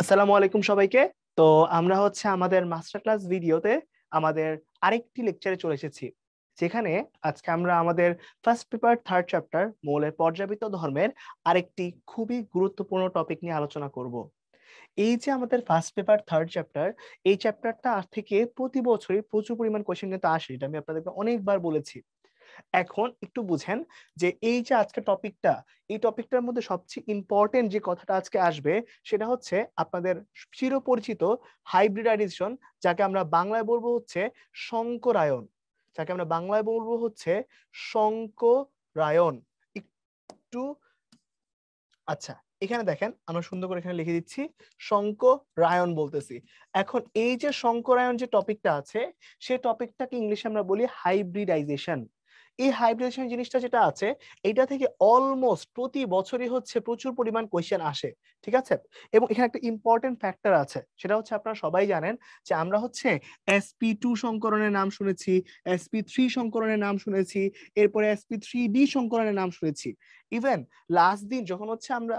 আসসালামু আলাইকুম সবাইকে। তো আমরা আমাদের মাস্টার ক্লাস ভিডিওতে আমাদের আরেকটি লেকচারে চলে এসেছি, যেখানে আজকে আমরা আমাদের ফার্স্ট পেপার থার্ড চ্যাপ্টার মৌলের পর্যাবৃত্ত ধর্মের আরেকটি খুবই গুরুত্বপূর্ণ টপিক নিয়ে আলোচনা করব। এই যে আমাদের ফার্স্ট পেপার থার্ড চ্যাপ্টার, এই চ্যাপ্টারটা থেকে প্রতি বছরই প্রচুর পরিমাণ কোশ্চেন কিন্তু আসে, এটা আমি আপনাদেরকে অনেকবার বলেছি। এখন একটু বুঝেন যে এই যে আজকে টপিকটা, এই টপিকটার মধ্যে সবচেয়ে ইম্পর্টেন্ট যে কথাটা আজকে আসবে সেটা হচ্ছে আপনাদের চিরপরিচিত হাইব্রিডাইজেশন, যাকে আমরা বাংলায় বলবো সংকরায়ন। যাকে আমরা বাংলায় বলবো সংকরায়ন। একটু আচ্ছা, এখানে দেখেন আমরা সুন্দর করে এখানে লিখে দিচ্ছি সংকরায়ন বলতেছি। এখন এই যে সংকরায়ন যে টপিকটা আছে, সেই টপিকটাকে ইংলিশে আমরা বলি হাইব্রিডাইজেশন। এই হাইব্রিডাইজেশন জিনিসটা যেটা আছে, এটা থেকে অলমোস্ট প্রতি বছরই প্রচুর পরিমাণ কোয়েশ্চেন আসে, ঠিক আছে। এবং এখানে একটা ইম্পর্টেন্ট ফ্যাক্টর আছে, সেটা আপনারা সবাই জানেন যে আমরা sp2 সংকরণের নাম শুনেছি, sp3 সংকরণের নাম শুনেছি, এরপরে sp3b সংকরণের নাম শুনেছি। ইভেন লাস্ট দিন যখন আমরা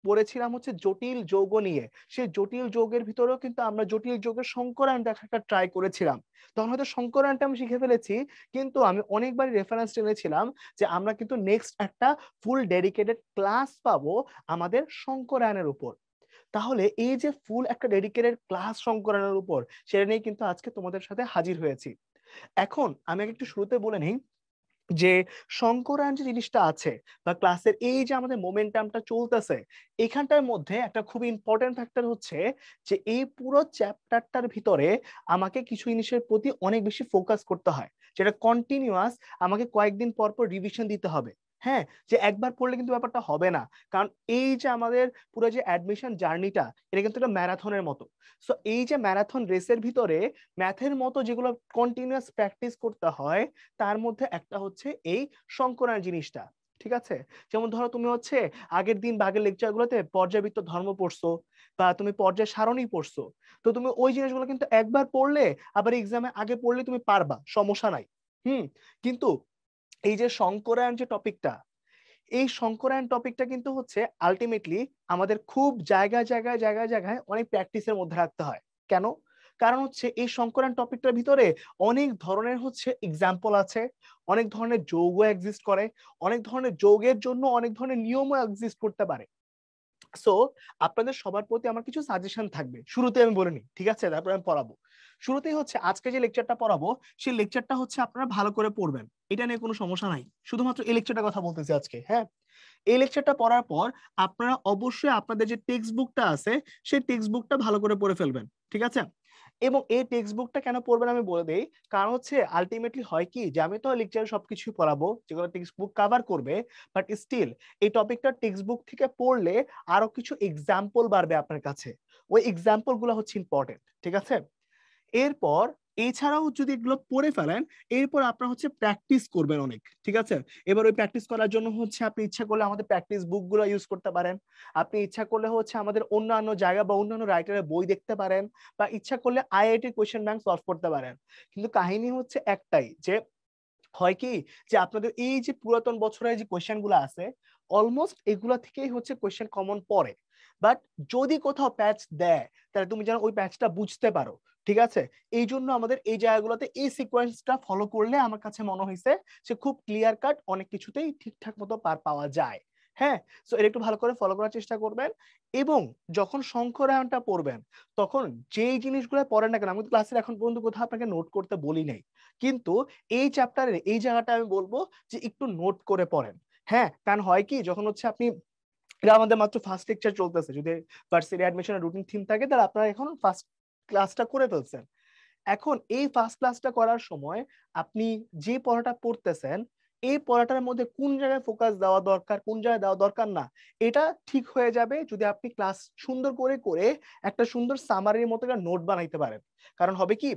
পড়েছিলাম জটিল যৌগ নিয়ে, সেই জটিল যৌগের ভিতরেও কিন্তু আমরা জটিল যৌগের সংকরায়ন দেখার একটা ট্রাই করেছিলাম। তখন হয়তো সংকরায়নটা আমি শিখে ফেলেছি, কিন্তু আমি অনেকবার রেফারেন্স টেনেছিলাম যে আমরা কিন্তু নেক্সট একটা ফুল ডেডিকেটেড ক্লাস পাবো আমাদের সংকরায়নের উপর। তাহলে এই যে ফুল একটা ডেডিকেটেড ক্লাস সংকরায়নের উপর, সেটা নিয়ে কিন্তু আজকে তোমাদের সাথে হাজির হয়েছি। এখন আমি একটু শুরুতে বলে নিই যে সংকরায়ন যে জিনিসটা আছে বা ক্লাসের এই যে আমাদের মোমেন্টামটা চলতেছে, এখানটার মধ্যে একটা খুব ইম্পর্টেন্ট ফ্যাক্টর যে এই পুরো চ্যাপ্টারটার ভিতরে আমাকে কিছু জিনিসের প্রতি অনেক বেশি ফোকাস করতে হয়, যেটা কন্টিনিউয়াস আমাকে কয়েকদিন পর পর রিভিশন দিতে হবে। হ্যাঁ, যে একবার পড়লে কিন্তু ব্যাপারটা হবে না, কারণ এই যে আমাদের পুরো যে অ্যাডমিশন জার্নিটা, এটা কিন্তু একটা ম্যারাথনের মতো। সো এই যে ম্যারাথন রেসের ভিতরে ম্যাথের মতো যেগুলো কন্টিনিউয়াস প্র্যাকটিস করতে হয়, তার মধ্যে একটা এই সংকরায়ন জিনিসটা, ঠিক আছে। যেমন ধরো তুমি আগের দিন বা আগের লেকচার গুলোতে পর্যাবৃত্ত ধর্ম পড়ছো বা তুমি পর্যায় সারণী পড়ছো, তো তুমি ওই জিনিসগুলো কিন্তু একবার পড়লে আবার এক্সামে আগে পড়লে তুমি পারবা, সমস্যা নাই। কিন্তু এই যে সংকরায়ন যে টপিকটা, এই সংকরায়ন টপিকটা কিন্তু আলটিমেটলি আমাদের খুব জায়গায় জায়গায় জায়গায় জায়গায় অনেক প্র্যাকটিসের মধ্যে রাখতে হয়। কেন? কারণ এই সংকরায়ন টপিকটার ভিতরে অনেক ধরনের এক্সাম্পল আছে, অনেক ধরনের যৌগ এক্সিস্ট করে, অনেক ধরনের যৌগের জন্য অনেক ধরনের নিয়মও এক্সিস্ট করতে পারে। সো আপনাদের সবার প্রতি আমার কিছু সাজেশন থাকবে, শুরুতে আমি বলে নিই, ঠিক আছে, তারপরে আমি পড়াবো। শুরুতেই আজকে যে লেকচারটা পড়াবো, সেই লেকচারটা আপনারা ভালো করে পড়বেন, এটা নিয়ে কোনো সমস্যা নাই। শুধুমাত্র এই লেকচারটার কথা বলতেছি আজকে। হ্যাঁ, এই লেকচারটা পড়ার পর আপনারা অবশ্যই আপনাদের যে টেক্সট বুকটা আছে, সেই টেক্সট বুকটা ভালো করে পড়ে ফেলবেন, ঠিক আছে। এবং এই টেক্সট বুকটা কেন পড়বেন আমি বলে দেই। কারণ আলটিমেটলি হয় কি, যে আমি তো লেকচারে সবকিছু পড়াবো যেগুলো টেক্সট বুক কভার করবে, বাট স্টিল এই টপিকটা টেক্সট বুক থেকে পড়লে আরো কিছু এক্সাম্পল বাড়বে আপনার কাছে, ওই এক্সাম্পল গুলো ইম্পর্টেন্ট, ঠিক আছে। এরপর এছাড়াও যদি এগুলো পড়ে ফেলেন, এরপর আপনার প্র্যাকটিস করবেন অনেক, ঠিক আছে। এবার ওই প্র্যাকটিস করার জন্য আপনি ইচ্ছা করলে আমাদের প্র্যাকটিস বুক গুলো ইউজ করতে পারেন, আপনি ইচ্ছা করলে আমাদের অন্যান্য জায়গা বা অন্যান্য রাইটারের বই দেখতে পারেন, বা ইচ্ছা করলে আইআইটি কোয়েশ্চেন ব্যাংক সলভ করতে পারেন। কিন্তু কাহিনী একটাই, যে হয় কি, যে আপনাদের এই যে পুরাতন বছরের যে কোয়েশ্চেন গুলো আছে, অলমোস্ট এগুলা থেকেই কোয়েশ্চেন কমন পড়ে। বাট যদি কোথাও প্যাচ দেয়, তাহলে তুমি যেন ওই প্যাচটা বুঝতে পারো, ঠিক আছে। এই জন্য আমাদের এই জায়গাগুলোতে এই সিকোয়েন্সটা ফলো করলে আমার কাছে মনে হয়েছে যে খুব ক্লিয়ার কাট অনেক কিছুতেই ঠিকঠাক মতো পার পাওয়া যায়। হ্যাঁ, সো এটা একটু ভালো করে ফলো করার চেষ্টা করবেন। এবং যখন সংখ্যায়নটা পড়বেন, তখন যেই জিনিসগুলো পড়েন না কেন, আমি ক্লাসের এখন পর্যন্ত কোথাও আপনাকে নোট করতে বলি নাই, কিন্তু এই চ্যাপ্টারের এই জায়গাটা আমি বলবো যে একটু নোট করে পড়েন। হ্যাঁ, কারণ হয় কি, যখন আপনি, এটা আমাদের মাত্র ফার্স্ট লেকচার চলতেছে, যদি ভার্সিটি অ্যাডমিশনের রুটিন থিম থাকে তাহলে আপনারা এখন ফার্স্ট ক্লাসটা করে ফেলছেন। এখন এই ফার্স্ট ক্লাসটা করার সময় আপনি যে পড়াটা পড়তেছেন, এই পড়াটার মধ্যে কোন জায়গায় ফোকাস দেওয়া দরকার, কোন জায়গায় দেওয়া দরকার না, এটা ঠিক হয়ে যাবে যদি আপনি ক্লাস সুন্দর করে করে একটা সুন্দর সামারির মতো একটা নোট বানাইতে পারেন। কারণ হবে কি,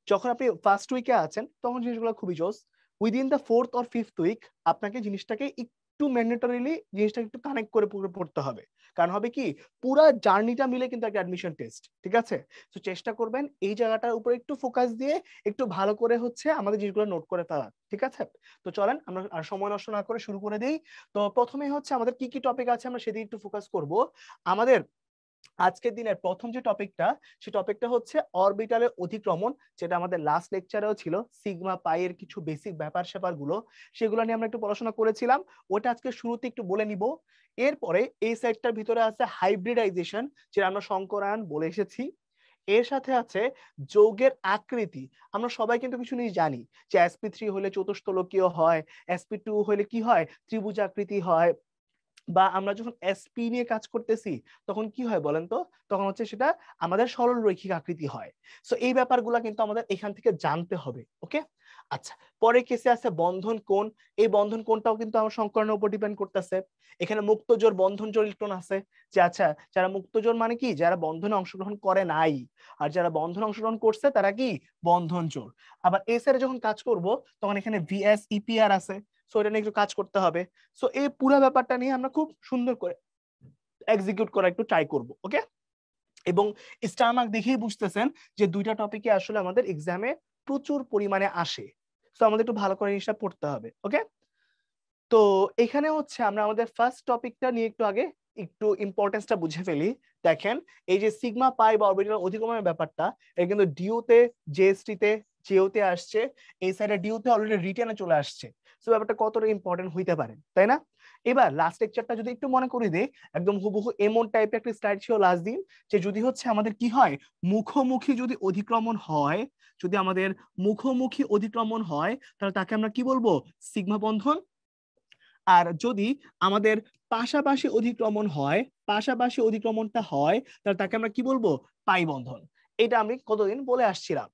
যখন আপনি ফার্স্ট উইকে আছেন তখন জিনিসগুলো খুবই জোস, within the fourth or fifth week আপনাকে জিনিসটাকে একটু ম্যান্ডেটরিলি জিনিসটাকে একটু কানেক্ট করে পড়তে হবে। কারণ হবে কি, পুরা জার্নিটা মিলে কিন্তু একটা অ্যাডমিশন টেস্ট, ঠিক আছে। তো চেষ্টা করবেন এই জায়গাটার উপর একটু ফোকাস দিয়ে একটু ভালো করে আমাদের জিনিসগুলো নোট করে ফেলা, ঠিক আছে। তো চলেন আমরা আর সময় নষ্ট না করে শুরু করে দিই। তো প্রথমে আমাদের কি কি টপিক আছে আমরা সেদিকে একটু ফোকাস করব। আমাদের আজকের দিনের প্রথম যে টপিকটা, সেই টপিকটা হচ্ছে অরবিটালের অতিক্রমণ, যেটা আমাদের লাস্ট লেকচারেও ছিল। সিগমা পাই এর কিছু বেসিক ব্যাপার স্যাপার গুলো, সেগুলো নিয়ে আমরা একটু পড়াশোনা করেছিলাম, ওটা আজকে শুরুতে একটু বলে নিব। এরপরে এই সেটটার ভিতরে আছে হাইব্রিডাইজেশন, যেটা আমরা সংকরায়ন বলে এসেছি। এর সাথে আছে যৌগের আকৃতি। আমরা সবাই কিন্তু কিছু জিনিস জানি, যে sp3 হলে চতুস্তলকীয় হয়, sp2 হলে কি হয়, ত্রিভুজ আকৃতি হয়, বা আমরা যখন এসপি নিয়ে কাজ করতেছি তখন কি হয় বলেন তো, তখন হচ্ছে সেটা আমাদের সরল রৈখিক আকৃতি হয়। সো এই ব্যাপারগুলো কিন্তু আমাদের এখান থেকে জানতে হবে। ওকে, আচ্ছা, পরে কেসে আছে বন্ধন কোণ। এই বন্ধন কোণটাও কিন্তু আমার সংকরণের উপর ডিপেন্ড করতেছে। এখানে মুক্তজোড় বন্ধন জোড় ইলেকট্রন আছে, যে আচ্ছা যারা মুক্তজোড় মানে কি, যারা বন্ধনে অংশগ্রহণ করে নাই, আর যারা বন্ধনে অংশগ্রহণ করছে তারা কি বন্ধন জোড়। আবার এস এর যখন কাজ করব তখন এখানে ভিএস ইপিআর আছে, সো এটা নিয়ে একটু কাজ করতে হবে। সো এই পুরো ব্যাপারটা নিয়ে আমরা খুব সুন্দর করে এক্সিকিউট করা একটু ট্রাই করব। ওকে, এবং স্টার মার্ক দেখেই বুঝতেছেন যে দুইটা টপিকে আসলে আমাদের এক্সামে প্রচুর পরিমাণে আসে, সো আমাদের একটু ভালো করে জিনিসটা পড়তে হবে। ওকে, তো এখানে হচ্ছে আমরা আমাদের ফার্স্ট টপিকটা নিয়ে একটু আগে একটু ইম্পর্টেন্সটা বুঝে ফেলি। দেখেন, এই যে সিগমা পাই বা অরবিটাল অধিগমনের ব্যাপারটা, এটা কিন্তু ডিউতে, জেএসটি তে, জিওতে আসছে, এই সাইডে ডিউতে অলরেডি রিটেনে চলে আসছে। সো ব্যাপারটা কতটা ইম্পর্টেন্ট হইতে পারে, তাই না? এবার লাস্ট লেকচারটা যদি একটু মনে করি দেই, একদম হুবহু এমন টাইপের একটা স্লাইড ছিল লাস্ট দিন, যে যদি হচ্ছে আমাদের কি হয়, মুখোমুখি যদি অধিক্রমণ হয়, যদি আমাদের মুখোমুখি অধিক্রমণ হয়, তাহলে তাকে আমরা কি বলবো, সিগমা বন্ধন। আর যদি আমাদের পাশাপাশি অধিক্রমণ হয়, পাশাপাশি অধিক্রমণটা হয়, তাহলে তাকে আমরা কি বলবো, পাই বন্ধন। এটা আমি কতদিন বলে আসছিলাম।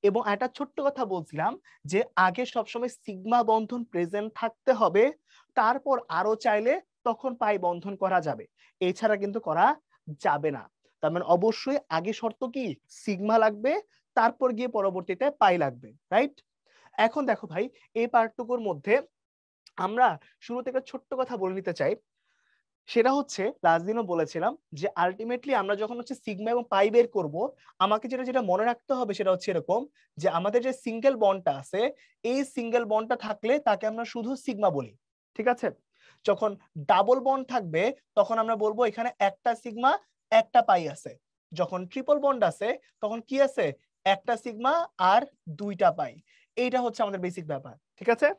এবং একটা ছোট্ট কথা বলছিলাম, যে আগে সবসময় সিগমা বন্ধন প্রেজেন্ট থাকতে হবে, তারপর আরো চাইলে তখন পাই বন্ধন করা যাবে, এছাড়া কিন্তু করা যাবে না। তার মানে অবশ্যই আগে শর্ত কি, সিগমা লাগবে, তারপর গিয়ে পরবর্তীতে পাই লাগবে, রাইট? এখন দেখো ভাই, এই পার্টটুকুর মধ্যে আমরা শুরু থেকে ছোট্ট কথা বলে নিতে চাই। সেটা হচ্ছে লাস্ট দিনও বলেছিলাম, যে আলটিমেটলি আমরা যখন হচ্ছে সিগমা এবং পাই বের করব, আমাকে যেটা যেটা মনে রাখতে হবে সেটা হচ্ছে এরকম, যে আমাদের যে সিঙ্গেল বন্ডটা আছে, এই সিঙ্গেল বন্ডটা থাকলে তাকে আমরা শুধু সিগমা বলি, ঠিক আছে? যখন ডাবল বন্ড থাকবে তখন আমরা বলবো এখানে একটা সিগমা একটা পাই আছে। যখন ট্রিপল বন্ড আছে তখন কি আছে, একটা সিগমা আর দুইটা পাই। এইটা হচ্ছে আমাদের বেসিক ব্যাপার, ঠিক আছে?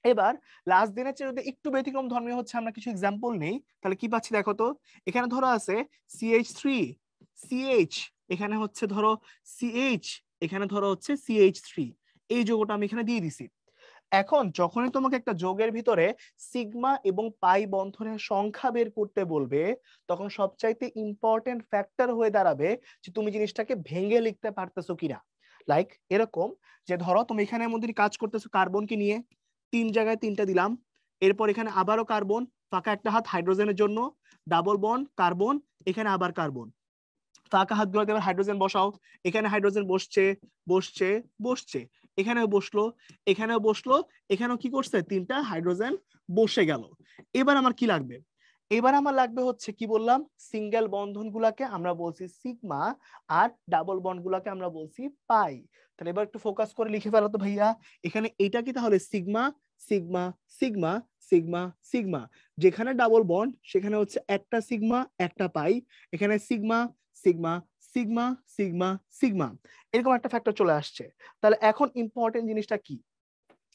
এবার লাস্ট দিনের চেয়ে যদি একটু ব্যতিক্রম ধর্মীয় হচ্ছে আমরা কিছু এক্সাম্পল নেই, তাহলে কি পাচ্ছি দেখো তো। এখানে ধরো আছে CH3, CH, এখানে হচ্ছে ধরো CH, এখানে ধরো হচ্ছে CH3, এই যৌগটা আমি এখানে দিয়ে দিছি। এখন যখনই তোমাকে একটা যৌগের ভিতরে সিগমা এবং পাই বন্ধনের সংখ্যা বের করতে বলবে, তখন সবচাইতে ইম্পর্টেন্ট ফ্যাক্টর হয়ে দাঁড়াবে যে তুমি জিনিসটাকে ভেঙে লিখতে পারতেছো কিনা। লাইক এরকম, যে ধরো তুমি এখানে মধ্যে কাজ করতেছো কার্বনকে নিয়ে, তিন জায়গায় তিনটা দিলাম, এরপর এখানে আবারও কার্বন, ফাঁকা একটা হাত হাইড্রোজেনের জন্য, ডাবল বন্ড কার্বন, এখানে আবার কার্বন, ফাঁকা হাতগুলোতে এবার হাইড্রোজেন বসাও, এখানে হাইড্রোজেন বসছে বসছে বসছে, এখানেও বসলো এখানেও বসলো, এখানেও কি করছে, তিনটা হাইড্রোজেন বসে গেল। এবার আমার কি লাগবে, এবার আমার লাগবে হচ্ছে কি বললাম, সিঙ্গেল বন্ধন গুলাকে আমরা বলছি সিগমা, আর ডাবল বন্ড গুলাকে আমরা বলছি পাই। তাহলে এবার একটু ফোকাস করে লিখে ফেলো তো ভাইয়া, এখানে এটা কি তাহলে sigma sigma sigma sigma sigma, যেখানে ডাবল বন্ড সেখানে হচ্ছে একটা সিগমা একটা পাই, এখানে sigma sigma sigma sigma sigma, এরকম একটা ফ্যাক্টর চলে আসছে। তাহলে এখন ইম্পর্টেন্ট জিনিসটা কি,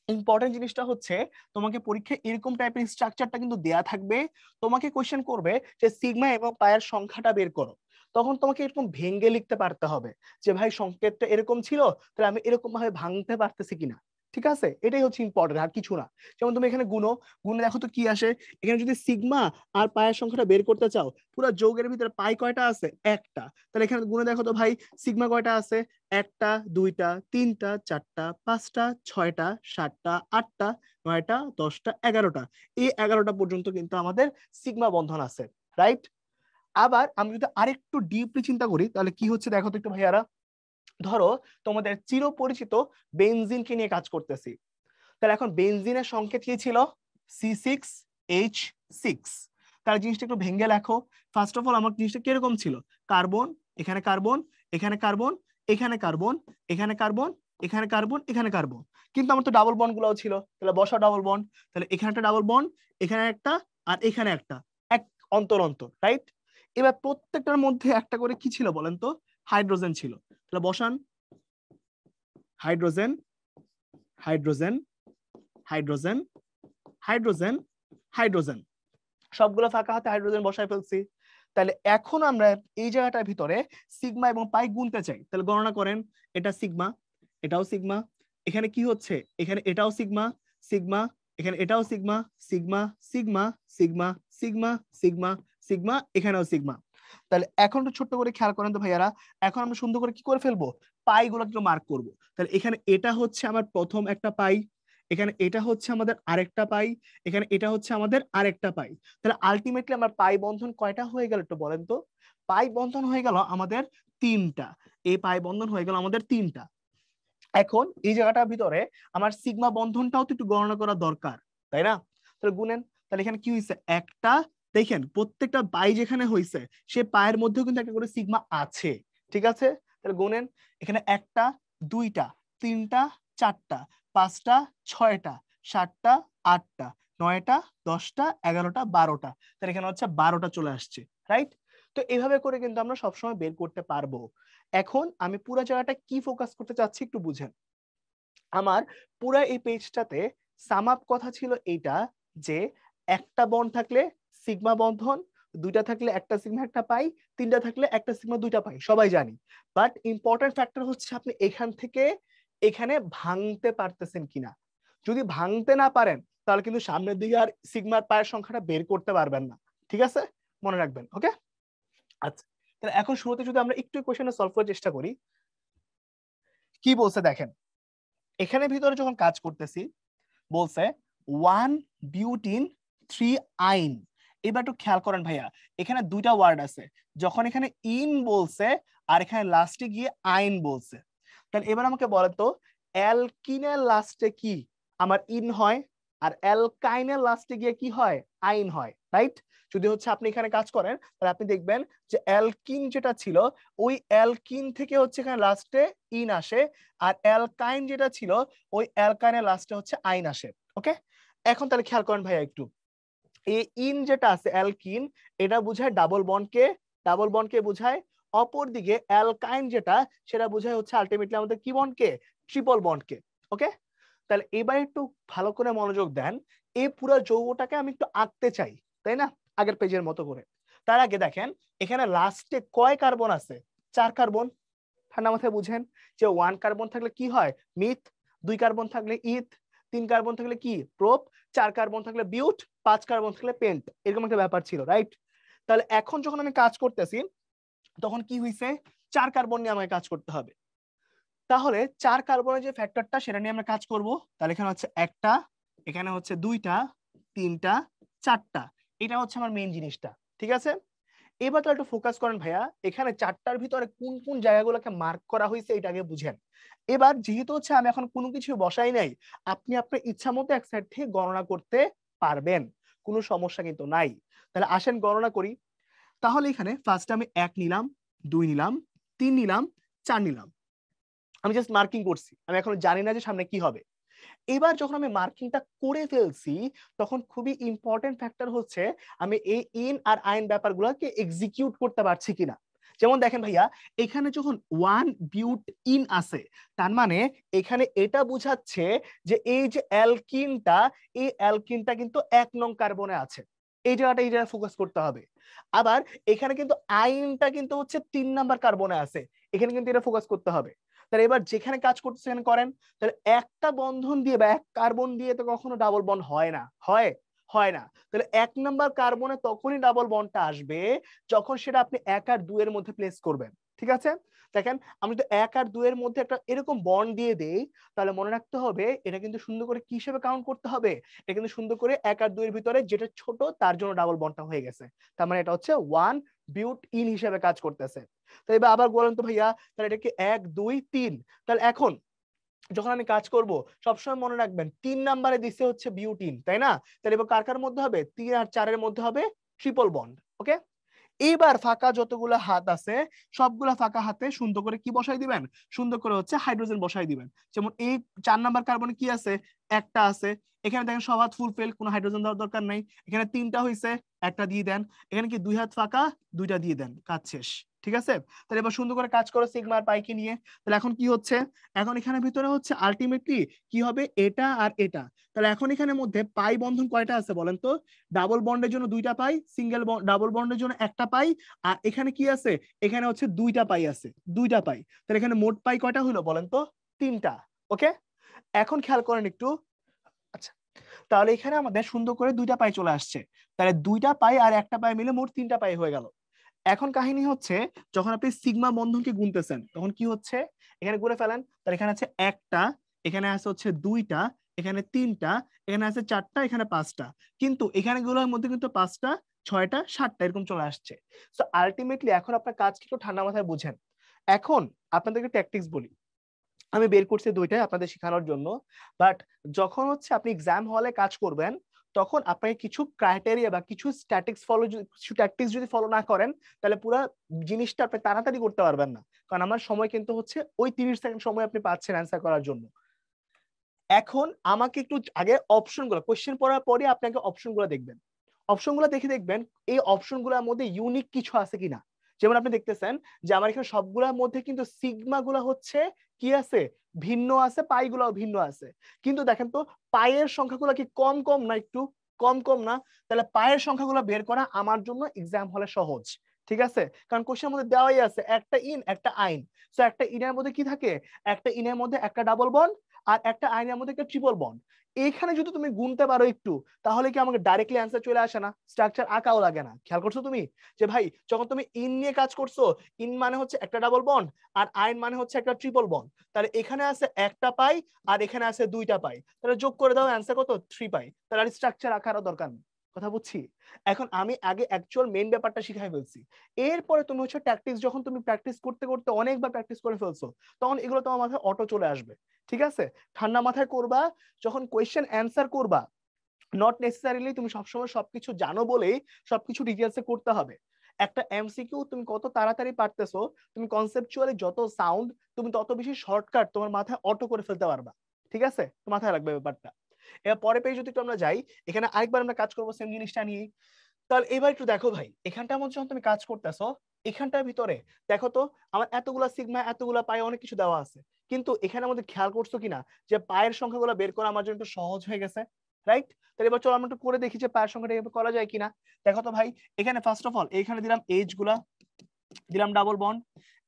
ইম্পর্টেন্ট জিনিসটা হচ্ছে তোমাকে পরীক্ষায় এরকম টাইপের স্ট্রাকচারটা কিন্তু দেয়া থাকবে। তোমাকে কোশ্চেন করবে যে সিগমা এবং পায়ের সংখ্যাটা বের করো, তখন তোমাকে এরকম ভেঙে লিখতে পারতে হবে, যে ভাই সংকেতটা এরকম ছিল, তাহলে আমি এরকম ভাবে ভাঙতে পারতেছি কিনা, ঠিক আছে? এটাই হচ্ছে ইম্পর্টেন্ট, আর কিছু না। যেমন তুমি এখানে গুণে দেখো তো কি আসে, এখানে যদি সিগমা আর পায়ের সংখ্যাটা বের করতে চাও, পুরো যৌগের ভিতরে পাই কয়টা আছে, একটা, তাহলে এখানে গুণে দেখো তো ভাই, সিগমা কয়টা আছে, একটা দুইটা তিনটা চারটা পাঁচটা ছয়টা সাতটা আটটা নয়টা দশটা এগারোটা, এই 11টা পর্যন্ত কিন্তু আমাদের সিগমা বন্ধন আছে, রাইট? আবার আমি যদি আরেকটু ডিপলি চিন্তা করি তাহলে কি হচ্ছে দেখো তো একটু ভাইয়ারা। ধরো তোমাদের চিরপরিচিত বেনজিনকে নিয়ে কাজ করতেছি, তাহলে এখন বেনজিনের সংকেত কি ছিল, C6H6। তার জিনিসটা একটু ভেঙে লেখো। ফার্স্ট অফ অল আমার জিনিসটা কিরকম ছিল, কার্বন, এখানে কার্বন, এখানে কার্বন, এখানে কার্বন, এখানে কার্বন, এখানে কার্বন, এখানে কার্বন, কিন্তু আমার তো ডাবল বন্ড গুলাও ছিল, তাহলে বসা ডাবল বন্ড, তাহলে এখানে একটা ডাবল বন্ড, এখানে একটা, আর এখানে একটা, এক অন্তর অন্তর, রাইট? এবার প্রত্যেকটার মধ্যে একটা করে কি ছিল বলেন তো, হাইড্রোজেন ছিল। তাহলে বসান hydrogen hydrogen hydrogen hydrogen hydrogen, সবগুলো ফাঁকা হাতে হাইড্রোজেন বসায় ফেলছি। তাহলে এখন আমরা এই জায়গাটার ভিতরে সিগমা এবং পাই গুনতে চাই, তাহলে গণনা করেন। এটা সিগমা, এটাও সিগমা, এখানে কি হচ্ছে, এখানে এটাও সিগমা সিগমা, এখানে এটাও sigma sigma sigma sigma sigma sigma sigma, এখানেও সিগমা। তাহলে এখন একটু ছোট্ট করে খেয়াল করেন তো ভাইয়ারা, এখন আমরা সুন্দর করে কি করে ফেলবো, পাই গুলো একটু মার্ক করবো। তাহলে এখানে এটা হচ্ছে আমার প্রথম একটা পাই, এখানে এটা হচ্ছে আমাদের আরেকটা পাই, এখানে এটা হচ্ছে আমাদের আরেকটা পাই। তাহলে আলটিমেটলি আমার পাই বন্ধন কয়টা হয়ে গেল একটু বলেন তো, পাই বন্ধন হয়ে গেল আমাদের তিনটা, এই পাই বন্ধন হয়ে গেল আমাদের তিনটা। এখন এই জায়গাটার ভিতরে আমার সিগমা বন্ধনটাও তো একটু গণনা করা দরকার, তাই না? তাহলে গুনেন, তাহলে এখানে কি হয়েছে, একটা, দেখেন প্রত্যেকটা পাই যেখানে হয়েছে সে পায়ের মধ্যেও কিন্তু একটা করে সিগমা আছে, ঠিক আছে? তাহলে গুনেন, এখানে একটা, দুইটা, তিনটা, চারটা, পাঁচটা, ছয়টা, সাতটা, আটটা, নয়টা, 10টা, 11টা, 12টা, তাহলে এখানে হচ্ছে 12টা চলে আসছে, রাইট? তো এইভাবে করে কিন্তু আমরা সবসময় বের করতে পারবো। এখন আমি পুরো জায়গাটা কি ফোকাস করতে চাচ্ছি একটু বুঝেন। আমার পুরো এই পেজটাতে সাম আপ কথা ছিল এইটা, যে একটা বন্ড থাকলে সিগমা বন্ধন, দুইটা থাকলে একটা সিগমা একটা পাই, তিনটা থাকলে একটা সিগমা দুইটা পাই, সবাই জানি। বাট ইম্পর্টেন্ট ফ্যাক্টর হচ্ছে আপনি এখান থেকে এখানে ভাঙতে পারতেছেন কিনা। যদি ভাঙতে না পারেন তাহলে কিন্তু সামনের দিকে আর সিগমার পায়ের সংখ্যাটা বের করতে পারবেন না, ঠিক আছে? মনে রাখবেন, ওকে? আচ্ছা, তাহলে এখন শুরুতে যদি আমরা একটু কোশ্চেনটা সলভ করার চেষ্টা করি, কি বলছে দেখেন। এখানে ভিতরে যখন কাজ করতেছি বলছে 1 বিউটিন 3 আইন। এবার একটু খেয়াল করেন ভাইয়া, এখানে দুইটা ওয়ার্ড আছে, যখন এখানে ইন বলছে আর এখানে লাস্টে গিয়ে আইন বলছে, তাহলে এবার আমাকে বলে তো অ্যালকিনের লাস্টে কি আমার ইন হয়, আর অ্যালকাইনের লাস্টে গিয়ে কি হয়, আইন হয়, রাইট? যদি হচ্ছে আপনি এখানে কাজ করেন তাহলে আপনি দেখবেন যে অ্যালকিন যেটা ছিল ওই অ্যালকিন থেকে হচ্ছে এখানে লাস্টে ইন আসে, আর অ্যালকাইন যেটা ছিল ওই অ্যালকাইনের লাস্টে হচ্ছে আইন আসে, ওকে? এখন তাহলে খেয়াল করেন ভাইয়া একটু, এই ইন যেটা আছে অ্যালকিন, এটা বোঝায় ডাবল বন্ডকে, ডাবল বন্ডকে বোঝায়, অপর দিকে অ্যালকাইন যেটা সেটা বোঝায় হচ্ছে আলটিমেটলি আমাদের কি বন্ডকে, ট্রিপল বন্ডকে, ওকে? তাহলে এবার একটু ভালো করে মনোযোগ দেন, এই পুরো যৌগটাকে আমি একটু আঁকতে চাই, তাই না, আগের পেজের মতো করে। তার আগে দেখেন এখানে লাস্টে কয় কার্বন আছে, 4 কার্বন। ঠান্ডা মাথায় বুঝেন যে 1 কার্বন থাকলে কি হয়, মিথ, 2 কার্বন থাকলে ইথ, 3 কার্বন থাকলে কি, প্রোপ, 4 কার্বন থাকলে বিউট, 5 কার্বন থাকলে পেন্ট, এরকম একটা ব্যাপার ছিল, রাইট? তাহলে এখন যখন আমি কাজ করতেছি তখন কি হইছে, 4 কার্বন নিয়ে আমাকে কাজ করতে হবে। তাহলে 4 কার্বনের যে ফ্যাক্টরটা সেটা নিয়ে আমরা কাজ করব। তাহলে এখানে হচ্ছে একটা, এখানে হচ্ছে দুইটা, তিনটা, চারটা, এটা হচ্ছে আমার মেইন জিনিসটা, ঠিক আছে? এবার তো একটু ফোকাস করেন ভাইয়া, এখানে চারটার ভিতরে কোন কোন জায়গাগুলোকে মার্ক করা হয়েছে এটা আগে বুঝেন। এবার যেহেতু হচ্ছে আমি এখন কোনো কিছু বসাই নাই, আপনি আপনার ইচ্ছা মতো এক সাইড থেকে গণনা করতে পারবেন, কোনো সমস্যা কিন্তু নাই। তাহলে আসেন গণনা করি। তাহলে এখানে ফার্স্টে আমি 1 নিলাম, 2 নিলাম, 3 নিলাম, 4 নিলাম, আমি জাস্ট মার্কিং করছি, আমি এখন জানি না যে সামনে কি হবে। এবার যখন আমি মার্কিংটা করে ফেলছি তখন খুবই ইম্পর্টেন্ট ফ্যাক্টর হচ্ছে আমি এই ইন আর আইন ব্যাপারগুলোকে এক্সিকিউট করতে পারছি কিনা। যেমন দেখেন ভাইয়া, এখানে যখন 1 বিউট ইন আছে তার মানে এখানে এটা বোঝাচ্ছে যে এই যে অ্যালকিনটা, এই অ্যালকিনটা কিন্তু 1 নং কার্বনে আছে, এই জায়গাটা এই জায়গায় ফোকাস করতে হবে। আবার এখানে কিন্তু আইনটা কিন্তু হচ্ছে 3 নাম্বার কার্বনে আছে, এখানে কিন্তু এটা ফোকাস করতে হবে। তাহলে এবার যেখানে কাজ করতে সেখানে করেন। তাহলে একটা বন্ধন দিয়ে বা এক কার্বন দিয়ে তো কখনো ডাবল বন্ড হয় না, হয় হয় না। তাহলে 1 নাম্বার কার্বনে তখনই ডাবল বন্ডটা আসবে যখন সেটা আপনি 1 আর 2 এর মধ্যে প্লেস করবেন, ঠিক আছে? দেখেন আমি তো 1 আর 2 এর মধ্যে একটা এরকম বন্ড দিয়ে দেই, তাহলে মনে রাখতে হবে এটা কিন্তু সুন্দর করে কি হিসেবে কাউন্ট করতে হবে, এটা কিন্তু সুন্দর করে 1 আর 2 এর ভিতরে যেটা ছোট তার জন্য ডাবল বন্ডটা হয়ে গেছে, তার মানে এটা হচ্ছে 1 বিউট ইন হিসেবে কাজ করতেছে। তো এবার আবার বলেন তো ভাইয়া, তাহলে এটা কি 1 2 3, তাহলে এখন যখন আমি কাজ করব সবসময় মনে রাখবেন 3 নাম্বারে দিছে হচ্ছে বিউটিন, তাই না? তাহলে এবার কার কার মধ্যে হবে, 3 আর 4 এর মধ্যে হবে ট্রিপল বন্ড, ওকে? এইবার ফাঁকা যতগুলো হাত আছে সবগুলা ফাঁকা হাতে সুন্দর করে কি বসাই দিবেন, সুন্দর করে হচ্ছে হাইড্রোজেন বসাই দিবেন। যেমন এই 4 নাম্বার কার্বনে কি আছে, একটা আছে, এখানে দেখেন সব হাত ফুলফিল, কোনো হাইড্রোজেন দেওয়ার দরকার নাই। এখানে 3টা হইছে, একটা দিয়ে দেন। এখানে কি 2 হাত ফাঁকা, 2টা দিয়ে দেন, কাজ শেষ। ঠিক আছে, তাহলে এবার সুন্দর করে কাজ করো সিগমা আর পাইকে নিয়ে। তাহলে এখন কি হচ্ছে, এখন এখানে ভিতরে হচ্ছে আলটিমেটলি কি হবে, এটা আর এটা। তাহলে এখন এখানে মধ্যে পাই বন্ধন কয়টা আছে বলেন তো, ডাবল বন্ডের জন্য 2টা পাই, সিঙ্গেল ডাবল বন্ডের জন্য একটা পাই, আর এখানে কি আছে, এখানে হচ্ছে 2টা পাই আছে, 2টা পাই। তাহলে এখানে মোট পাই কয়টা হলো বলেন তো, 3টা। ওকে, এখন খেয়াল করেন একটু। আচ্ছা, তাহলে এখানে আমাদের সুন্দর করে 2টা পাই চলে আসছে। তাহলে 2টা পাই আর একটা পাই মিলে মোট 3টা পাই হয়ে গেল। এখন কাহিনী হচ্ছে, যখন আপনি সিগমা বন্ধনকে গুনতেছেন তখন কি হচ্ছে, এখানে গুনে ফেলেন। তাহলে এখানে আছে একটা, এখানে আছে হচ্ছে 2টা, এখানে 3টা, এখানে আছে 4টা, এখানে 5টা। কিন্তু এখানে গুলোর মধ্যে কিন্তু 5টা, 6টা, 7টা এরকম চলে আসছে। সো আলটিমেটলি এখন আপনার কাজ কি একটু ঠান্ডা মাথায় বুঝেন। এখন আপনাদেরকে ট্যাকটিক্স বলি, আমি বের করছি 2টাই আপনাদের শেখানোর জন্য। বাট যখন হচ্ছে আপনি এক্সাম হলে কাজ করবেন, তখন আপনাকে কিছু ক্রাইটেরিয়া বা কিছু ট্যাকটিক্স যদি ফলো না করেন, তাহলে পুরো জিনিসটা আপনি তাড়াতাড়ি করতে পারবেন না। কারণ আমার সময় কিন্তু হচ্ছে ওই 30 সেকেন্ড সময় আপনি পাচ্ছেন অ্যান্সার করার জন্য। এখন আমাকে একটু আগে অপশনগুলো, কোশ্চেন পড়ার পরে আপনাকে অপশনগুলো দেখবেন। অপশনগুলো দেখে দেখবেন এই অপশনগুলোর মধ্যে ইউনিক কিছু আছে কিনা। যেমন আপনি দেখতেছেন যে আমার এখানে সবগুলোর মধ্যে কিন্তু সিগমা গুলা হচ্ছে কি আছে, ভিন্ন আছে, পাই গুলাও ভিন্ন আছে। কিন্তু দেখেন তো পায়ের সংখ্যাগুলো কি কম কম না, একটু কম কম না? তাহলে পায়ের সংখ্যাগুলো বের করা আমার জন্য এক্সাম হলে সহজ। ঠিক আছে, কারণ কোশ্চেনের মধ্যে দেওয়াই আছে একটা ইন একটা আইন। সো একটা ইনের মধ্যে কি থাকে, একটা ইনের মধ্যে একটা ডাবল বন্ড, আর একটা আইনের মধ্যে একটা ট্রিপল বন্ড। এইখানে যদি তুমি গুনতে পারো একটু, তাহলে কি আমাকে ডাইরেক্টলি অ্যান্সার চলে আসে না, স্ট্রাকচার আঁকাও লাগে না। খেয়াল করছো তুমি যে ভাই যখন তুমি ইন নিয়ে কাজ করছো, ইন মানে হচ্ছে একটা ডাবল বন্ড, আর আইন মানে হচ্ছে একটা ট্রিপল বন্ড। তাহলে এখানে আছে একটা পাই আর এখানে আছে 2টা পাই, তাহলে যোগ করে দাও, অ্যান্সার কত, 3 পাই। তাহলে আর স্ট্রাকচার আঁকারও দরকার নেই। কথা বুঝছি? এখন আমি আগে অ্যাকচুয়াল মেইন ব্যাপারটা শিখাই ফেলছি। এরপরে তুমি হচ্ছে ট্যাকটিক্স, যখন তুমি প্র্যাকটিস করতে করতে অনেকবার প্র্যাকটিস করে ফেলছো, তখন এগুলো তোমার মাথায় অটো চলে আসবে। ঠিক আছে, ঠান্ডা মাথায় করবা, যখন কোয়েশ্চেন অ্যান্সার করবা, নট নেসেসারিলি তুমি সবসময় সবকিছু জানো বলেই সবকিছু ডিটেলসে করতে হবে। একটা এমসিকিউ তুমি কত তাড়াতাড়ি পারতেছো, তুমি কনসেপচুয়ালি যত সাউন্ড, তুমি তত বেশি শর্টকাট তোমার মাথায় অটো করে ফেলতে পারবা। ঠিক আছে, তো মাথায় রাখবে ব্যাপারটা। এবার পরে পেয়ে যদি আমরা যাই, এখানে আরেকবার আমরা কাজ করবো সেম জিনিসটা নিয়ে। তাহলে এবার একটু দেখো ভাই, এখানটার মধ্যে যখন তুমি কাজ করতেছো, এখানটার ভিতরে দেখো তো আমার এতগুলা সিগমা এতগুলা পায়ে অনেক কিছু দেওয়া আছে, কিন্তু এখানে আমাদের খেয়াল করছো কিনা যে পায়ের সংখ্যাগুলো বের করা আমার জন্য একটু সহজ হয়ে গেছে, রাইট? তাহলে এবার চলো আমরা একটু করে দেখি যে পায়ের সংখ্যাটা এভাবে করা যায় কিনা। দেখো তো ভাই, এখানে ফার্স্ট অফ অল এখানে দিলাম এইচ গুলা, দিলাম ডাবল বন্ড।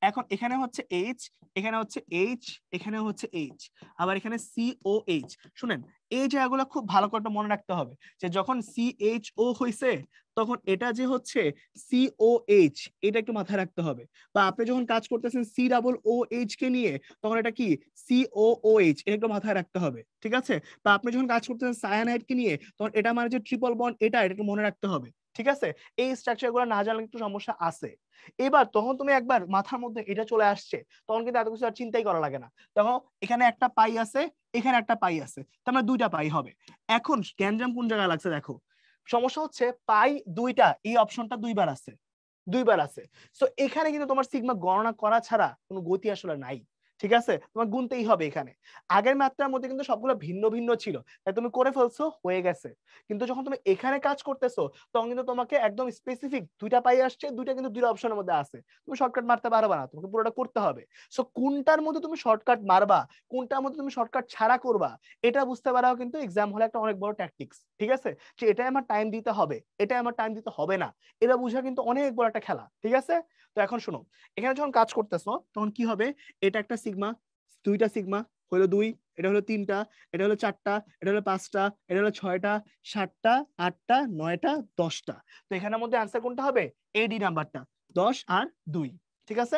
এখন এখানে হচ্ছে এইচ, এখানে হচ্ছে এইচ, এখানে হচ্ছে এইচ, আবার এখানে সিও এইচ। শুনেন, এই জায়গাগুলো খুব ভালো করে মনে রাখতে হবে যে যখন সিএইচও হইছে, তখন এটা যে হচ্ছে সিওএইচ, এটা একটু মাথায় রাখতে হবে। বা আপনি যখন কাজ করতেছেন C double O H K নিয়ে, তখন এটা কি সিওওএইচ, এটা একটু মাথায় রাখতে হবে। ঠিক আছে, বা আপনি যখন কাজ করতেছেন সায়ানাইড কে নিয়ে, তখন এটা মানে যে ট্রিপল বন্ড, এটা একটু মনে রাখতে হবে। ঠিক আছে, এই স্ট্রাকচারগুলো না জানলে একটু সমস্যা আছে। এবার তখন তুমি একবার মাথার মধ্যে এটা চলে আসছে, তখন কিন্তু এত কিছু আর চিন্তাই করা লাগে না। তখন এখানে একটা পাই আছে, এখানে একটা পাই আছে, তার মানে 2টা পাই হবে। এখন গ্যাঞ্জাম কোন জায়গায় লাগছে দেখো, সমস্যা হচ্ছে পাই 2টা, এই অপশনটা 2বার আছে, 2বার আছে। সো এখানে কিন্তু তোমার সিগমা গণনা করা ছাড়া কোনো গতি আসলে নাই। ঠিক আছে, তোমার গুনতেই হবে। এখানে আগের মাত্রার মধ্যে কিন্তু সবগুলো ভিন্ন ভিন্ন ছিল, তাই তুমি করে ফেলছো, হয়ে গেছে। কিন্তু যখন তুমি এখানে কাজ করতেছো, তখন কিন্তু তোমাকে একদম স্পেসিফিক 2টা পাই আসছে, 2টা কিন্তু 2টা অপশনের মধ্যে আছে, তুমি শর্টকাট মারতে পারবা না, তোমাকে পুরোটা করতে হবে। সো কোনটার মধ্যে তুমি শর্টকাট মারবা, কোনটার মধ্যে তুমি শর্টকাট ছাড়া করবা, এটা বুঝতে পারাও কিন্তু এক্সাম হলে একটা অনেক বড় ট্যাকটিক্স। ঠিক আছে, যে এটাই আমার টাইম দিতে হবে, এটাই আমার টাইম দিতে হবে না, এটা বুঝা কিন্তু অনেক বড় একটা খেলা। ঠিক আছে, তো এখন শোনো, এখানে যখন কাজ করতেছো তখন কি হবে, এটা একটা সিগমা, 2টা সিগমা হলো 2, এটা হলো 3টা, এটা হলো 4টা, এটা হলো 5টা, এটা হলো 6টা, 7টা, 8টা, 9টা, 10টা। তো এখানের মধ্যে অ্যান্সার কোনটা হবে, এডি নাম্বারটা, 10 আর 2। ঠিক আছে,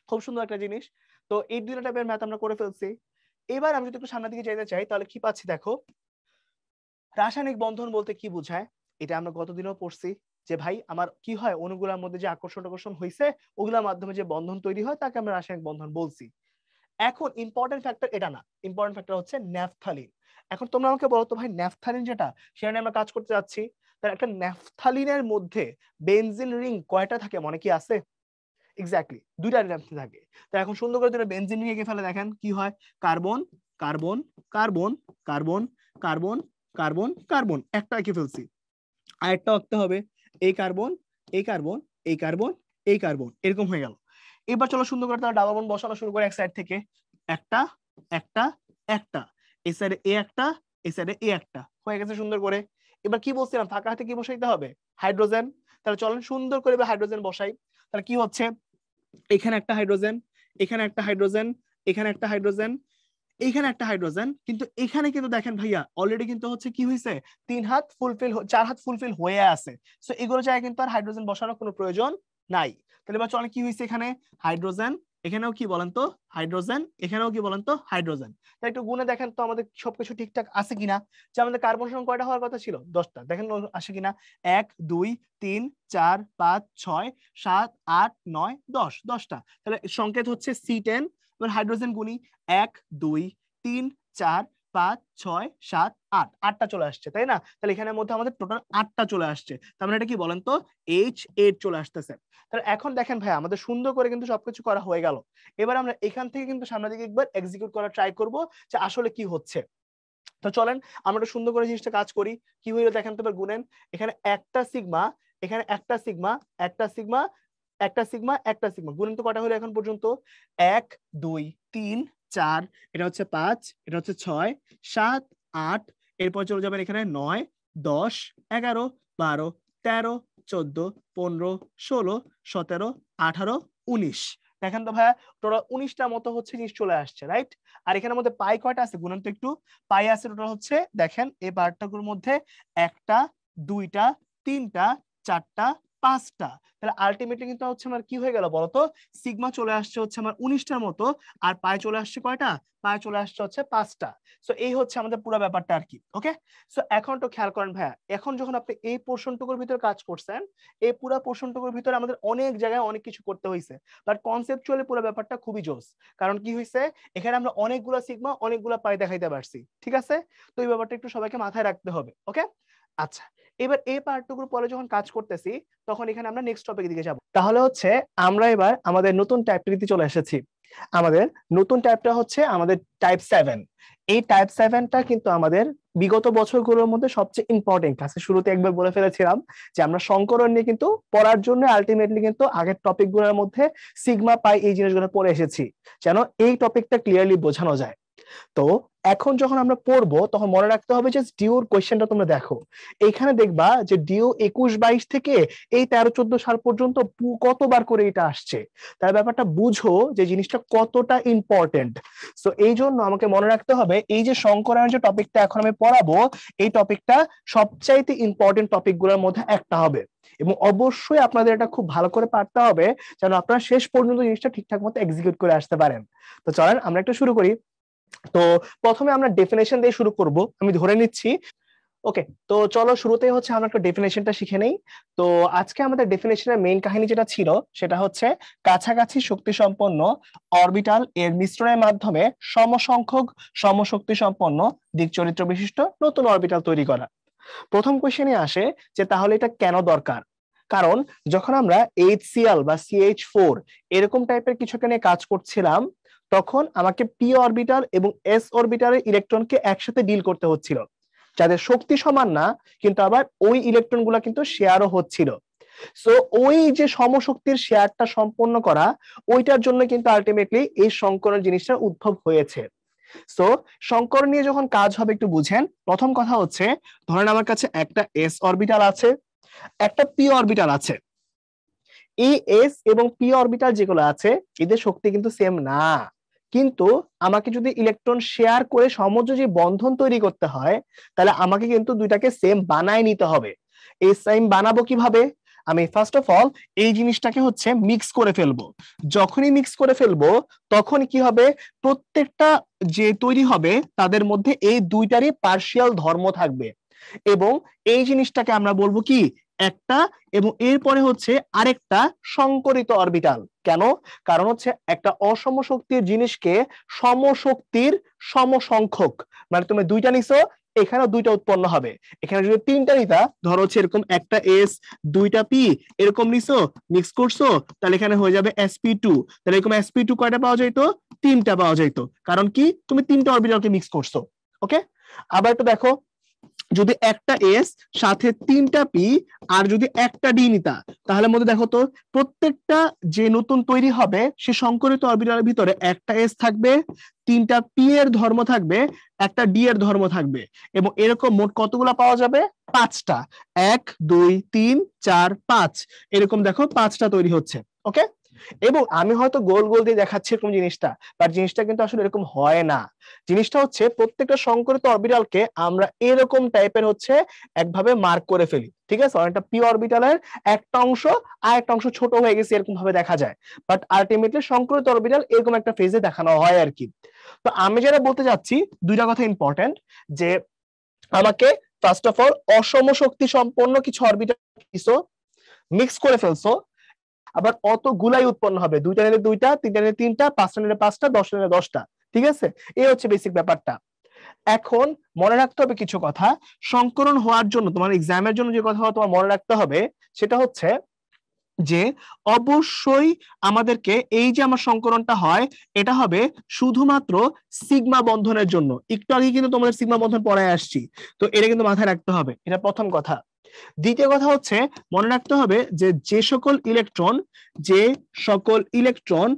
খুব সুন্দর একটা জিনিস। তো এই 2টা টাইপের ম্যাথ আমরা করে ফেলছি। এবার আমি যদি একটু সামনের দিকে যেতে চাই, তাহলে কি পাচ্ছি দেখো, রাসায়নিক বন্ধন বলতে কি বোঝায়, এটা আমরা গতদিনও পড়ছি। যে ভাই আমার কি হয়, অণুগুলোর মধ্যে যে আকর্ষণ আকর্ষণ হয়েছে, ওগুলোর মাধ্যমে যে বন্ধন তৈরি হয় তাকে আমরা রাসায়নিক বন্ধন বলছি। এখন ইম্পর্টেন্ট ফ্যাক্টর এটা না, ইম্পর্টেন্ট ফ্যাক্টর হচ্ছে ন্যাফথালিন। এখন তোমরা আমাকে বলো তো ভাই, ন্যাফথালিন যেটা, সেটা নিয়ে আমরা কাজ করতে যাচ্ছি। তাহলে একটা ন্যাফথালিনের মধ্যে বেনজিন রিং কয়টা থাকে মনে কি আছে? এক্স্যাক্টলি দুইটা ন্যাফথালিন থাকে। তো এখন সুন্দর করে দুটো বেনজিন রিং এঁকে ফেলে, দেখেন কি হয়, carbon carbon carbon carbon carbon carbon carbon, একটা এঁকে ফেলছি, আরেকটা আঁকতে হবে, এই কার্বন এই কার্বন এই কার্বন এই কার্বন, এরকম হয়ে গেল। এবার চলো সুন্দর করে তারা ডাবল বন্ড বসানো শুরু করে এক সাইড থেকে, একটা একটা একটা, এই সাইডে এ একটা, এই সাইডে এ একটা, হয়ে গেছে সুন্দর করে। এবার কি বলছিলাম, ফাঁকা হাতে কি বসাইতে হবে? হাইড্রোজেন। তাহলে চলেন সুন্দর করে হাইড্রোজেন বসাই। তাহলে কি হচ্ছে, এখানে একটা হাইড্রোজেন, এখানে একটা হাইড্রোজেন, এখানে একটা হাইড্রোজেন, এইখানে একটা হাইড্রোজেন, কিন্তু এখানে কিন্তু দেখেন ভাইয়া অলরেডি কিন্তু হচ্ছে কি হয়েছে, 3 হাত ফুলফিল, 4 হাত ফুলফিল হয়ে আছে। সো এগুলো জায়গায় কিন্তু আর হাইড্রোজেন বসানোর কোনো প্রয়োজন নাই। তাহলে এবার চলেন কি হয়েছে, এখানে হাইড্রোজেন, এখানেও কি বলেন তো হাইড্রোজেন, এখানেও কি বলেন তো হাইড্রোজেন। তাই একটু গুণে দেখেন তো আমাদের সবকিছু ঠিকঠাক আছে কিনা, যে আমাদের কার্বন সংখ্যা কয়টা হওয়ার কথা ছিল, 10টা, দেখেন আসে কিনা, 1 2 3 4 5 6 7 8 9 10, 10টা। তাহলে সংকেত হচ্ছে C10। এবার হাইড্রোজেন গুণি, 1 2 3 4 5 6 7 8, 8টা চলে আসছে, তাই না? তাহলে এখানের মধ্যে আমাদের টোটাল 8টা চলে আসছে। তার মানে এটা কি বলেন তো, H8 চলে আসতেছে। তাহলে এখন দেখেন ভাই আমাদের সুন্দর করে কিন্তু সবকিছু করা হয়ে গেল। এবার আমরা এখান থেকে কিন্তু সামনের দিকে একবার এক্সিকিউট করা ট্রাই করব যে আসলে কি হচ্ছে। তো চলেন আমরা একটু সুন্দর করে জিনিসটা কাজ করি। কি হইলো দেখেন তো, এবার গুনেন, এখানে একটা সিগমা, এখানে একটা সিগমা, একটা সিগমা, একটা সিগমা, একটা সিগমা, গুণন তো কটা হলো এখন পর্যন্ত, 1 2 3 4, এটা হচ্ছে 5, এটা হচ্ছে 6 7 8, এরপর চলে যাবেন এখানে 9 10 11 12 13 14 15 16 17 18 19, দেখেন তো ভাইয়া টোটাল 19টা মতো হচ্ছে জিনিস চলে আসছে, রাইট? আর এখানের মধ্যে পাই কয়টা আছে গুণন তো একটু, পাই আছে টোটাল হচ্ছে, দেখেন এই পার্টগুলোর মধ্যে একটা, দুইটা, তিনটা, চারটা, 5টা। তাহলে আলটিমেটলি কিন্তু হচ্ছে আমার কি হয়ে গেল বলতো, সিগমা চলে আসছে হচ্ছে আমার 19টার মতো, আর পাই চলে আসছে কয়টা, পাই চলে আসছে হচ্ছে 5টা। সো এই হচ্ছে আমাদের পুরো ব্যাপারটা আর কি। ওকে, সো এখন তো খেয়াল করেন ভাইয়া, এখন যখন আপনি এই পোর্শনটুকুর ভিতরে কাজ করছেন, এই পুরো পোর্শনটুকুর ভিতরে আমাদের অনেক জায়গায় অনেক কিছু করতে হয়েছে, বাট কনসেপচুয়ালি পুরো ব্যাপারটা খুবই জোস। কারণ কি হয়েছে, এখানে আমরা অনেকগুলো সিগমা অনেকগুলো পাই দেখাইতে পারছি, ঠিক আছে? তো এই ব্যাপারটা একটু সবাইকে মাথায় রাখতে হবে। ওকে, আচ্ছা, এবার এই পার্টটুকুর পরে যখন কাজ করতেছি তখন এখানে আমরা নেক্সট টপিকের দিকে যাব। তাহলে হচ্ছে আমরা এবার আমাদের নতুন টাইপটিতে চলে এসেছি। আমাদের নতুন টাইপটা হচ্ছে আমাদের টাইপ 7। এই টাইপ 7টা কিন্তু আমাদের বিগত বছরগুলোর মধ্যে সবচেয়ে ইম্পর্টেন্ট। ক্লাসের শুরুতে একবার বলে ফেলেছিলাম যে আমরা সংকরণ নিয়ে কিন্তু পড়ার জন্য আলটিমেটলি কিন্তু আগের টপিকগুলোর মধ্যে সিগমা পাই এই জিনিসগুলো পড়ে এসেছি, যেন এই টপিকটা ক্লিয়ারলি বোঝানো যায়। তো এখন যখন আমরা পড়বো তখন মনে রাখতে হবে যে ডিউর কোয়েশ্চেনটা তোমরা দেখো, এখানে দেখবা যে ডিউ 21-22 থেকে এই 13-14 সাল পর্যন্ত কতবার করে এটা আসছে, তার ব্যাপারটা বুঝো যে জিনিসটা কতটা ইম্পর্টেন্ট। সো এই জন্য আমাকে মনে রাখতে হবে এই যে সংকরায়ন যে টপিকটা এখন আমি পড়াবো, এই টপিকটা সবচাইতে ইম্পর্টেন্ট টপিকগুলোর মধ্যে একটা হবে, এবং অবশ্যই আপনাদের এটা খুব ভালো করে পারতে হবে যেন আপনারা শেষ পর্যন্ত জিনিসটা ঠিকঠাক মতো এক্সিকিউট করে আসতে পারেন। তো চলেন আমরা একটু শুরু করি। তো প্রথমে আমরা ডেফিনেশন দিয়ে শুরু করব, আমি ধরে নিচ্ছি। ওকে, তো চলো শুরুতেই হচ্ছে আমরা একটা ডেফিনেশনটা শিখে নেই। তো আজকে আমাদের ডেফিনেশনের মেইন কাহিনী যেটা ছিল সেটা হচ্ছে কাছাকাছি শক্তি সম্পন্ন অরবিটাল এর মিশ্রণের মাধ্যমে সমসংখ্যক সমশক্তি সম্পন্ন দিক চরিত্র বিশিষ্ট নতুন অরবিটাল তৈরি করা। প্রথম কোশ্চেনে আসে যে তাহলে এটা কেন দরকার? কারণ যখন আমরা HCl বা CH4 এরকম টাইপের কিছুকে নিয়ে কাজ করছিলাম, তখন আমাকে পি অরবিটাল এবং এস অরবিটালের ইলেকট্রনকে একসাথে ডিল করতে হচ্ছিল, যাদের শক্তি সমান না কিন্তু আবার ওই ইলেকট্রন গুলা কিন্তু শেয়ারও হচ্ছিল। সো ওই যে সমশক্তির শেয়ারটা সম্পন্ন করা, ওইটার জন্য কিন্তু আলটিমেটলি এই সংকরণ জিনিসটা উদ্ভব হয়েছে। সো সংকরণ নিয়ে যখন কাজ হবে একটু বুঝেন। প্রথম কথা হচ্ছে, ধরেন আমার কাছে একটা এস অরবিটাল আছে, একটা পি অরবিটাল আছে। এই এস এবং পি অরবিটাল যেগুলো আছে এদের শক্তি কিন্তু সেম না, কিন্তু আমাকে যদি ইলেকট্রন শেয়ার করে সমযোজী বন্ধন তৈরি করতে হয়, তাহলে আমাকে কিন্তু দুইটাকে সেম বানায় নিতে হবে। এই সেম বানাবো কিভাবে? আমি ফার্স্ট অফ অল এই জিনিসটাকে হচ্ছে মিক্স করে ফেলবো। যখনই মিক্স করে ফেলবো তখন কি হবে, প্রত্যেকটা যে তৈরি হবে তাদের মধ্যে এই দুইটারই পার্শিয়াল ধর্ম থাকবে, এবং এই জিনিসটাকে আমরা বলবো কি একটা, এবং এরপরে হচ্ছে আরেকটা সংকরিত অরবিটাল। কেন? কারণ হচ্ছে একটা অসম শক্তির জিনিসকে সমশক্তির সমসংখ্যক, মানে তুমি দুইটা নিছো, এখানে দুইটা উৎপন্ন হবে। এখানে যদি তিনটা নিতা, ধরো হচ্ছে এরকম একটা এস দুইটা পি এরকম নিছো, মিক্স করছো, তাহলে এখানে হয়ে যাবে sp2। তাহলে এরকম sp2 কয়টা পাওয়া যাইতো? তিনটা পাওয়া যাইতো, কারণ কি তুমি তিনটা অরবিটালকে মিক্স করছো। ওকে, আবার একটু দেখো, যদি একটা এস সাথে তিনটা পি আর যদি একটা ডি নিতা, তাহলে মধ্যে দেখো তো প্রত্যেকটা যে নতুন তৈরি হবে সে সংকরিত অরবিটালের ভিতরে একটা এস থাকবে, তিনটা পি এর ধর্ম থাকবে, একটা ডি এর ধর্ম থাকবে, এবং এরকম মোট কতগুলা পাওয়া যাবে? পাঁচটা। 1 2 3 4 5 এরকম দেখো পাঁচটা তৈরি হচ্ছে। ওকে, এবং আমি হয়তো গোল গোল দিয়ে দেখাচ্ছি এরকম জিনিসটা, বাট জিনিসটা কিন্তু আসলে এরকম হয় না। জিনিসটা হচ্ছে প্রত্যেকটা সংকরিত অরবিটালকে আমরা এরকম টাইপের হচ্ছে একভাবে মার্ক করে ফেলি, ঠিক আছে? অনেকটা পি অরবিটালের একটা অংশ আর একটা অংশ ছোট হয়ে গেছে এরকম ভাবে দেখা যায়, বাট আলটিমেটলি সংকরিত অরবিটাল এরকম একটা ফেজে দেখানো হয় আর কি। তো আমি যেটা বলতে চাচ্ছি, দুইটা কথা ইম্পর্টেন্ট, যে আমাকে ফার্স্ট অফ অল অসম শক্তি সম্পন্ন কিছু অরবিটাল কিছু মিক্স করে ফেলছো, আবার অতগুলাই উৎপন্ন হবে, দুইটা নিলে দুইটা, তিনটা নিলে তিনটা, পাঁচটা নিলে পাঁচটা, দশটা নিলে দশটা, ঠিক আছে? এই হচ্ছে বেসিক ব্যাপারটা। এখন মনে রাখতে হবে কিছু কথা, সংকরণ হওয়ার জন্য তোমার এক্সামের জন্য যে কথা তোমার মনে রাখতে হবে সেটা হচ্ছে যে অবশ্যই আমাদেরকে এই যে আমার সংকরণটা হয় এটা হবে শুধুমাত্র সিগমা বন্ধনের জন্য। একটু আগে কিন্তু তোমাদের সিগমা বন্ধন পড়ায় আসছি, তো এটা কিন্তু মাথায় রাখতে হবে, এটা প্রথম কথা। দ্বিতীয় কথা হচ্ছে মনে রাখতে হবে যে যে সকল ইলেকট্রন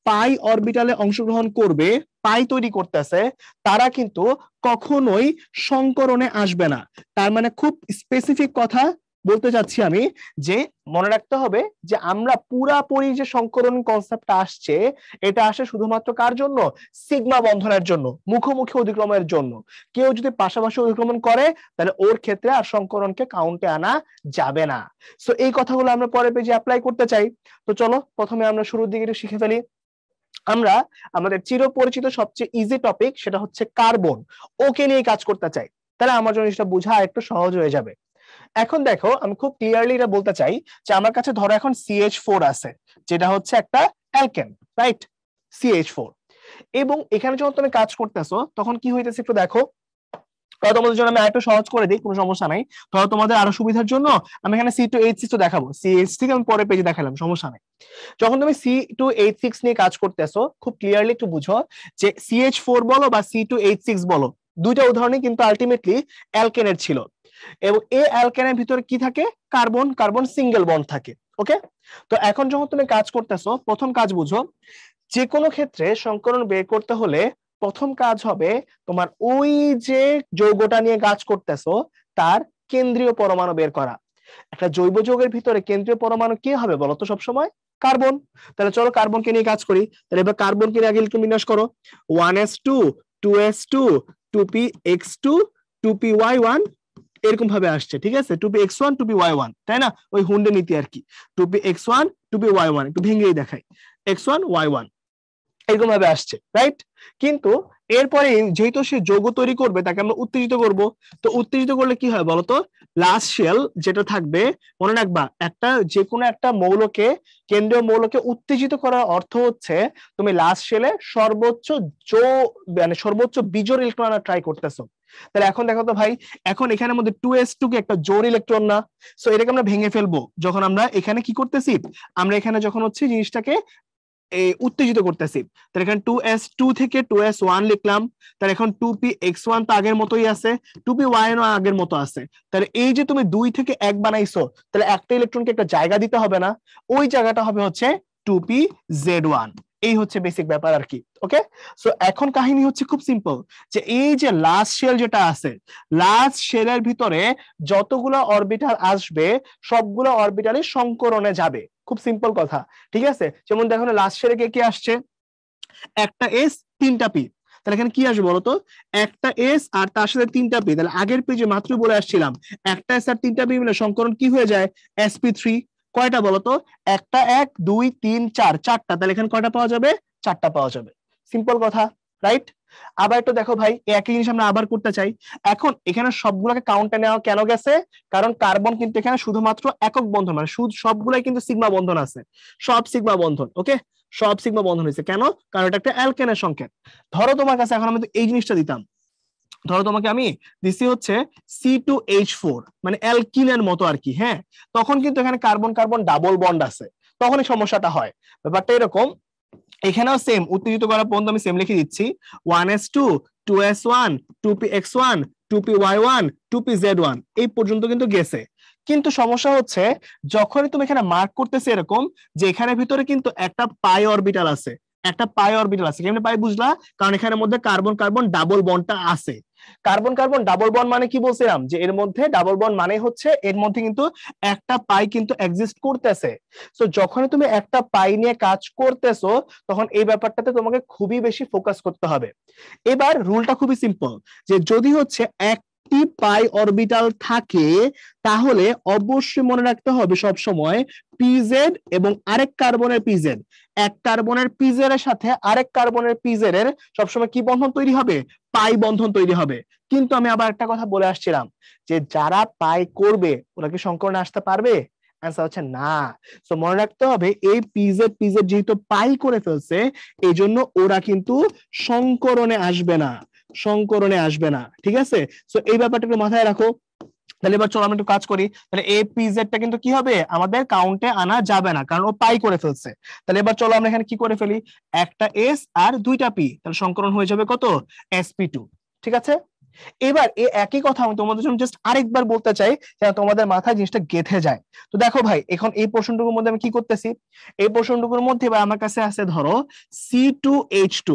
পাই অরবিটালে অংশগ্রহণ করবে, পাই তৈরি করতেছে, তারা কিন্তু কখনোই সংকরণে আসবে না। তার মানে খুব স্পেসিফিক কথা বলতে চাচ্ছি আমি, যে মনে রাখতে হবে যে আমরা পুরাপুরি যে সংকরণ কনসেপ্টটা আসছে, এটা আসে শুধুমাত্র কার জন্য? সিগমা বন্ধনের জন্য, মুখোমুখি অধিক্রমণের জন্য। কেউ যদি পাশাপাশি অধিক্রমণ করে তাহলে ওর ক্ষেত্রে আর সংকরণকে কাউন্টে আনা যাবে না। সো এই কথাগুলো আমরা পরের পেজে অ্যাপ্লাই করতে চাই। তো চলো প্রথমে আমরা শুরুর দিকে একটু শিখে ফেলি। আমরা আমাদের চিরপরিচিত সবচেয়ে ইজি টপিক সেটা হচ্ছে কার্বন, ওকে নিয়ে কাজ করতে চাই, তাহলে আমার জন্য এটা বোঝা একটু সহজ হয়ে যাবে। এখন দেখো আমি খুব ক্লিয়ারলি এটা বলতে চাই যে আমার কাছে ধরো এখন CH4 আছে, যেটা হচ্ছে একটা অ্যালকেন, রাইট? CH4, এবং এখানে যখন তুমি কাজ করতেছো তখন কি হইতেছে একটু দেখো। তোমাদের জন্য আমি আরেকটু সহজ করে দিই, কোনো সমস্যা নাই। ধরো তোমাদের আরো সুবিধার জন্য আমি এখানে C2H6 দেখাবো, CH6 আমি পরে পেজে দেখালাম, সমস্যা নাই। যখন তুমি C2H6 নিয়ে কাজ করতেছো খুব ক্লিয়ারলি একটু বুঝো যে CH4 বলো বা C2H6 বলো, দুইটা উদাহরণই কিন্তু আলটিমেটলি অ্যালকেনের ছিল, এবং এই অ্যালকেনের ভিতরে কি থাকে? কার্বন, কার্বন সিঙ্গেল বন্ড থাকে। ওকে, তো এখন যখন তুমি কাজ করতেছো প্রথম কাজ বুঝো, যে কোনো ক্ষেত্রে সংকরণ বের করতে হলে প্রথম কাজ হবে তোমার ওই যে যৌগটা নিয়ে কাজ করতেছো তার কেন্দ্রীয় পরমাণু বের করা। একটা জৈব যৌগের ভিতরে কেন্দ্রীয় পরমাণু কি হবে বলতো? সবসময় কার্বন। তাহলে চলো কার্বনকে নিয়ে কাজ করি। তাহলে এবার কার্বনকে নিয়ে আগে ইলেকট্রন বিন্যাস করো। 1s2 2s2 2px2 2py1 এরকম ভাবে আসছে, ঠিক আছে? 2px1 2py1, তাই না? ওই হুন্ডে নীতি আর কি। 2px1 2py1 একটু ভেঙেই দেখাই, x1 y1 এরকম ভাবে আসছে, রাইট? কিন্তু এরপরে যেহেতু সে যৌগ তৈরি করবে তাকে আমরা উত্তেজিত করব। তো উত্তেজিত করলে কি হয় বলতো? লাস্ট শেল যেটা থাকবে, মনে রাখবা একটা যে কোনো একটা মৌলকে, কেন্দ্রীয় মৌলকে উত্তেজিত করার অর্থ হচ্ছে তুমি লাস্ট শেলে সর্বোচ্চ মানে সর্বোচ্চ বিজোড় ইলেকট্রন আনার ট্রাই করতেছো। তাহলে এখন দেখো তো ভাই, এখন এখানের মধ্যে 2s2 কে একটা জোড় ইলেকট্রন না, সো এটাকে আমরা ভেঙে ফেলবো। যখন আমরা এখানে কি করতেছি, আমরা এখানে যখন হচ্ছে জিনিসটাকে উত্তেজিত করতেছি, তাহলে এখানে 2s2 থেকে 2s1 লিখলাম। তাহলে এখন 2px1 তো আগের মতোই আছে, 2pyn আগের মতো আছে। তাহলে এই যে তুমি 2 থেকে 1 বানাইছো, তাহলে একটা ইলেকট্রনকে একটা জায়গা দিতে হবে না, ওই জায়গাটা হবে হচ্ছে 2pz1। এই হচ্ছে বেসিক ব্যাপার আর কি। ওকে, সো এখন কাহিনী হচ্ছে খুব সিম্পল, যে এই যে লাস্ট শেল যেটা আছে, লাস্ট শেলের ভিতরে যতগুলো অরবিটাল আসবে সবগুলো অরবিটালই সংকরণে যাবে। খুব সিম্পল কথা, ঠিক আছে? যেমন দেখো লাস্ট শেলে কে কে আসছে? একটা এস তিনটা পি, তাহলে এখানে কি আসবে বলতো? একটা এস আর তার সাথে তিনটা পি। তাহলে আগের পেজে মাত্র বলে আসছিলাম একটা এস আর তিনটা পি মিলে সংকরণ কি হয়ে যায়? sp3। কয়টা বলতো? একটা, 1 2 3 4, চারটা। তাহলে এখানে কয়টা পাওয়া যাবে? চারটা পাওয়া যাবে। সিম্পল কথা, রাইট? আবার একটু দেখো ভাই, একই জিনিস আমরা আবার করতে চাই। এখন এখানে সবগুলোকে কাউন্টে নেওয়া কেন গেছে? কারণ কার্বন কিন্তু এখানে শুধুমাত্র একক বন্ধন, মানে সবগুলাই কিন্তু সিগমা বন্ধন আছে, সব সিগমা বন্ধন। ওকে, সব সিগমা বন্ধন হয়েছে কেন? কারণ এটা একটা অ্যালকেনের সংকেত। ধরো তোমার কাছে এখন আমি এই জিনিসটা দিতাম, ধরো তোমাকে আমি দিছি হচ্ছে C2H4 মানে অ্যালকিনের মতো আর কি, হ্যাঁ, তখন কিন্তু এখানে কার্বন কার্বন ডাবল বন্ড আছে, তখনই সমস্যাটা হয়। ব্যাপারটা এরকম, এখানেও সেম উত্তেজিত করার পর্যন্ত আমি সেম লিখে দিচ্ছি 1s2 2s1 2px1 2py1 2pz1 এই পর্যন্ত কিন্তু গেছে। কিন্তু সমস্যা হচ্ছে যখনই তুমি এখানে মার্ক করতেছে এরকম যে এখানে ভিতরে কিন্তু একটা পাই অরবিটাল আছে, একটা পাই অরবিটাল আছে, কেমনে পাই বুঝলা? কারণ এখানের মধ্যে কার্বন কার্বন ডাবল বন্ডটা আছে। কার্বন কার্বন ডাবল বন্ড মানে কি বলছিলাম, যে এর মধ্যে ডাবল বন্ড মানে হচ্ছে এর মধ্যে কিন্তু একটা পাই কিন্তু এক্সিস্ট করতেছে। সো যখন তুমি একটা পাই নিয়ে কাজ করতেছো তখন এই ব্যাপারটাতে তোমাকে খুবই বেশি ফোকাস করতে হবে। এবার রুলটা খুবই সিম্পল, যে যদি হচ্ছে একটি পাই অরবিটাল থাকে তাহলে অবশ্যই মনে রাখতে হবে সব সময় পিজেড এবং আরেক কার্বনের পিজেড, এক কার্বনের পিজেড এর সাথে আরেক কার্বনের পিজেড এর সবসময় কি বন্ধন তৈরি হবে? পাই বন্ধন তৈরি হবে। কিন্তু আমি আবার একটা কথা বলে আসছিলাম যে যারা পাই করবে ওরা কি সংকরণে আসতে পারবে? অ্যান্সার হচ্ছে না। সো মনে রাখতে হবে এই পিজেড পিজেড যেহেতু পাই করে ফেলছে এই জন্য ওরা কিন্তু সংকরণে আসবে না, সংকরণে আসবে না, ঠিক আছে? সো এই ব্যাপারটা একটু মাথায় রাখো। তাহলে এবার চলো আমরা একটু কাজ করি। তাহলে এই পিজেডটা কিন্তু কি হবে, আমাদের কাউন্টে আনা যাবে না কারণ ও পাই করে ফেলছে। তাহলে এবার চলো আমরা এখানে কি করে ফেলি, একটা এস আর দুইটা পি, তাহলে সংকরণ হয়ে যাবে কত? sp2। ঠিক আছে, এবার এই একই কথা আমি তোমাদের জন্য জাস্ট আরেকবার বলতে চাই যেন তোমাদের মাথায় জিনিসটা গেঁথে যায়। তো দেখো ভাই, এখন এই পোর্শনটুকুর মধ্যে আমি কি করতেছি, এই পোর্শনটুকুর মধ্যে এবার আমার কাছে আছে ধরো C2H2,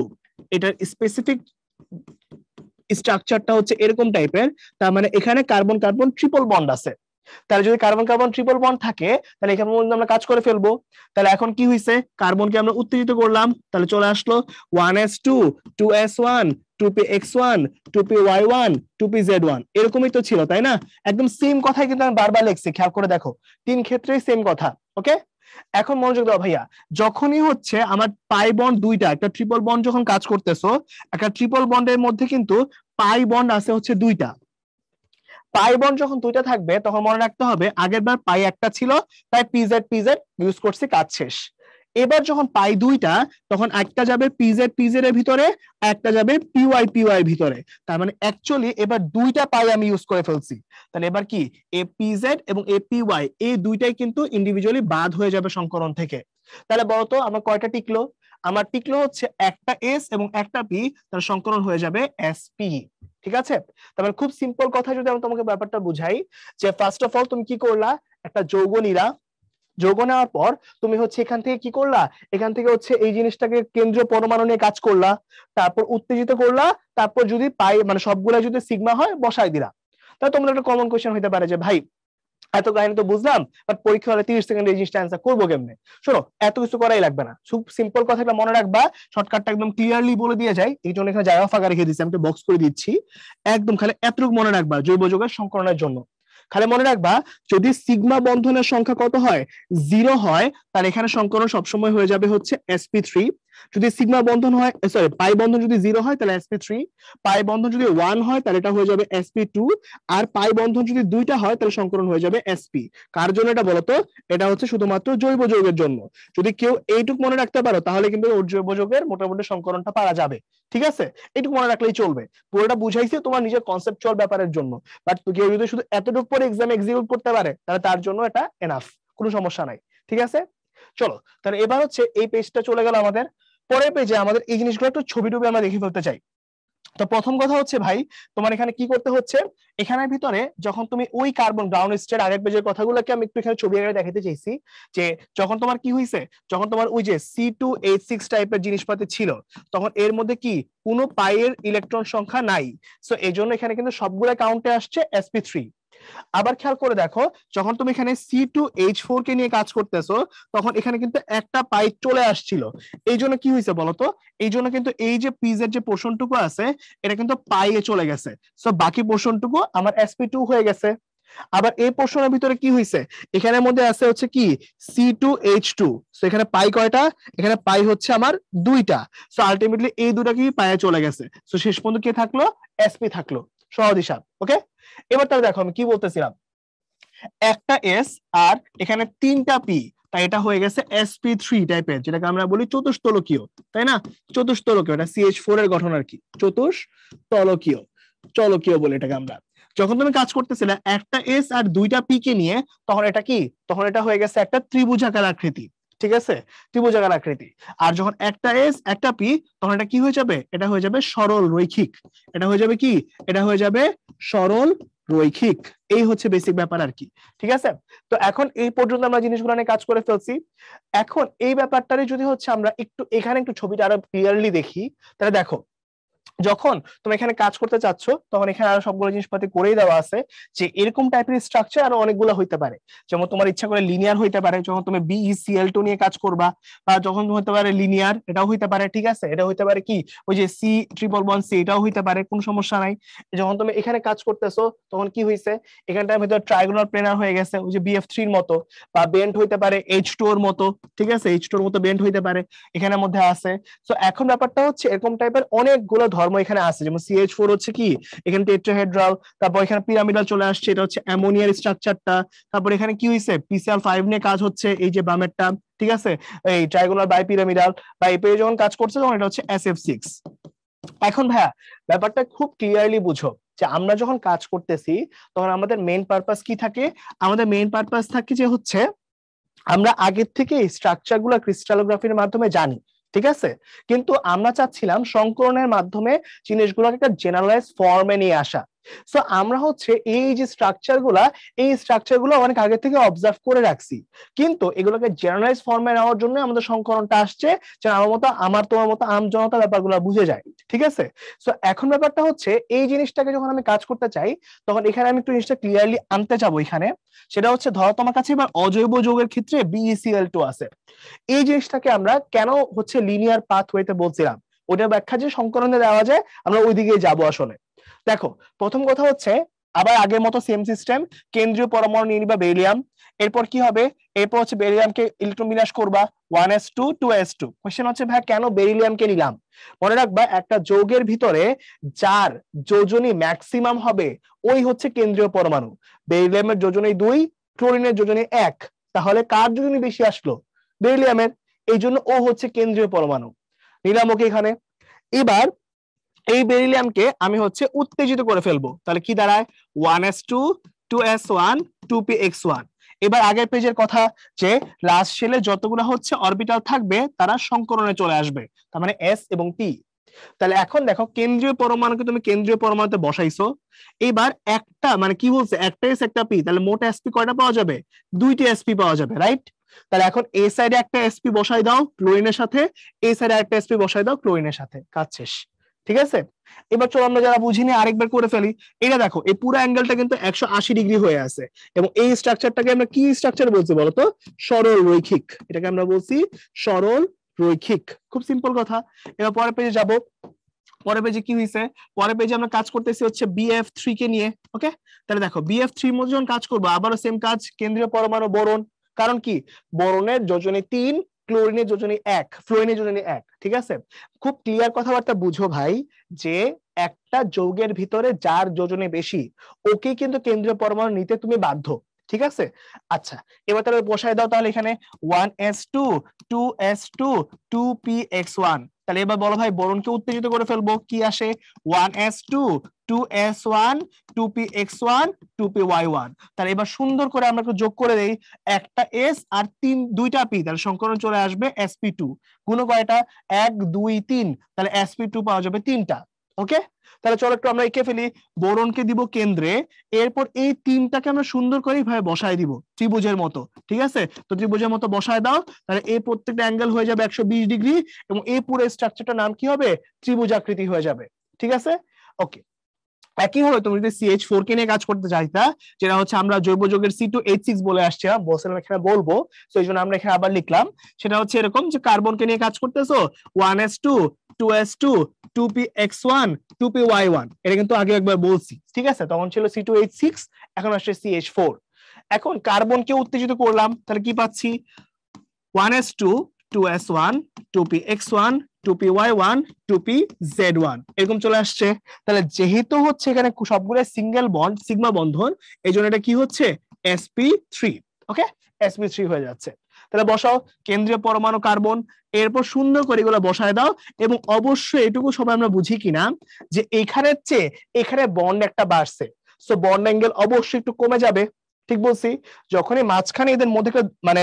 এটার স্পেসিফিক স্ট্রাকচারটা হচ্ছে এরকম টাইপের, তার মানে এখানে কার্বন কার্বন ট্রিপল বন্ড আছে। তাহলে যদি কার্বন কার্বন ট্রিপল বন্ড থাকে তাহলে এখানে মধ্যে আমরা কাজ করে ফেলবো। তাহলে এখন কি হয়েছে, কার্বনকে আমরা উত্তেজিত করলাম, তাহলে চলে আসলো 1s2 2s1 2px1 2py1 2pz1, এরকমই তো ছিল তাই না? একদম সেম কথাই কিন্তু আমি বারবার লিখছি, খেয়াল করে দেখো তিন ক্ষেত্রেই সেম কথা। ওকে, এখন মনোযোগ দাও ভাইয়া, যখনই হচ্ছে আমার পাই বন্ড দুইটা, একটা ট্রিপল বন্ড যখন কাজ করতেছো, একটা ট্রিপল বন্ডের মধ্যে কিন্তু পাই বন্ড আছে হচ্ছে দুইটা, পাই বন্ড যখন দুইটা থাকবে তখন মনে রাখতে হবে আগের বার পাই একটা ছিল তাই পিজেড পিজেড ইউজ করছি, কাজ শেষ। এবার যখন পাই দুইটা তখন একটা যাবে পিজেড পিজেড এর ভিতরে, একটা যাবে পিওয়াই পিওয়াই এর ভিতরে, তার মানে অ্যাকচুয়ালি এবার দুইটা পাই আমি ইউজ করে ফেলছি। তাহলে এবার কি এ পিজেড এবং এ পিওয়াই এই দুইটাই কিন্তু ইন্ডিভিজুয়ালি বাদ হয়ে যাবে সংকরণ থেকে। তাহলে বলতো আমার কয়টা টিকলো, আমার টিকলো হচ্ছে একটা এস এবং একটা পি, তার সংকরণ হয়ে যাবে এসপি। ঠিক আছে, তারপরে খুব সিম্পল কথা যদি আমি তোমাকে ব্যাপারটা বুঝাই, যে ফার্স্ট অফ অল তুমি কি করলা, একটা যৌগ নিলা, যৌগ নেওয়ার পর তুমি হচ্ছে এখান থেকে কি করলা, এখান থেকে হচ্ছে এই জিনিসটাকে কেন্দ্রীয় পরমাণু নিয়ে কাজ করলা, তারপর উত্তেজিত করলা, তারপর যদি পাই মানে সবগুলা যদি সিগমা হয় বসাই দিলা। তাহলে তোমাদের একটা কমন কোয়েশ্চেন হতে পারে যে ভাই এত কাহিনী তো বুঝলাম বাট পরীক্ষা হলে 30 সেকেন্ডে এই জিনিসটা অ্যান্সার করবো কেমনে? শোনো, এত কিছু করাই লাগবে না, খুব সিম্পল কথাটা মনে রাখবা, শর্টকাটটা একদম ক্লিয়ারলি বলে দিয়ে যাই, এই জন্য এখানে জায়গা ফাঁকা রেখে দিচ্ছি, আমি বক্স করে দিচ্ছি। একদম খালি এতটুকু মনে রাখবা জৈব যৌগের সংকরণের জন্য, খালি মনে রাখবা যদি সিগমা বন্ধনের সংখ্যা কত হয়, 0 হয়, তাহলে এখানে সংকরণ সবসময় হয়ে যাবে হচ্ছে sp3। যদি সিগমা বন্ধন হয়, সরি পাই বন্ধন যদি 0 হয় তাহলে sp3, পাই বন্ধন যদি 1 হয় তাহলে এটা হয়ে যাবে sp2, আর পাই বন্ধন যদি দুইটা হয় তাহলে সংকরণ হয়ে যাবে sp। কার জন্য এটা বলতো, এটা হচ্ছে শুধুমাত্র জৈব যৌগের জন্য। যদি কেউ এইটুকু মনে রাখতে পারো তাহলে কিন্তু জৈব যৌগের মোটামুটি সংকরণটা পারা যাবে। ঠিক আছে, এইটুকু মনে রাখলেই চলবে, পুরোটা বুঝাইছি তোমার নিজের কনসেপচুয়াল ব্যাপারের জন্য। বাট কেউ যদি শুধু এতটুকু পরে এক্সাম এক্সিকিউট করতে পারে তাহলে তার জন্য এটা এনাফ, কোনো সমস্যা নাই। ঠিক আছে, চলো তাহলে এবার হচ্ছে এই পেজটা চলে গেল আমাদের। পরের পেজে আমাদের এই জিনিসগুলো একটু ছবি টবি আমরা দেখে ফেলতে চাই। তো প্রথম কথা হচ্ছে ভাই, তোমার এখানে কি করতে হচ্ছে, এখানের ভিতরে যখন তুমি ওই কার্বন গ্রাউন্ড স্টেট আগের পেজের কথাগুলোকে আমি একটু এখানে ছবি আকারে দেখাতে চাইছি, যে যখন তোমার কি হয়েছে, যখন তোমার ওই যে C2H6 টাইপের জিনিসপাতি ছিল তখন এর মধ্যে কি কোনো পাইয়ের ইলেকট্রন সংখ্যা নাই, সো এই জন্য এখানে কিন্তু সবগুলো কাউন্টে আসছে sp3। আবার খেয়াল করে দেখো যখন তুমি এখানে C2H4 কে নিয়ে কাজ করতেছো তখন এখানে কিন্তু একটা পাই চলে আসছিল, এই জন্য কি হয়েছে বলতো, এই জন্য কিন্তু এই যে পিজের যে পোর্শনটুকু আছে এটা কিন্তু পাইয়ে চলে গেছে, সো বাকি পোর্শনটুকু আমার sp2 হয়ে গেছে। আবার এই পোর্শনের ভিতরে কি হয়েছে, এখানের মধ্যে আছে হচ্ছে কি C2H2, সো এখানে পাই কয়টা, এখানে পাই হচ্ছে আমার দুইটা, সো আলটিমেটলি এই দুটা কি পায়ে চলে গেছে, সো শেষ পর্যন্ত কি থাকলো, sp থাকলো। সহজ হিসাব। ওকে, এবার তাহলে দেখো আমি কি বলতেছিলাম, একটা এস আর এখানে তিনটা পি, তাই এটা হয়ে গেছে sp3 টাইপের, যেটাকে আমরা বলি চতুস্তলকীয়, তাই না? চতুস্তলকীয়, এটা CH4 এর গঠন আর কি, চতুস্তলকীয়। চলো কেউ বলে এটাকে আমরা, যখন তুমি কাজ করতেছিলে একটা এস আর দুইটা পি কে নিয়ে, তখন এটা কি, তখন এটা হয়ে গেছে একটা ত্রিভুজাকার আকৃতি, ঠিক আছে, ত্রিভুজাকার আকৃতি। আর যখন একটা এস একটা পি, তখন এটা কি হয়ে যাবে, এটা হয়ে যাবে সরল রৈখিক, এটা হয়ে যাবে কি, এটা হয়ে যাবে সরল রৈখিক। এই হচ্ছে বেসিক ব্যাপার আর কি, ঠিক আছে। তো এখন এই পর্যন্ত আমরা জিনিসগুলো নিয়ে কাজ করে ফেলছি। এখন এই ব্যাপারটারে যদি হচ্ছে আমরা একটু এখানে একটু ছবিটা আরো ক্লিয়ারলি দেখি, তাহলে দেখো যখন তুমি এখানে কাজ করতে চাচ্ছ, তখন এখানে আরো সবগুলো জিনিসপাতি করেই দেওয়া আছে যে এরকম টাইপের স্ট্রাকচার আরো অনেকগুলো হইতে পারে। যেমন তোমার ইচ্ছা করে লিনিয়ার হইতে পারে, যখন তুমি BeCl2 নিয়ে কাজ করবা, বা যখন হইতে পারে লিনিয়ার, এটাও হইতে পারে, ঠিক আছে। এটা হইতে পারে কি, ওই যে C111C, এটাও হইতে পারে, কোনো সমস্যা নাই। যখন তুমি এখানে কাজ করতেছো, তখন কি হয়েছে, এখানটার ভিতরে ট্রায়াঙ্গুলার প্লেনার হয়ে গেছে, ওই যে BF3 এর মতো, বা বেন্ড হইতে পারে H2 এর মতো, ঠিক আছে, H2 এর মতো বেন্ড হইতে পারে, এখানের মধ্যে আছে। তো এখন ব্যাপারটা হচ্ছে এরকম টাইপের অনেকগুলো ধর্ম এখানে আছে, যেমন CH4 হচ্ছে কি, এখানে টেট্রাহেড্রাল, তারপর এখানে পিরামিডাল চলে আসছে, এটা হচ্ছে অ্যামোনিয়ার স্ট্রাকচারটা। তারপর এখানে কি হইছে, PCl5 নিয়ে কাজ হচ্ছে, এই যে বামেরটা, ঠিক আছে, এই ট্রায়াঙ্গুলার বাইপিরামিডাল, বা এই পেজে যখন কাজ করছে তখন এটা হচ্ছে SF6। এখন ভাইয়া ব্যাপারটা খুব ক্লিয়ারলি বুঝো যে আমরা যখন কাজ করতেছি, তখন আমাদের মেইন পারপাস কি থাকে, আমাদের মেইন পারপাস থাকে যে হচ্ছে আমরা আগের থেকে স্ট্রাকচার গুলা ক্রিস্টালোগ্রাফির মাধ্যমে জানি, ঠিক আছে, কিন্তু আমরা চাচ্ছিলাম সংকরণের মাধ্যমে জিনিসগুলোকে একটা জেনারেলাইজ ফর্মে নিয়ে আসা। সো আমরা হচ্ছে এই যে স্ট্রাকচার গুলা, এই স্ট্রাকচার গুলো অনেক আগে থেকে অবজার্ভ করে রাখছি, কিন্তু এগুলোকে জেনারেলাইজ ফর্মে নেওয়ার জন্য আমাদের সংকরণটা আসছে, যেন আমার মতো, আমার তোমার মতো আম জনতা ব্যাপারগুলো বুঝে যায়, ঠিক আছে। সো এখন ব্যাপারটা হচ্ছে এই জিনিসটাকে যখন আমি কাজ করতে চাই, তখন এখানে আমি একটু জিনিসটা ক্লিয়ারলি আনতে যাবো এখানে। সেটা হচ্ছে ধরো তোমার কাছে এবার অজৈব যৌগের ক্ষেত্রে BeCl2 আছে, এই জিনিসটাকে আমরা কেন হচ্ছে লিনিয়ার পাথওয়েতে বলছিলাম, ওটার ব্যাখ্যা যে সংকরণে দেওয়া যায়, আমরা ওইদিকে যাবো আসলে। দেখো প্রথম কথা হচ্ছে আবার আগের মতো সেম সিস্টেম, কেন্দ্রীয় পরমাণু নিয়ে নিবা বেরিলিয়াম, এরপর কি হবে, এরপর হচ্ছে বেরিলিয়ামকে ইলেকট্রন বিন্যাস করবা 1s2 2s2। কোশ্চেন হচ্ছে ভাই কেন বেরিলিয়ামকে নিলাম, মনে রাখবা একটা যৌগের ভিতরে যার যোজনী ম্যাক্সিমাম হবে ওই হচ্ছে কেন্দ্রীয় পরমাণু। বেরিলিয়ামের যোজনী 2, ক্লোরিনের যোজনী 1, তাহলে কার যোজনী বেশি আসলো, বেরিলিয়ামের, এই জন্য ও হচ্ছে কেন্দ্রীয় পরমাণু, নিলাম ওকে এখানে। এবার এই বেরিলিয়ামকে আমি হচ্ছে উত্তেজিত করে ফেলবো, তাহলে কি দাঁড়ায় 1s2 2s1 2px1। এবার আগের পেজের কথা, যে লাস্ট শেলে যতগুলো হচ্ছে অরবিটাল থাকবে তারা সংকরণে চলে আসবে, তার মানে S এবং P। তাহলে এখন দেখো কেন্দ্রীয় পরমাণুকে তুমি কেন্দ্রীয় পরমাণুতে বসাইছো, এবার একটা মানে কি বলছে, একটা S একটা P, তাহলে মোট SP কয়টা পাওয়া যাবে, 2টি SP পাওয়া যাবে, রাইট। তাহলে এখন এ সাইডে একটা SP বসাই দাও ক্লোরিনের সাথে, এই সাইডে একটা SP বসাই দাও ক্লোরিনের সাথে, কাজ শেষ, ঠিক আছে। এবার চলো আমরা যারা বুঝিনি আরেকবার করে ফেলি। এটা দেখো এই পুরো অ্যাঙ্গেলটা কিন্তু 180 ডিগ্রি হয়ে আছে, এবং এই স্ট্রাকচারটাকে আমরা কি স্ট্রাকচার বলছি বলতো, সরল রৈখিক, এটাকে আমরা বলছি সরল রৈখিক, খুব সিম্পল কথা। এবার পরের পেজে যাব, পরের পেজে কি হয়েছে, পরের পেজে আমরা কাজ করতেছি হচ্ছে BF3 কে নিয়ে, ওকে। তাহলে দেখো BF3 মধ্যে যখন কাজ করবো আবারও সেম কাজ, কেন্দ্রীয় পরমাণু বোরন, কারণ কি বোরনের যোজনী 3, ক্লোরিনের যোজনী 1, ফ্লোরিনের যোজনী 1, ঠিক আছে। খুব ক্লিয়ার কথাবার্তা বুঝো ভাই, যে একটা যৌগের ভিতরে যার যোজনী বেশি ওকে কিন্তু কেন্দ্রীয় পরমাণু নিতে তুমি বাধ্য, ঠিক আছে। আচ্ছা এবার তাহলে বসায় দাও, তাহলে এখানে 1s2 2s2 2px1। তাহলে এবার বলো ভাই বোরনকে উত্তেজিত করে ফেলবো, কি আসে 1s2 2s1 2px1 2py1। তাহলে এবার সুন্দর করে আমরা একটু যোগ করে দেই, একটা S আর দুইটা P, তাহলে সংকরণ চলে আসবে sp2, গুণ কয়টা 1 2 3, তাহলে sp2 পাওয়া যাবে 3টা, ওকে। তাহলে চলো একটু আমরা এঁকে ফেলি, বোরনকে দিব কেন্দ্রে, এরপর এই তিনটাকে আমরা সুন্দর করে এইভাবে বসায় দিব ত্রিভুজের মতো, ঠিক আছে। তো ত্রিভুজের মতো বসায় দাও, তাহলে এই প্রত্যেকটা অ্যাঙ্গেল হয়ে যাবে 120 ডিগ্রি, এবং এই পুরো স্ট্রাকচারটার নাম কি হবে, ত্রিভুজাকৃতি হয়ে যাবে, ঠিক আছে, ওকে। একইভাবে তুমি যদি CH4 কে নিয়ে কাজ করতে চাইতা, যেটা হচ্ছে আমরা জৈব যৌগের C2H6 বলে আসছিলাম, বলছিলাম এখানে বলবো, তো এই জন্য আমরা এখানে আবার লিখলাম। সেটা হচ্ছে এরকম যে কার্বনকে নিয়ে কাজ করতেছো 1s2 2s2 2px1 2py1, এটা কিন্তু আগে একবার বলছি, ঠিক আছে, তখন ছিল C2H6, এখন আসছে CH4। এখন কার্বনকে উত্তেজিত করলাম, তাহলে কি পাচ্ছি 1s2 2s1 2px1 2py1 2pz1, এরকম চলে আসছে। তাহলে যেহেতু হচ্ছে এখানে সবগুলো সিঙ্গেল বন্ড সিগমা বন্ধন, এই জন্য এটা কি হচ্ছে sp3, ওকে, sp3 হয়ে যাচ্ছে। তাহলে বসাও কেন্দ্রীয় পরমাণু কার্বন, এরপর সুন্দর করে এগুলো বসায় দাও। এবং অবশ্যই এটুকু সবাই আমরা বুঝি কিনা যে এখানের চেয়ে এখানে বন্ড একটা বাড়ছে, সো বন্ড অ্যাঙ্গেল অবশ্যই একটু কমে যাবে। ঠিক বলছি? যখনই মাঝখানে এদের মধ্যে মানে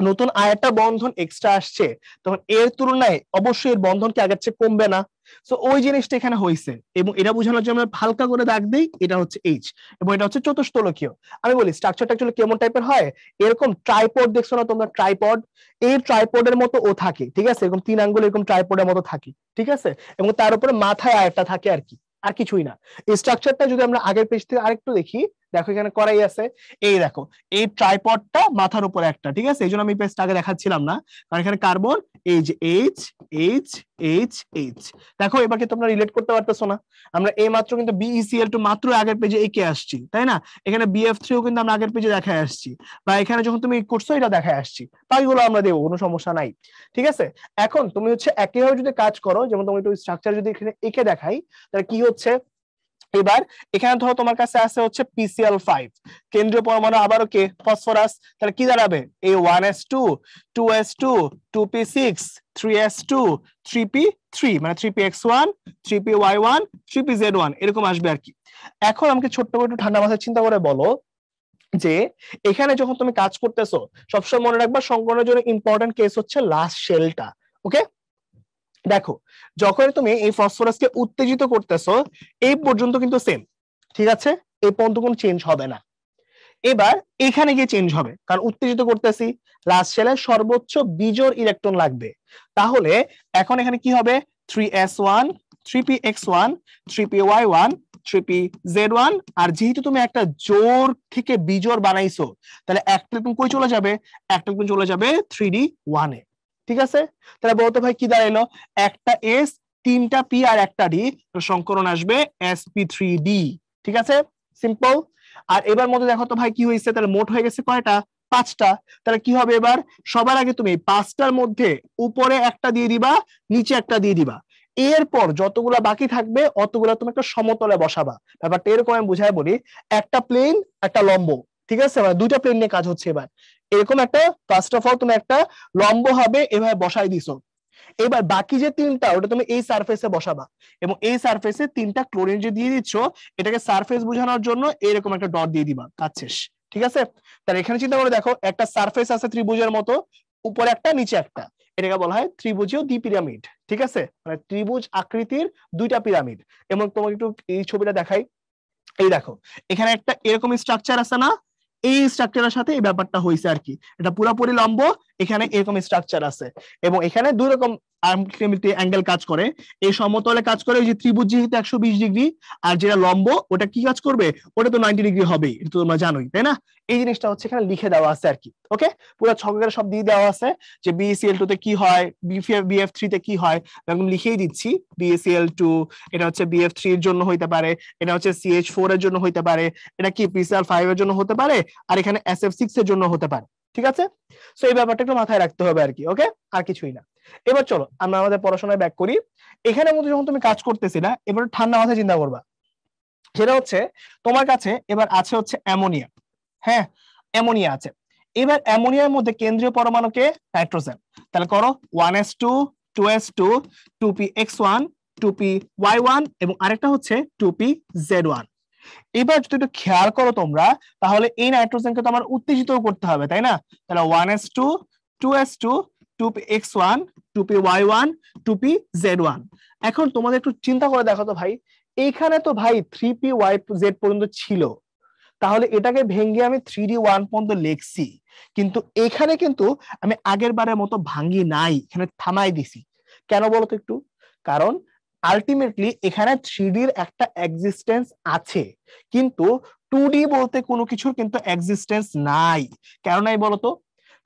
নতুন আরেকটা বন্ধন এক্সট্রা আসছে, তখন এর তুলনায় অবশ্যই এর বন্ধন কি আগের চেয়ে কমবে না? সো ওই জিনিসটা এখানে হয়েছে, এবং এটা বোঝানোর জন্য হালকা করে দাগ দেই, এটা হচ্ছে এইচ এবং এটা হচ্ছে চতুস্তলকীয়। আমি বলি স্ট্রাকচারটা অ্যাকচুয়ালি কেমন টাইপের হয়, এরকম ট্রাইপড দেখছো না তোমরা, ট্রাইপড, এই ট্রাইপডের মতো ও থাকে, ঠিক আছে, এরকম 3 আঙ্গুল এরকম ট্রাইপডের মতো থাকে, ঠিক আছে, এবং তার উপরে মাথায় আরেকটা থাকে আর কি, আর কিছুই না। এই স্ট্রাকচারটা যদি আমরা আগের পেজ থেকে আরেকটু দেখি, দেখো এখানে করাই আছে, এই দেখো এই ট্রাইপডটা মাথার উপর একটা, ঠিক আছে, এই জন্য আমি পেজটা আগে দেখাচ্ছিলাম না, কারণ এখানে কার্বন, এই যে এইচ এইচ এইচ এইচ। দেখো এবার কি তোমরা রিলেট করতে পারতেছো না? আমরা এই মাত্র কিন্তু BeCl2 মাত্র আগের পেজে এঁকে আসছি, তাই না? এখানে BF3ও কিন্তু আমরা আগের পেজে দেখায় আসছি, বা এখানে যখন তুমি করছো এটা দেখায় আসছি, বাকিগুলো আমরা দেবো, কোনো সমস্যা নাই, ঠিক আছে। এখন তুমি হচ্ছে একইভাবে যদি কাজ করো, যেমন তুমি একটু স্ট্রাকচার যদি এখানে এঁকে দেখাই, তাহলে কি হচ্ছে, এবার এখানে ধরো তোমার কাছে আছে হচ্ছে PCl5, কেন্দ্রীয় পরমাণু আবারও কে, ফসফরাস, তাহলে কি দাঁড়াবে, এই 1s2 2s2 2p6 3s2 3p3, মানে 3px1 3py1 3pz1 এরকম আসবে আর কি। এখন আমাকে ছোট্ট করে একটু ঠান্ডা মাথায় চিন্তা করে বলো যে এখানে যখন তুমি কাজ করতেছো, সবসময় মনে রাখবা সংকরণের জন্য ইম্পর্টেন্ট কেস হচ্ছে লাস্ট শেলটা। ওকে, দেখো যখন তুমি এই ফসফরাসকে উত্তেজিত করতেছো, এই পর্যন্ত কিন্তু সেম, ঠিক আছে, এই পর্যন্ত কোনো চেঞ্জ হবে না। এবার এখানে গিয়ে চেঞ্জ হবে, কারণ উত্তেজিত করতেছি, লাস্ট শেলে সর্বোচ্চ বিজোড় ইলেকট্রন লাগবে। তাহলে এখন এখানে কি হবে, 3s1 3px1 3py1 3pz1, আর যেহেতু তুমি একটা জোড় থেকে বিজোড় বানাইছো, তাহলে একটা ইলেকট্রন কই চলে যাবে, একটা ইলেকট্রন চলে যাবে 3d1 এ, ঠিক আছে। তাহলে বলতো ভাই কি দাঁড়াইলো, একটা এস, তিনটা পি আর একটা ডি, সংকরণ আসবে sp3d, ঠিক আছে, সিম্পল। আর এবার মধ্যে দেখো তো ভাই কি হয়েছে, তাহলে মোট হয়ে গেছে কয়টা, 5টা। তাহলে কি হবে এবার, সবার আগে তুমি 5টার মধ্যে উপরে একটা দিয়ে দিবা, নিচে একটা দিয়ে দিবা, এরপর যতগুলা বাকি থাকবে অতগুলা তুমি একটা সমতলে বসাবা। ব্যাপারটা এরকম আমি বুঝাই বলি, একটা প্লেন একটা লম্ব, ঠিক আছে, মানে দুইটা প্লেন নিয়ে কাজ হচ্ছে। এবার এরকম একটা, ফার্স্ট অফ অল তুমি একটা লম্ব হবে এভাবে বসাই দিছো, এবার বাকি যে তিনটা ওটা তুমি এই সারফেসে বসাবা, এবং এই সারফেসে 3টা ক্লোরিন যে দিয়ে দিচ্ছ, এটাকে সারফেস বোঝানোর জন্য এরকম একটা ডট দিয়ে দিবা, কাজ শেষ, ঠিক আছে। তাহলে এখানে চিন্তা করে দেখো, একটা সারফেস আছে ত্রিভুজের মতো, উপরে একটা নিচে একটা, এটাকে বলা হয় ত্রিভুজীয় দ্বিপিরামিড, ঠিক আছে, মানে ত্রিভুজ আকৃতির দুইটা পিরামিড। এবং তোমাকে একটু এই ছবিটা দেখাই, এই দেখো এখানে একটা এরকম স্ট্রাকচার আছে না, এই স্ট্রাকচারের সাথে এই ব্যাপারটা হয়েছে আর কি, এটা পুরোপুরি লম্ব, এখানে এরকম স্ট্রাকচার আছে, এবং এখানে দুই রকম অ্যাঙ্গেল কাজ করে, এই সমতলে কাজ করে ওই যে ত্রিভুজ যেহেতু 120 ডিগ্রি, আর যেটা লম্ব ওটা কি কাজ করবে, ওটা তো 90 ডিগ্রি হবেই, এটা তো তোমরা জানোই, তাই না? এই জিনিসটা হচ্ছে এখানে লিখে দেওয়া আছে আর কি। ওকে, পুরো ছকের সব দিয়ে দেওয়া আছে যে BeCl2 তে কি হয়, BF3 তে কি হয়, একদম লিখেই দিচ্ছি। BeCl2 এটা হচ্ছে BF3 এর জন্য হইতে পারে, এটা হচ্ছে CH4 এর জন্য হইতে পারে, এটা কি PCl5 এর জন্য হতে পারে, আর এখানে SF6 এর জন্য হতে পারে, ঠিক আছে। সো এই ব্যাপারটা একটু মাথায় রাখতে হবে আর কি। ওকে, আর কিছুই না। এবার চলো আমরা আমাদের পড়াশোনায় ব্যাক করি। এখানে মধ্যে যখন তুমি কাজ করতেছি না, এবার ঠান্ডা মাথায় চিন্তা করবা, সেটা হচ্ছে তোমার কাছে এবার আছে হচ্ছে অ্যামোনিয়া, হ্যাঁ অ্যামোনিয়া আছে। এবার অ্যামোনিয়ার মধ্যে কেন্দ্রীয় পরমাণুকে নাইট্রোজেন, তাহলে করো 1s2 2s2 2px1 2py1 এবং আরেকটা হচ্ছে 2pz1। এবার যদি একটু খেয়াল করো তোমরা, তাহলে এই নাইট্রোজেনকে তো আমার উত্তেজিত করতে হবে, তাই না? তাহলে 1s2 2s2 2px1 2py1 2pz1। এখন তোমাদের একটু চিন্তা করে দেখো তো ভাই, এইখানে তো ভাই 3pyz পর্যন্ত ছিল, তাহলে এটাকে ভেঙে আমি 3d1 পর্যন্ত লিখছি, কিন্তু এখানে কিন্তু আমি আগের বারের মতো ভাঙি নাই, এখানে থামাই দিছি। কেন বলো তো একটু, কারণ আলটিমেটলি এখানে 3D এর একটা এক্সিস্টেন্স আছে, কিন্তু 2D বলতে কোনো কিছুর কিন্তু এক্সিস্টেন্স নাই। কেন নাই বলতো,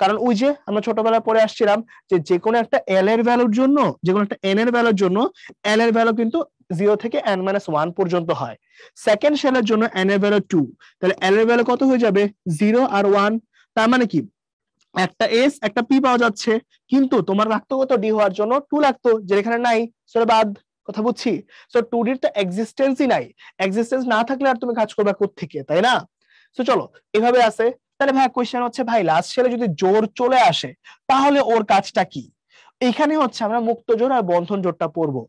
কারণ ওই যে আমরা ছোটবেলায় পড়ে আসছিলাম যে যেকোনো একটা এল এর ভ্যালুর জন্য, যেকোনো একটা এন এর ভ্যালুর জন্য এল এর ভ্যালু কিন্তু 0 থেকে n-1 পর্যন্ত হয়, সেকেন্ড শেলের জন্য n এর ভ্যালু 2, তাহলে এল এর ভ্যালু কত হয়ে যাবে, 0 আর 1। তার মানে কি, একটা এস একটা পি পাওয়া যাচ্ছে, কিন্তু তোমার রাখতো কত, ডি হওয়ার জন্য 2 লাগতো, যেটা এখানে নাই, সেটা বাদ। কথা বুঝছি? সো 2D এর তো এক্সিস্টেন্সই নাই, এক্সিস্টেন্স না থাকলে আর তুমি কাজ করবে কোত্থেকে, তাই না? সো চলো এভাবে আছে। তাহলে ভাই কোশ্চেন হচ্ছে ভাই লাস্ট শেলে যদি জোর চলে আসে তাহলে ওর কাজটা কি? এখানে হচ্ছে আমরা মুক্ত জোর আর বন্ধন জোরটা পড়বো।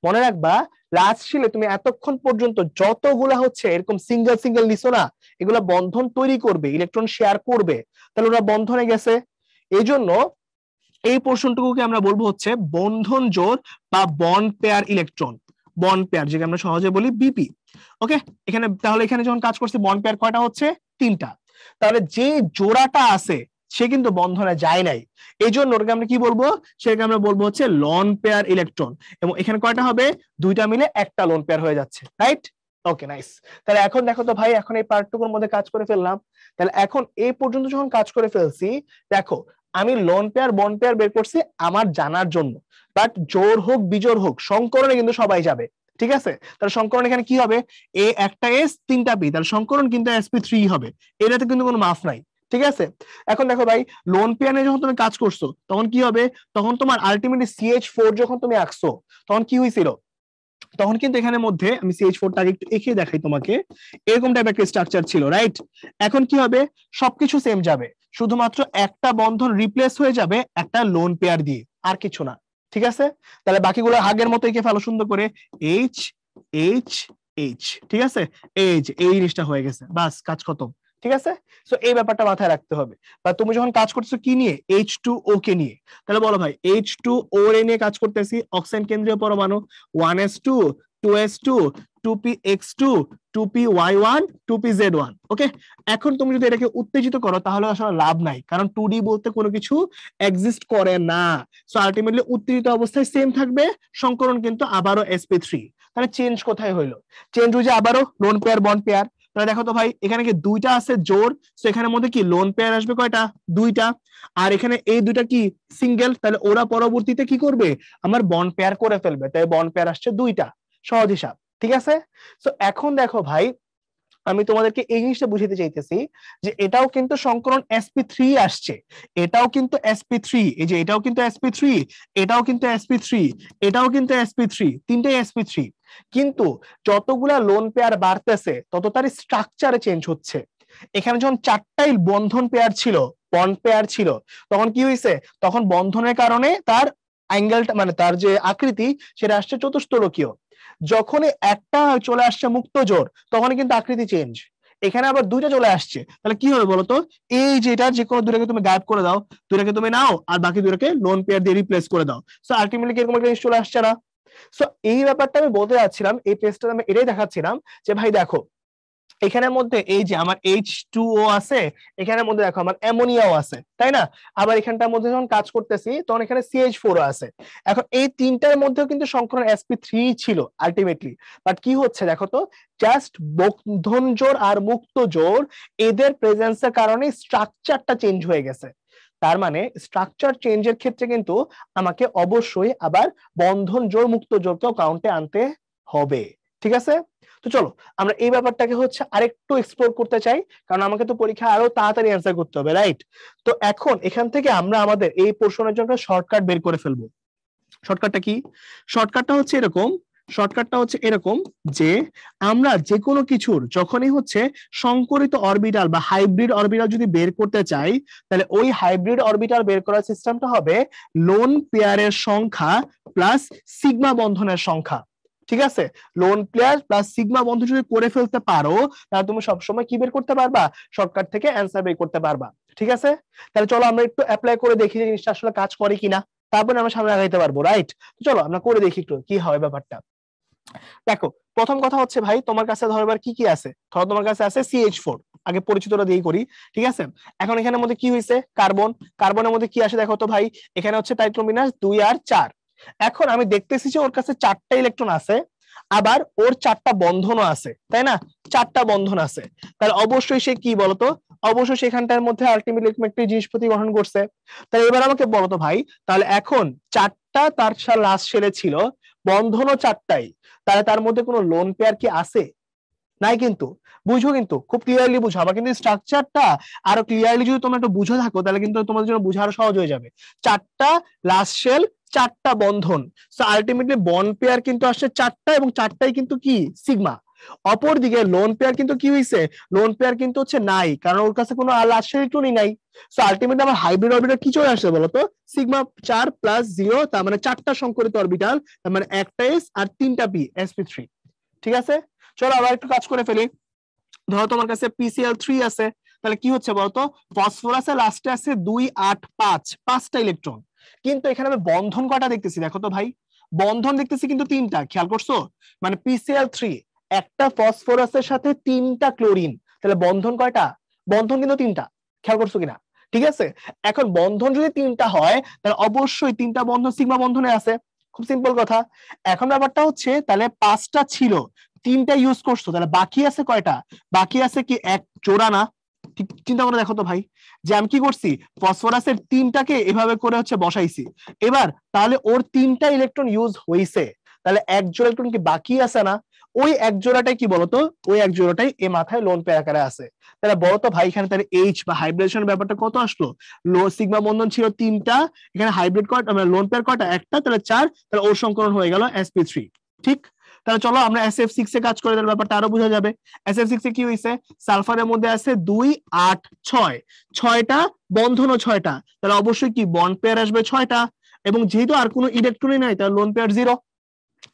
মনে রাখবা লাস্ট শেলে তুমি এতক্ষণ পর্যন্ত যতগুলা হচ্ছে এরকম সিঙ্গেল সিঙ্গেল নিছো না, এগুলা বন্ধন তৈরি করবে, ইলেকট্রন শেয়ার করবে, তাহলে ওরা বন্ধনে গেছে। এই জন্য এই পোর্শনটুকুকে আমরা বলবো হচ্ছে বন্ধন জোর বা bond pair electron, bond pair যেটা আমরা সহজে বলি বিপি। ওকে, এখানে তাহলে এখানে যখন কাজ করছে বন্ড পেয়ার কয়টা হচ্ছে? 3টা। তাহলে যে জোড়াটা আছে সে কিন্তু বন্ধনে যায় নাই, এই জন্য ওটাকে আমরা কি বলবো? সেটাকে আমরা বলবো হচ্ছে লন পেয়ার ইলেকট্রন। এবং এখানে কয়টা হবে? 2টা মিলে একটা লোন পেয়ার হয়ে যাচ্ছে, রাইট? ওকে, নাইস। তাহলে এখন দেখো তো ভাই, এখন এই পার্টটুকুর মধ্যে কাজ করে ফেললাম। তাহলে এখন এই পর্যন্ত যখন কাজ করে ফেলছি, দেখো আমি লোন পেয়ার বন্ড পেয়ার বের করছি আমার জানার জন্য, বাট জোর হোক বিজোড় হোক সংকরণে কিন্তু সবাই যাবে, ঠিক আছে? তাহলে সংকরণ এখানে কি হবে? এ একটা এস 3টা বি, তাহলে সংকরণ কিন্তু sp3 হবে, এটাতে কিন্তু কোনো মাফ নাই, ঠিক আছে? এখন দেখো ভাই, লোন পেয়ারে যখন তুমি কাজ করছো তখন কি হবে? তখন তোমার আলটিমেটলি CH4 যখন তুমি আঁকছো তখন কি হয়েছিল? তখন কিন্তু এখানে মধ্যে আমি CH4 টাকে একটু এঁকে দেখাই তোমাকে, এরকম টাইপ একটা স্ট্রাকচার ছিল, রাইট? এখন কি হবে? সবকিছু সেম যাবে, শুধুমাত্র একটা বন্ধন রিপ্লেস হয়ে যাবে একটা লোন পেয়ার দিয়ে, আর কিছু না, ঠিক আছে? তাহলে বাকিগুলো আগের মতো এঁকে ফেলো সুন্দর করে, এইচ এইচ এইচ, ঠিক আছে? এই যে এই জিনিসটা হয়ে গেছে, বাস কাজ খতম, ঠিক আছে? সো এই ব্যাপারটা মাথায় রাখতে হবে। বা তুমি যখন কাজ করছো কি নিয়ে? H2O কে নিয়ে, তাহলে বলো ভাই H2O নিয়ে কাজ করতেছি, অক্সিজেন কেন্দ্রীয় পরমাণু 1s2 2s2 2px2 2py1 2pz1। ওকে, এখন তুমি যদি এটাকে উত্তেজিত করো তাহলে আসলে লাভ নাই, কারণ 2D বলতে কোনো কিছু এক্সিস্ট করে না। সো আলটিমেটলি উত্তেজিত অবস্থায় সেম থাকবে, সংকরণ কিন্তু আবারও sp3। তাহলে চেঞ্জ কোথায় হইলো? চেঞ্জ হয়ে যায় আবারও লোন পেয়ার বন্ড পেয়ার। তাহলে দেখো তো ভাই, এখানে কি 2টা আছে জোর, সো এখানের মধ্যে কি লোন পেয়ার আসবে কয়টা? 2টা। আর এখানে এই 2টা কি সিঙ্গেল, তাহলে ওরা পরবর্তীতে কি করবে? আমার বন্ড পেয়ার করে ফেলবে, তাই বন্ড পেয়ার আসছে 2টা, সহজ হিসাব, ঠিক আছে? সো এখন দেখো ভাই, আমি তোমাদেরকে এই জিনিসটা বুঝাতে চাইতেছি যে এটাও কিন্তু সংকরণ sp3 আসছে, এটাও কিন্তু sp3, এই যে এটাও কিন্তু sp3, এটাও কিন্তু sp3, এটাও কিন্তু sp3, তিনটাই sp3। কিন্তু যতগুলা লোন পেয়ার বাড়তেছে তত তার স্ট্রাকচারে চেঞ্জ হচ্ছে। এখানে যখন 4টাই বন্ধন পেয়ার ছিল, বন্ড পেয়ার ছিল, তখন কি হয়েছে? তখন বন্ধনের কারণে তার অ্যাঙ্গেলটা মানে তার যে আকৃতি সেটা আসছে চতুস্তলকীয়। যখনই একটা চলে আসছে মুক্ত জোর তখন কিন্তু আকৃতি চেঞ্জ। এখানে আবার 2টা চলে আসছে, তাহলে কি হবে বলতো? এই যেটা যে কোনো 2টাকে তুমি গায়েব করে দাও, 2টাকে তুমি নাও আর বাকি 2টাকে লোন পেয়ার দিয়ে রিপ্লেস করে দাও, সো আলটিমেটলি এরকম একটা জিনিস চলে আসছে না? সো এই ব্যাপারটা আমি বলতে যাচ্ছিলাম, এই পেজটা আমি এটাই দেখাচ্ছিলাম যে ভাই দেখো এখানের মধ্যে এই যে আমার H2O আছে, এখানের মধ্যে দেখো আমার অ্যামোনিয়াও আছে, তাই না? আবার এখানটার মধ্যে যখন কাজ করতেছি তখন এখানে CH4 আছে। এখন এই তিনটার মধ্যেও কিন্তু সংকরণ sp3 ছিল আলটিমেটলি, বাট কি হচ্ছে দেখো তো, জাস্ট বন্ধন জোর আর মুক্ত জোর এদের প্রেজেন্সের কারণে স্ট্রাকচারটা চেঞ্জ হয়ে গেছে। তার মানে স্ট্রাকচার চেঞ্জের ক্ষেত্রে কিন্তু আমাকে অবশ্যই আবার বন্ধন জোর মুক্ত জোরকেও কাউন্টে আনতে হবে, ঠিক আছে? তো চলো আমরা এই ব্যাপারটাকে হচ্ছে আরেকটু এক্সপ্লোর করতে চাই, কারণ আমাকে তো পরীক্ষা আরো তাড়াতাড়ি অ্যান্সার করতে হবে, রাইট? তো এখন এখান থেকে আমরা আমাদের এই পোর্শনের জন্য শর্টকাট বের করে ফেলবো। শর্টকাটটা কি? শর্টকাটটা হচ্ছে এরকম, শর্টকাটটা হচ্ছে এরকম যে আমরা যে কোনো কিছুর যখনই হচ্ছে সংকরিত অরবিটাল বা হাইব্রিড অরবিটাল যদি বের করতে চাই, তাহলে ওই হাইব্রিড অরবিটাল বের করার সিস্টেমটা হবে লোন পেয়ারের সংখ্যা প্লাস সিগমা বন্ধনের সংখ্যা, ঠিক আছে? লোন পেয়ার প্লাস সিগমা বন্ধন যদি করে ফেলতে পারো তাহলে তুমি সবসময় কি বের করতে পারবা? শর্টকাট থেকে অ্যান্সার বের করতে পারবা, ঠিক আছে? তাহলে চলো আমরা একটু অ্যাপ্লাই করে দেখি যে জিনিসটা আসলে কাজ করে কিনা, তারপরে আমরা সামনে আগাইতে পারবো, রাইট? চলো আমরা করে দেখি একটু কি হয় ব্যাপারটা। দেখো প্রথম কথা হচ্ছে ভাই, তোমার কাছে ধরবার কি কি আছে? ধরো তোমার কাছে আছে CH4, আগে পরিচিতটা দিয়ে করি, ঠিক আছে? এখন এখানের মধ্যে কি হয়েছে? কার্বন, কার্বনের মধ্যে কি আসে দেখো তো ভাই, এখানে হচ্ছে টাইট্রোমিনাস 2 আর 4। এখন আমি দেখতেছি যে ওর কাছে 4টা ইলেকট্রন আছে, আবার ওর 4টা বন্ধনও আছে, তাই না? 4টা বন্ধন আছে, তাহলে অবশ্যই সে কি বলতো, অবশ্যই সেখানটার মধ্যে আলটিমেটলি একটি জিনিসপত্র গঠন করছে। তাহলে এবার আমাকে বলতো ভাই, তাহলে এখন 4টা তার লাস্ট শেলে ছিল, বন্ধনও 4টাই, তাহলে তার মধ্যে কোনো লোন পেয়ার কি আছে? নাই কিন্তু। বুঝো, কিন্তু খুব ক্লিয়ারলি বুঝো, আমার কিন্তু স্ট্রাকচারটা আরো ক্লিয়ারলি যদি তোমরা একটু বুঝে থাকো তাহলে কিন্তু তোমাদের জন্য বুঝা আরো সহজ হয়ে যাবে। 4টা লাস্ট শেল, 4টা বন্ধন, সো আলটিমেটলি বন্ড পেয়ার কিন্তু আসছে 4টা এবং 4টাই কিন্তু কি সিগমা। অপরদিকে লোন পেয়ার কিন্তু কি হইছে, লোন পেয়ার কিন্তু হচ্ছে নাই, কারণ ওর কাছে কোনো লাস্ট ইলেকট্রনই নাই। সো আলটিমেটলি আমার হাইব্রিড অরবিটাল কি চলে আসছে বলতো, সিগমা 4 প্লাস 0, তার মানে 4টা সংকরিত অরবিটাল, তার মানে একটা এস আর 3টা পি, sp3। ঠিক আছে, চলো আবার একটু কাজ করে ফেলি। ধরো তোমার কাছে PCl3 আছে, তাহলে কি হচ্ছে বলতো, ফসফরাসের লাস্টে আছে 2 8 5, 5টা ইলেকট্রন। কিন্তু এখানে আমি বন্ধন কয়টা দেখতেছি দেখো তো ভাই, বন্ধন দেখতেছি কিন্তু 3টা, খেয়াল করছো? মানে PCl3 একটা ফসফরাসের সাথে 3টা ক্লোরিন, তাহলে বন্ধন কয়টা, বন্ধন কিন্তু 3টা, খেয়াল করছো কিনা? ঠিক আছে, এখন বন্ধন যদি 3টা হয় তাহলে অবশ্যই 3টা বন্ধন সিগমা বন্ধনে আছে, খুব সিম্পল কথা। এখন ব্যাপারটা হচ্ছে তাহলে 5টা ছিল, 3টা ইউজ করছো, তাহলে বাকি আছে কয়টা, বাকি আছে কি এক জোড়া না? চিন্তা করে দেখো তো ভাই, যে আমি কি করছি, ফসফরাসের 3টাকে এভাবে করে হচ্ছে বসাইছি, এবার তাহলে ওর 3টা ইলেকট্রন ইউজ হইছে, তাহলে এক জোড়া ইলেকট্রন কি বাকি আছে না? ওই এক জোড়াটাই কি বলতো, ওই এক জোড়াটাই এ মাথায় লোন পেয়ার আকারে আছে। তাহলে বলতো ভাই এখানে তাহলে এইচ বা হাইব্রিডেশন ব্যাপারটা কত আসলো, লো সিগমা বন্ধন ছিল 3টা, এখানে হাইব্রিড কয়টা, মানে লোন পেয়ার কয়টা, একটা, তাহলে 4, তাহলে ওর সংকরণ হয়ে গেল sp3। ঠিক, তাহলে চলো আমরা SF6 এ কাজ করে, তাহলে ব্যাপারটা আরো বোঝা যাবে। SF6 এ কি হইছে, সালফারের মধ্যে আছে 2 8 6, 6টা বন্ধন ও 6টা, তাহলে অবশ্যই কি বন্ড পেয়ার আসবে 6টা, এবং যেহেতু আর কোনো ইলেকট্রনই নাই তাহলে লোন পেয়ার 0,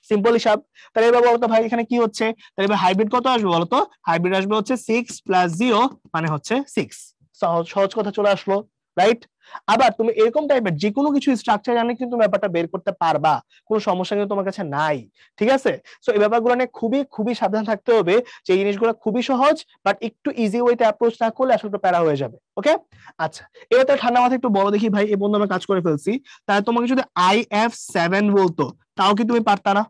সিম্পল হিসাব। তাহলে এবার বলতো ভাই এখানে কি হচ্ছে, তাহলে এবার হাইব্রিড কত আসবে বলতো, হাইব্রিড আসবে হচ্ছে 6 প্লাস 0, মানে হচ্ছে 6। সহজ সহজ কথা চলে আসলো, রাইট? আবার তুমি এরকম টাইপের যে কোনো কিছু স্ট্রাকচার জানলে কিন্তু ব্যাপারটা বের করতে পারবা, কোনো সমস্যা কিন্তু তোমার কাছে নাই। ঠিক আছে, সো এই ব্যাপারগুলো নিয়ে খুবই খুবই সাবধান থাকতে হবে, যে এই জিনিসগুলো খুবই সহজ, বাট একটু ইজি ওয়েতে অ্যাপ্রোচ না করলে আসলে একটু প্যারা হয়ে যাবে। ওকে, আচ্ছা এবার তো ঠান্ডা মাথায় একটু বড় দেখি ভাই, এই বন্ধু আমরা কাজ করে ফেলছি, তাহলে তোমাকে যদি IF7 বলতো তাও কি তুমি পারতা না?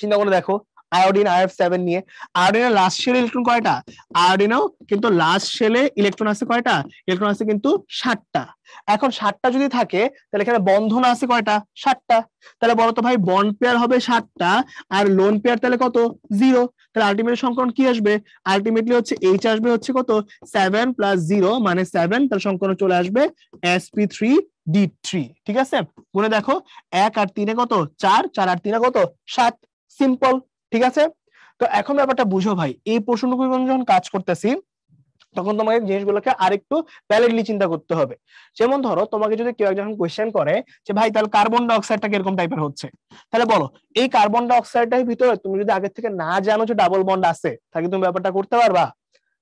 চিন্তা করে দেখো, আয়োডিন IF7 নিয়ে, আয়োডিনের লাস্ট শেলে ইলেকট্রন কয়টা, আয়োডিনেও কিন্তু লাস্ট শেলে ইলেকট্রন আছে কয়টা, ইলেকট্রন আছে কিন্তু 7টা। এখন 7টা যদি থাকে তাহলে এখানে বন্ধন আছে কয়টা, 7টা, তাহলে বলো তো ভাই বন্ড পেয়ার হবে 7টা, আর লোন পেয়ার তাহলে কত, 0, তাহলে আলটিমেটলি সংকরণ কি আসবে, আলটিমেটলি হচ্ছে এইচ আসবে হচ্ছে কত, 7 প্লাস 0 মানে 7, তাহলে সংকরণ চলে আসবে sp3d3। ঠিক আছে, গুনে দেখো, 1 আর 3 কত 4, 4 আর 3 কত 7, সিম্পল। ঠিক আছে, তো এখন ব্যাপারটা বুঝো ভাই, এই প্রশ্নটুকু যখন কাজ করতেছি তখন তোমাকে জিনিসগুলোকে আরেকটু ভ্যালিডলি চিন্তা করতে হবে। যেমন ধরো তোমাকে যদি কেউ একজন কোয়েশ্চেন করে যে ভাই তাহলে কার্বন ডাই অক্সাইডটা কিরকম টাইপের হচ্ছে, তাহলে বলো এই কার্বন ডাই অক্সাইডের ভিতরে তুমি যদি আগে থেকে না জানো যে ডাবল বন্ড আছে, তাহলে তুমি ব্যাপারটা করতে পারবা,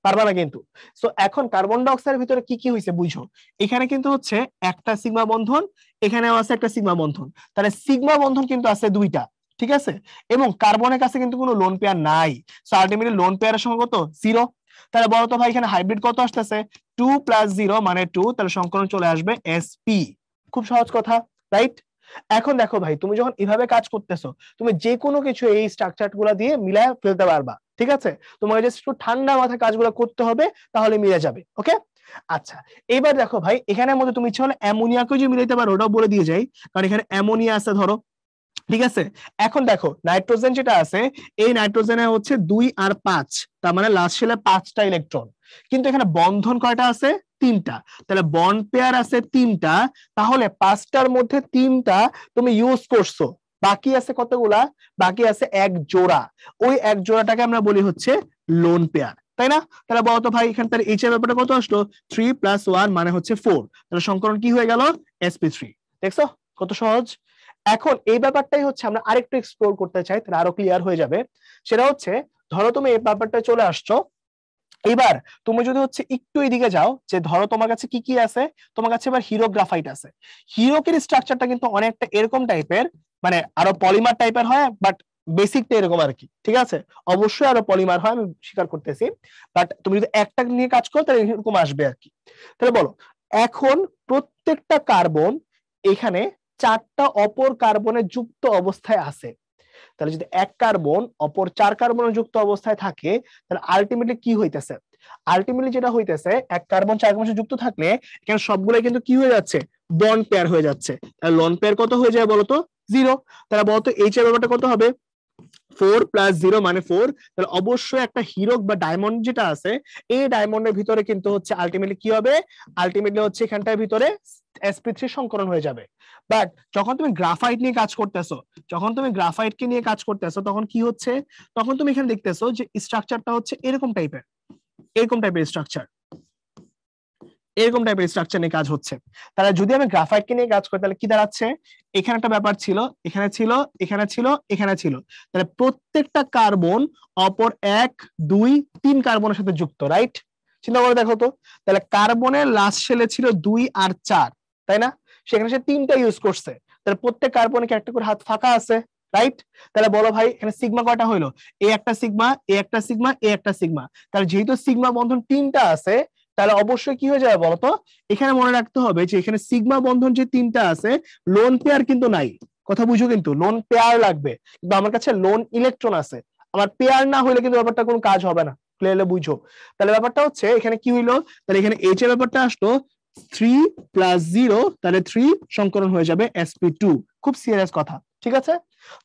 পারবা না কিন্তু। সো এখন কার্বন ডাই অক্সাইডের ভিতরে কি কি হয়েছে বুঝো, এখানে কিন্তু হচ্ছে একটা সিগমা বন্ধন, এখানেও আছে একটা সিগমা বন্ধন, তাহলে সিগমা বন্ধন কিন্তু আছে 2টা। ঠিক আছে, এবং কার্বনের কাছে কিন্তু কোনো লোন পেয়ার নাই, সো আলটিমেটলি লোন পেয়ারের সঙ্গে কত 0। তাহলে বলো তো ভাই এখানে হাইব্রিড কত আসতেছে, 2 প্লাস 0 মানে 2, তাহলে সংকলন চলে আসবে sp। খুব সহজ কথা, রাইট? এখন দেখো ভাই তুমি যখন এভাবে কাজ করতেছো, তুমি যে কোনো কিছু এই স্ট্রাকচার গুলা দিয়ে মিলায় ফেলতে পারবা। ঠিক আছে, তোমাকে জাস্ট একটু ঠান্ডা মাথায় কাজগুলো করতে হবে, তাহলে মিলে যাবে। ওকে, আচ্ছা এবার দেখো ভাই এখানের মধ্যে তুমি ইচ্ছা হলে অ্যামোনিয়াকে যে মিলাইতে পারো, ওটাও বলে দিয়ে যাই, কারণ এখানে অ্যামোনিয়া আছে ধরো। ঠিক আছে, এখন দেখো নাইট্রোজেন যেটা আছে, এই নাইট্রোজেনে হচ্ছে 2 আর 5, তার মানে লাস্ট শেলে 5টা ইলেকট্রন, কিন্তু এখানে বন্ধন কয়টা আছে, 3টা, তাহলে বন্ড পেয়ার আছে 3টা, তাহলে 5টার মধ্যে 3টা তুমি ইউজ করছো, বাকি আছে কতগুলা, বাকি আছে এক জোড়া, ওই এক জোড়াটাকে আমরা বলি হচ্ছে লোন পেয়ার, তাই না? তাহলে বলতো ভাই এখান থেকে এইচ এর ব্যাপারটা কত আসলো, 3 প্লাস 1 মানে হচ্ছে 4, তাহলে সংকরণ কি হয়ে গেল, sp3। দেখছো কত সহজ। এখন এই ব্যাপারটাই হচ্ছে আমরা আরেকটু এক্সপ্লোর করতে চাই, তাহলে আরো ক্লিয়ার হয়ে যাবে। সেটা হচ্ছে ধরো তুমি এই ব্যাপারটা চলে আসছো, এবার তুমি যদি হচ্ছে একটু এদিকে যাও, যে ধরো তোমার কাছে কি কি আছে, তোমার কাছে এবার হিরো গ্রাফাইট আছে। হিরোকের স্ট্রাকচারটা কিন্তু অনেকটা এরকম টাইপের, মানে আরো পলিমার টাইপের হয়, বাট বেসিকটা এরকম আর কি। ঠিক আছে, অবশ্যই আরো পলিমার হয়, আমি স্বীকার করতেছি, বাট তুমি যদি একটা নিয়ে কাজ করো তাহলে এরকম আসবে আর কি। তাহলে বলো, এখন প্রত্যেকটা কার্বন এখানে 4টা অপর কার্বনের যুক্ত অবস্থায় আছে, তাহলে যদি এক কার্বন অপর 4 কার্বনের যুক্ত অবস্থায় থাকে, তাহলে আলটিমেটলি কি হইতেছে, আলটিমেটলি যেটা হইতেছে এক কার্বন 4 কার্বনের যুক্ত থাকলে এখানে সবগুলো কিন্তু কি হয়ে যাচ্ছে, বন্ড পেয়ার হয়ে যাচ্ছে, তাহলে লোন পেয়ার কত হয়ে যায় বলতো, 0। তাহলে বলতো এইচ এর ব্যাপারটা কত হবে, 4 প্লাস 0 মানে 4, তাহলে অবশ্যই একটা হীরক বা ডায়মন্ড যেটা আছে এই ডায়মন্ডের ভিতরে কিন্তু হচ্ছে আলটিমেটলি কি হবে, আলটিমেটলি হচ্ছে এখানটার ভিতরে sp3 সংকরণ হয়ে যাবে। বাট যখন তুমি গ্রাফাইট নিয়ে কাজ করতেছো, যখন তুমি গ্রাফাইটকে নিয়ে কাজ করতেছো তখন কি হচ্ছে, তখন তুমি এখানে দেখতেছো যে স্ট্রাকচারটা হচ্ছে এরকম টাইপের, এরকম টাইপের স্ট্রাকচার, এরকম টাইপের স্ট্রাকচার নিয়ে কাজ হচ্ছে। তাহলে যদি আমি গ্রাফাইটকে নিয়ে কাজ করি তাহলে কি দাঁড়াচ্ছে, এখানে একটা ব্যাপার ছিল, এখানে ছিল, এখানে ছিল, এখানে ছিল, তাহলে প্রত্যেকটা কার্বন অপর 1 2 3 কার্বনের সাথে যুক্ত, রাইট? চিন্তা করে দেখো তো, তাহলে কার্বনের লাস্ট শেলে ছিল 2 আর 4, তাই না? সেখানে সে 3টা ইউজ করছে, তাহলে প্রত্যেক কার্বনে একটা করে হাত ফাঁকা আছে, রাইট? তাহলে বলো ভাই এখানে সিগমা কয়টা হইলো, এ একটা সিগমা, এ একটা সিগমা, এ একটা সিগমা, তাহলে যেহেতু সিগমা বন্ধন 3টা আছে তাহলে অবশ্যই কি হয়ে যাবে বলতো, এখানে মনে রাখতে হবে যে এখানে সিগমা বন্ধন যে 3টা আছে লোন পেয়ার কিন্তু নাই, কথা বুঝো, কিন্তু লোন পেয়ার লাগবে, কিন্তু আমার কাছে লোন ইলেকট্রন আছে, আমার পেয়ার না হলে কিন্তু ব্যাপারটা কোনো কাজ হবে না, ক্লিয়ারলি বুঝো। তাহলে ব্যাপারটা হচ্ছে এখানে কি হইলো, তাহলে এখানে এইচ এর ব্যাপারটা আসলো 3 প্লাস 0, তাহলে 3 সংকরণ হয়ে যাবে sp2, খুব সিরিয়াস কথা, ঠিক আছে?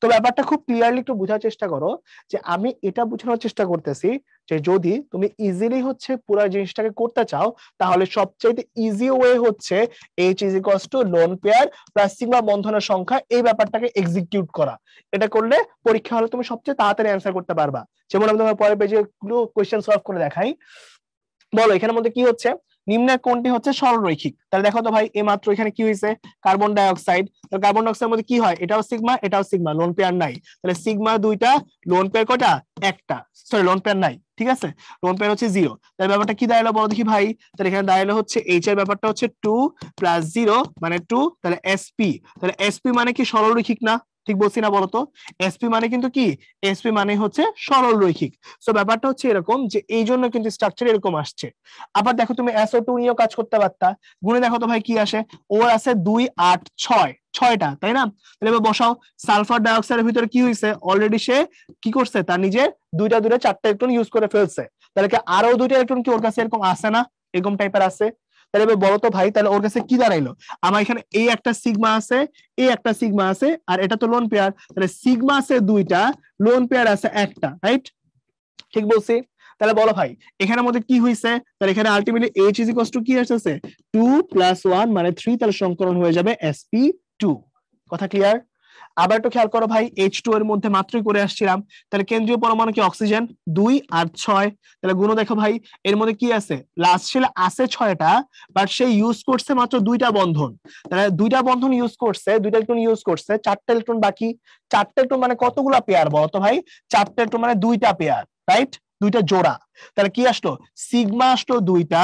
তো ব্যাপারটা খুব ক্লিয়ারলি একটু বোঝার চেষ্টা করো, যে আমি এটা বোঝানোর চেষ্টা করতেছি যে যদি তুমি ইজিলি হচ্ছে পুরো জিনিসটাকে করতে চাও তাহলে সবচেয়ে ইজি ওয়ে হচ্ছে H is equals to lone pair plus sigma বন্ধনের সংখ্যা, এই ব্যাপারটাকে এক্সিকিউট করা। এটা করলে পরীক্ষা হলে তুমি সবচেয়ে তাড়াতাড়ি অ্যান্সার করতে পারবা। যেমন আমি তোমার পরের পেজে কোশ্চেন সলভ করে দেখাই। বলো এখানের মধ্যে কি হচ্ছে, নিম্নের কোনটি হচ্ছে সরলরৈখিক, তাহলে দেখো তো ভাই এই মাত্র এখানে কি হয়েছে, কার্বন ডাই অক্সাইড, তাহলে কার্বন ডাই অক্সাইডের মধ্যে কি হয়, এটাও সিগমা এটাও সিগমা, লোন পেয়ার নাই, তাহলে সিগমা দুইটা, লোন পেয়ার কয়টা, একটা, সরি লোন পেয়ার নাই, ঠিক আছে, লোন পেয়ার হচ্ছে 0, তাহলে ব্যাপারটা কি দাঁড়ালো বলো দেখি ভাই, তাহলে এখানে দাঁড়ালো হচ্ছে এইচ এর ব্যাপারটা হচ্ছে 2 প্লাস 0 মানে 2, তাহলে এসপি, তাহলে এসপি মানে কি সরলরৈখিক না, ঠিক বলছি না বলতো, এসপি মানে কিন্তু কি, এসপি মানে হচ্ছে সরলরৈখিক। সো ব্যাপারটা হচ্ছে এরকম যে এই জন্য কিন্তু স্ট্রাকচার এরকম আসছে। আবার দেখো তুমি SO2 নিয়েও কাজ করতে পারতা, গুণে দেখো তো ভাই কি আসে, ওর আছে 2 8 6, 6টা, তাই না? তাহলে এবার বসাও, সালফার ডাইঅক্সাইডের ভিতরে কি হয়েছে, অলরেডি সে কি করছে, তার নিজের দুইটা 4টা ইলেকট্রন ইউজ করে ফেলছে, তাহলে কি আরো 2টা ইলেকট্রন কি ওর কাছে এরকম আছে না, এরকম টাইপের আছে। তাহলে এবার বলো তো ভাই তাহলে ওর কাছে কি দাঁড়াইলো, আমার এখানে এই একটা সিগমা আছে, এই একটা সিগমা আছে, আর এটা তো লোন পেয়ার, তাহলে সিগমা আছে 2টা, লোন পেয়ার আছে একটা, রাইট? ঠিক বলছি? তাহলে বলো ভাই এখানের মধ্যে কি হইছে, তাহলে এখানে ultimately H is equals to কি আসছে 2 প্লাস 1 মানে 3, তাহলে সংকরণ হয়ে যাবে sp2, কথা ক্লিয়ার? আবার একটু খেয়াল করো ভাই, H2 এর মধ্যে মাত্রই করে আসছিলাম, তাহলে কেন্দ্রীয় পরমাণু কি অক্সিজেন 2 আর 6, তাহলে গুণ দেখো ভাই এর মধ্যে কি আছে, লাস্ট শেলে আছে 6টা, বাট সে ইউজ করছে মাত্র 2টা বন্ধন, তাহলে 2টা বন্ধন ইউজ করছে, 2টা ইলেকট্রন ইউজ করছে, 4টা ইলেকট্রন বাকি, 4টা ইলেকট্রন মানে কতগুলা পেয়ার বলো তো ভাই, 4টা ইলেকট্রন মানে 2টা পেয়ার, রাইট? 2টা জোড়া, তাহলে কি আসলো, সিগমা আসলো 2টা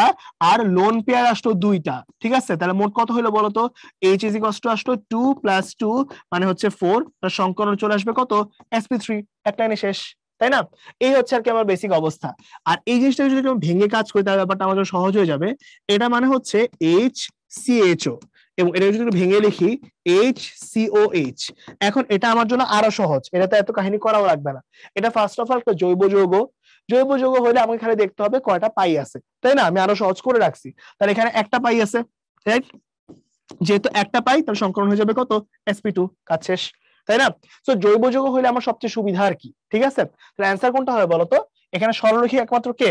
আর লোন পেয়ার আসলো 2টা, ঠিক আছে? তাহলে মোট কত হলো বলো তো, H ইজ ইকুয়ালস টু আসলো 2 প্লাস 2 মানে হচ্ছে 4, তার সংকরণ চলে আসবে কত, sp3, একটা এনে শেষ, তাই না? এই হচ্ছে আর কি আমার বেসিক অবস্থা। আর এই জিনিসটা যদি আমি ভেঙে কাজ করি তাহলে ব্যাপারটা আমাদের সহজ হয়ে যাবে। এটা মানে হচ্ছে HCHO, এবং এটা যদি ভেঙে লিখি HCOH। এখন এটা আমার জন্য আরো সহজ, এটাতে এত কাহিনী করাও লাগবে না। এটা ফার্স্ট অফ অল একটা জৈব যৌগ, জৈব যৌগ হলে আমাকে খালি দেখতে হবে কয়টা পাই আছে, তাই না? আমি আরো সহজ করে রাখছি, তাহলে এখানে একটা পাই আছে, রাইট? যেহেতু একটা পাই তাহলে সংকরণ হয়ে যাবে কত, sp2, কাজ শেষ, তাই না? তো জৈব যৌগ হলে আমার সবচেয়ে সুবিধা আর কি, ঠিক আছে? তাহলে অ্যান্সার কোনটা হবে বলতো, এখানে সরলরৈখিক একমাত্র কে,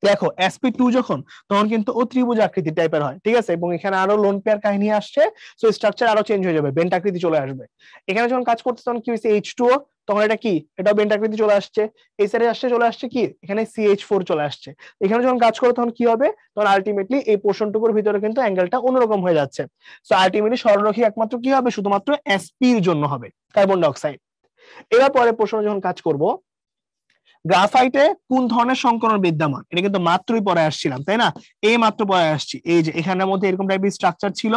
দেখো sp2 যখন, তখন কিন্তু ও ত্রিভুজ আকৃতি টাইপের হয়, ঠিক আছে? এবং এখানে আরো লোন পেয়ার কাহিনী আসছে, সো স্ট্রাকচার আরো চেঞ্জ হয়ে যাবে, বেন্ট আকৃতি চলে আসবে। এখানে যখন কাজ করতে তখন কি হয়েছে, H2O, তখন এটা কি, এটা বেন্ট আকৃতি চলে আসছে, এই সাইডে আসছে, চলে আসছে কি, এখানে CH4 চলে আসছে। এখানে যখন কাজ করে তখন কি হবে, তখন আলটিমেটলি এই পোর্শনটুকুর ভিতরে কিন্তু অ্যাঙ্গেলটা অন্যরকম হয়ে যাচ্ছে। সো আলটিমেটলি সরলরৈখিক একমাত্র কি হবে, শুধুমাত্র sp এর জন্য হবে, কার্বন ডাই অক্সাইড। এবার পরে প্রশ্ন যখন কাজ করব, গ্রাফাইটে কোন ধরনের সংকরণ বিদ্যমান, এটা কিন্তু মাত্রই পরে আসছিলাম, তাই না? এই মাত্র পরে আসছি, এই যে এখানের মধ্যে এরকম টাইপের স্ট্রাকচার ছিল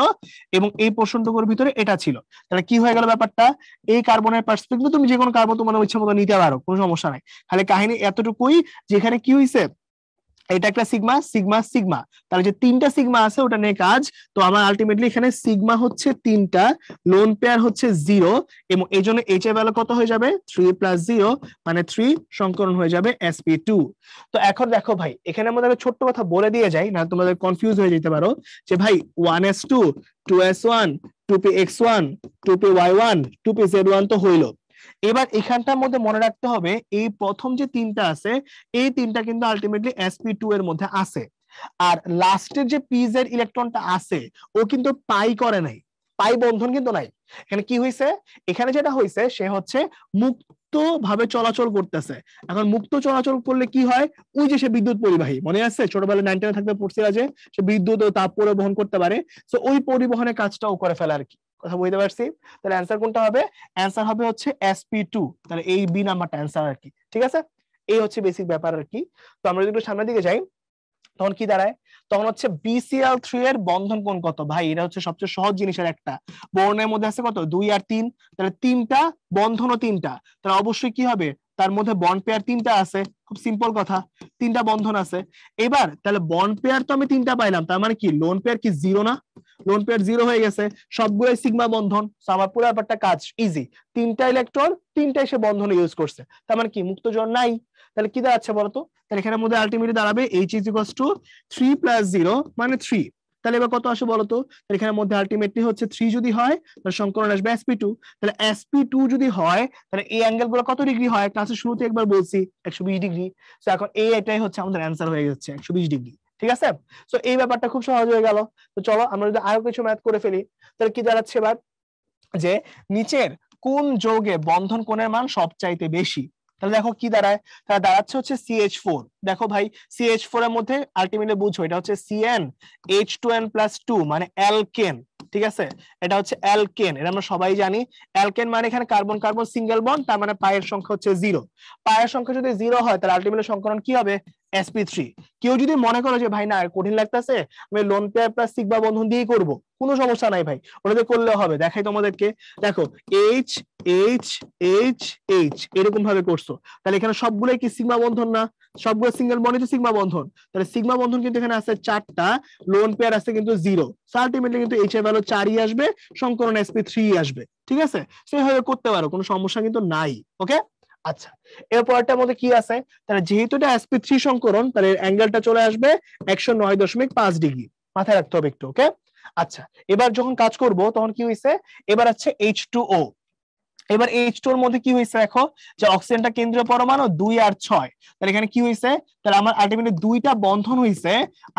এবং এই পোর্শনটুকুর ভিতরে এটা ছিল, তাহলে কি হয়ে গেল ব্যাপারটা, এই কার্বনের পার্সপেক্টিভ তুমি যে কোনো কার্বন তোমার ইচ্ছা মতো নিতে পারো, কোনো সমস্যা নাই, খালি কাহিনী এতটুকুই যেখানে কি হয়েছে, এটা একটা সিগমা সিগমা সিগমা, তাহলে যে 3টা সিগমা আছে ওটা নিয়ে কাজ, তো আমার আলটিমেটলি এখানে সিগমা হচ্ছে 3টা, লোন পেয়ার হচ্ছে 0, এবং এই জন্য এইচ এর ভ্যালু কত হয়ে যাবে, 3 প্লাস 0 মানে 3, সংকরণ হয়ে যাবে sp2। তো এখন দেখো ভাই এখানে আমাদের ছোট্ট কথা বলে দিয়ে যাই, না তোমাদের কনফিউজ হয়ে যেতে পারো যে ভাই 1s2 2s1 2px1 2py1 2pz1 তো হইলো, এবার এখানটার মধ্যে মনে রাখতে হবে এই প্রথম যে তিনটা আছে এই তিনটা কিন্তু আলটিমেটলি sp2 এর মধ্যে আছে, আর লাস্টের যে p এর ইলেকট্রনটা আছে ও কিন্তু পাই করে নাই, পাই বন্ধন কিন্তু নাই। এখানে কি হয়েছে, এখানে যেটা হয়েছে সে হচ্ছে মুক্ত ভাবে চলাচল করতেছে। এখন মুক্ত চলাচল করলে কি হয়, ওই যে সে বিদ্যুৎ পরিবাহী, মনে আছে ছোটবেলায় 9 10 থাকতে পড়ছিলা যে সে বিদ্যুৎ ও তাপ পরিবহন করতে পারে, তো ওই পরিবহনের কাজটাও করে ফেলে আর কি। কথা বুঝতে পারছি? তাহলে অ্যান্সার কোনটা হবে? অ্যান্সার হবে হচ্ছে sp2। তাহলে এই বি নাম্বারটা অ্যান্সার আর কি। ঠিক আছে, এই হচ্ছে বেসিক ব্যাপার আর কি। তো আমরা যদি একটু সামনের দিকে যাই তখন কি দাঁড়ায়, তখন হচ্ছে BCl3 এর বন্ধন কোণ কত? ভাই এটা হচ্ছে সবচেয়ে সহজ জিনিসের একটা, বর্ণের মধ্যে আছে কত 2 আর 3, তাহলে তিনটা বন্ধনও তিনটা, তাহলে অবশ্যই কি হবে তার মধ্যে বন্ড পেয়ার তিনটা আছে, খুব সিম্পল কথা, তিনটা বন্ধন আছে। এবার তাহলে বন্ড পেয়ার তো আমি তিনটা পাইলাম, তার মানে কি লোন পেয়ার কি জিরো না? লোন পেয়ার জিরো হয়ে গেছে, সবগুলোই সিগমা বন্ধন, তো আমার পুরো ব্যাপারটা কাজ ইজি, তিনটা ইলেকট্রন তিনটা এসে বন্ধনে ইউজ করছে, তার মানে কি মুক্ত জোন নাই। তাহলে কি দাঁড়াচ্ছে বলতো, তাহলে এখানের মধ্যে আলটিমেটলি দাঁড়াবে H = 3 + 0 মানে 3। তাহলে এবার কত আসে বলতো, তাহলে এখানের মধ্যে আলটিমেটলি হচ্ছে 3 যদি হয় তাহলে সংকলন আসবে sp2। তাহলে sp2 যদি হয় তাহলে এই অ্যাঙ্গেল গুলো কত ডিগ্রি হয়, ক্লাসের শুরুতে একবার বলছি 120 ডিগ্রি। তো এখন এটাই হচ্ছে আমাদের অ্যান্সার হয়ে যাচ্ছে 120 ডিগ্রি। ঠিক আছে, তো এই ব্যাপারটা খুব সহজ হয়ে গেল। তো চলো আমরা যদি আরো কিছু ম্যাথ করে ফেলি, তাহলে কি দাঁড়াচ্ছে এবার, যে নিচের কোন যৌগে বন্ধন কোণের মান সবচাইতে বেশি? তাহলে দেখো কি দাঁড়ায়, তাহলে দাঁড়াচ্ছে হচ্ছে CH4। দেখো ভাই CH4 এর মধ্যে আলটিমেটলি বুঝো এটা হচ্ছে CnH2n+2 মানে অ্যালকেন। ঠিক আছে, এটা হচ্ছে অ্যালকেন, এটা আমরা সবাই জানি। অ্যালকেন মানে এখানে কার্বন কার্বন সিঙ্গেল বন্ড, তার মানে পায়ের সংখ্যা হচ্ছে 0। পায়ের সংখ্যা যদি 0 হয় তাহলে আলটিমেটলি সংকরণ কি হবে, sp3। কেউ যদি মনে করো যে ভাই না কঠিন লাগতেছে, আমি লোন পেয়ার প্লাস সিগমা বন্ধন দিয়েই করব, কোনো সমস্যা নাই ভাই, ওটাতে করলেও হবে। দেখাই তোমাদেরকে, দেখো এইচ এইচ এইচ এইচ এরকম ভাবে করছো, তাহলে এখানে সবগুলোই কি সিগমা বন্ধন না? সবগুলো সিঙ্গেল বন্ডই তো সিগমা বন্ধন, তাহলে সিগমা বন্ধন কিন্তু এখানে আছে 4টা, লোন পেয়ার আছে কিন্তু 0, আলটিমেটলি কিন্তু এইচ এর ভ্যালু 4ই আসবে, সংকরণ sp3 আসবে। ঠিক আছে, সেইভাবে করতে পারো, কোনো সমস্যা কিন্তু নাই। ওকে, আচ্ছা এরপরটার মধ্যে কি আছে, তাহলে যেহেতু এটা sp3 সংকরণ তাহলে অ্যাঙ্গেলটা চলে আসবে 109.5 ডিগ্রি, মাথায় রাখতে হবে একটু। ওকে, আচ্ছা এবার যখন কাজ করব তখন কি হইছে, এবার আছে H2O। এবার H2 এর মধ্যে কি হয়েছে দেখো, যে অক্সিজেনটা কেন্দ্রীয় পরমাণু 2 আর 6, তাহলে এখানে কি হয়েছে, তাহলে আমার আলটিমেটলি দুইটা বন্ধন হয়েছে,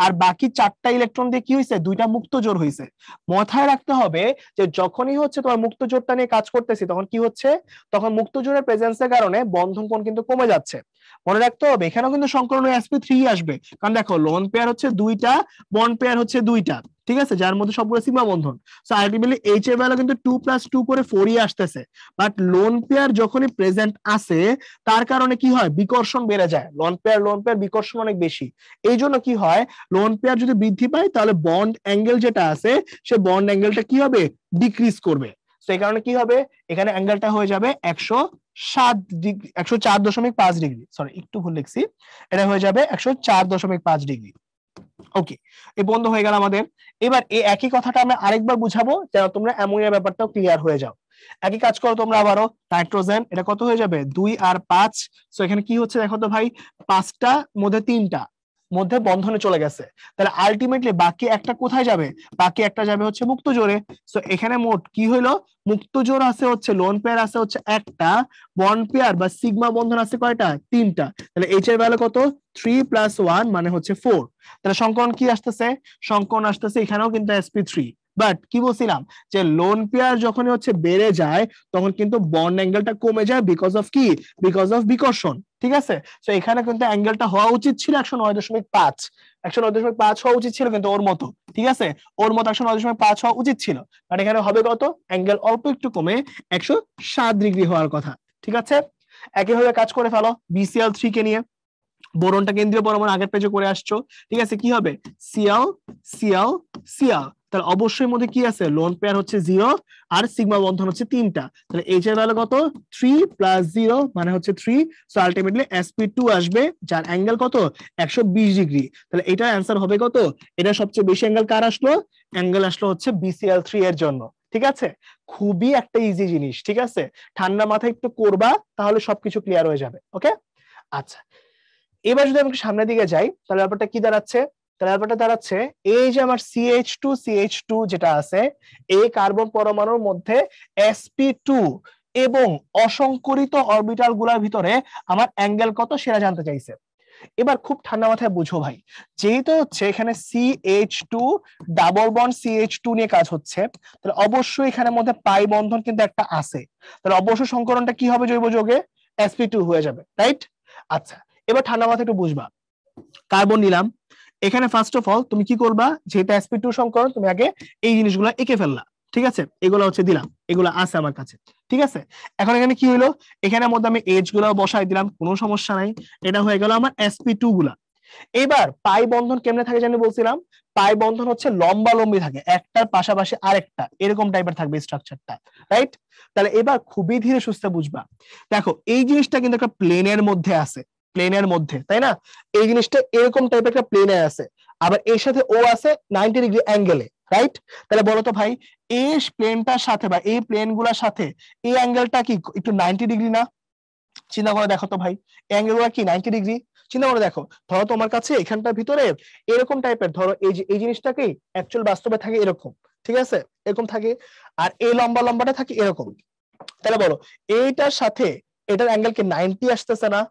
আর বাকি 4টা ইলেকট্রন দিয়ে কি হয়েছে, দুইটা মুক্ত জোড় হয়েছে। মাথায় রাখতে হবে যে যখনই হচ্ছে তোমার মুক্ত জোড়টা নিয়ে কাজ করতেছি তখন কি হচ্ছে, তখন মুক্ত জোড়ের প্রেজেন্সের কারণে বন্ধন কোণ কিন্তু কমে যাচ্ছে। মনে রাখতে হবে এখানেও কিন্তু সংকলন sp3 আসবে, কারণ দেখো লোন পেয়ার হচ্ছে দুইটা, বন্ড পেয়ার হচ্ছে দুইটা, ঠিক আছে, যার মধ্যে সবগুলো সিগমা বন্ধন। সো আলটিমেটলি এইচ এর ভ্যালু কিন্তু 2 + 2 করে 4ই আসতেছে, বাট লোন পেয়ার যখনই প্রেজেন্ট আসে তার কারণে কি হয়, বিকর্ষণ বেড়ে যায়, লোন পেয়ার বিকর্ষণ অনেক বেশি। এই জন্য কি হয়, লোন পেয়ার যদি বৃদ্ধি পায় তাহলে বন্ড অ্যাঙ্গেল যেটা আছে সে বন্ড অ্যাঙ্গেলটা কি হবে, ডিক্রিজ করবে। সেই কারণে কি হবে, এখানে অ্যাঙ্গেলটা হয়ে যাবে 107 ডিগ্রি, 104.5 ডিগ্রি, সরি একটু ভুল লিখছি, এটা হয়ে যাবে 104.5 ডিগ্রি। ওকে, এই বন্ধ হয়ে গেল আমাদের। এবার এই একই কথাটা আমরা আরেকবার বুঝাবো যেন তোমরা অ্যামোনিয়া ব্যাপারটাও ক্লিয়ার হয়ে যাও। একই কাজ করো তোমরা আবারও, নাইট্রোজেন এটা কত হয়ে যাবে 2 আর 5, সো এখানে কি হচ্ছে দেখো তো ভাই, 5টা মধ্যে 3টা মধ্যে বন্ধনে চলে গেছে, তাহলে আলটিমেটলি বাকি একটা কোথায় যাবে, বাকি একটা যাবে হচ্ছে মুক্ত জোড়ে। সো এখানে মোট কি হইলো, মুক্ত জোড় আছে হচ্ছে, লোন পেয়ার আছে হচ্ছে একটা, বন্ড পেয়ার বা সিগমা বন্ধন আছে কয়টা, 3টা, তাহলে এইচ এর ভ্যালু কত, 3 + 1 মানে হচ্ছে 4। তাহলে সংকলন কি আসতেছে, সংকলন আসতেছে এখানেও কিন্তু sp3, বাট কি বলছিলাম যে লোন পেয়ার যখনই হচ্ছে বেড়ে যায় তখন কিন্তু বন্ড অ্যাঙ্গেলটা কমে যায়, বিকজ অফ কি, বিকজ অফ বিকর্ষণ। ঠিক আছে, তো এখানে কিন্তু অ্যাঙ্গেলটা হওয়া উচিত ছিল 109.5, 109.5 হওয়া উচিত ছিল কিন্তু ওর মতো, ঠিক আছে, ওর মতো 109.5 হওয়া উচিত ছিল, বাট এখানে হবে কত, অ্যাঙ্গেল অল্প একটু কমে 107 ডিগ্রি হওয়ার কথা। ঠিক আছে, একইভাবে কাজ করে ফেলো BCl3 কে নিয়ে, বোরনটা কেন্দ্রীয় পরমাণু আগের পেজে করে আসছো, ঠিক আছে, কি হবে Cl Cl Cl, তাহলে অবশ্যই মধ্যে কি আছে, লোন পেয়ার হচ্ছে 0 আর সিগমা বন্ধন হচ্ছে 3টা, তাহলে এইচ এর ভ্যালু কত, 3 + 0 মানে হচ্ছে 3, সো আলটিমেটলি sp2 আসবে যার অ্যাঙ্গেল কত, 120 ডিগ্রি। তাহলে এটার অ্যান্সার হবে কত, এটা সবচেয়ে বেশি অ্যাঙ্গেল কার আসলো, অ্যাঙ্গেল আসলো হচ্ছে BCl3 এর জন্য। ঠিক আছে, খুবই একটা ইজি জিনিস, ঠিক আছে, ঠান্ডা মাথায় একটু করবা তাহলে সবকিছু ক্লিয়ার হয়ে যাবে। ওকে, আচ্ছা এবার যদি আমি সামনের দিকে যাই তাহলে ব্যাপারটা কি দাঁড়াচ্ছে, তাহলে ব্যাপারটা দাঁড়াচ্ছে এই যে আমার CH2 যেটা আছে এই কার্বন পরমাণুর মধ্যে sp2 এবং অসংকরিত অরবিটাল গুলার ভিতরে আমার অ্যাঙ্গেল কত সেটা জানতে চাইছে। এবার খুব ঠান্ডা মাথায় বুঝো ভাই, যেহেতু হচ্ছে এখানে CH2 ডাবল বন্ড CH2 নিয়ে কাজ হচ্ছে, তাহলে অবশ্যই এখানের মধ্যে পাই বন্ধন কিন্তু একটা আছে, তাহলে অবশ্যই সংকরণটা কি হবে জৈব যৌগে sp2 হয়ে যাবে, রাইট? আচ্ছা, এবার ঠান্ডা মাথায় একটু বুঝবা, কার্বন নিলাম এখানে, ফার্স্ট অফ অল তুমি কি করবা, যেটা sp2 সংকরণ তুমি আগে এই জিনিসগুলো এঁকে ফেললা, ঠিক আছে, এগুলো হচ্ছে দিলাম, এগুলো আছে আমার কাছে, ঠিক আছে। এখন এখানে কি হইলো, এখানের মধ্যে আমি এইচ গুলো বসাই দিলাম, কোনো সমস্যা নাই, এটা হয়ে গেল আমার sp2 গুলা। এবার পাই বন্ধন কেমনে থাকে জানি বলছিলাম, পাই বন্ধন হচ্ছে লম্বা লম্বি থাকে, একটার পাশাপাশি আরেকটা এরকম টাইপের থাকবে স্ট্রাকচারটা, রাইট? তাহলে এবার খুবই ধীরে সুস্থে বুঝবা, দেখো এই জিনিসটা কিন্তু একটা প্লেনের মধ্যে আছে, প্লেনের মধ্যে, তাই না? এই জিনিসটা এরকম টাইপের একটা প্লেনে আছে, আবার এর সাথে ও আছে 90 ডিগ্রি অ্যাঙ্গেলে, রাইট? তাহলে বলো তো ভাই, এই প্লেনটার সাথে বা এই প্লেন গুলার সাথে এই অ্যাঙ্গেলটা কি একটু 90 ডিগ্রি না? চিন্তা করে দেখো তো ভাই, অ্যাঙ্গেল গুলা কি 90 ডিগ্রি? চিন্তা করে দেখো, ধরো তোমার কাছে এখানটার ভিতরে এরকম টাইপের, ধরো এই যে এই জিনিসটাকেই অ্যাকচুয়াল বাস্তবে থাকে এরকম, ঠিক আছে, এরকম থাকে, আর এই লম্বা লম্বাটা থাকে এরকম, তাহলে বলো এইটার সাথে এটার অ্যাঙ্গেল কি 90 আসতেছে না?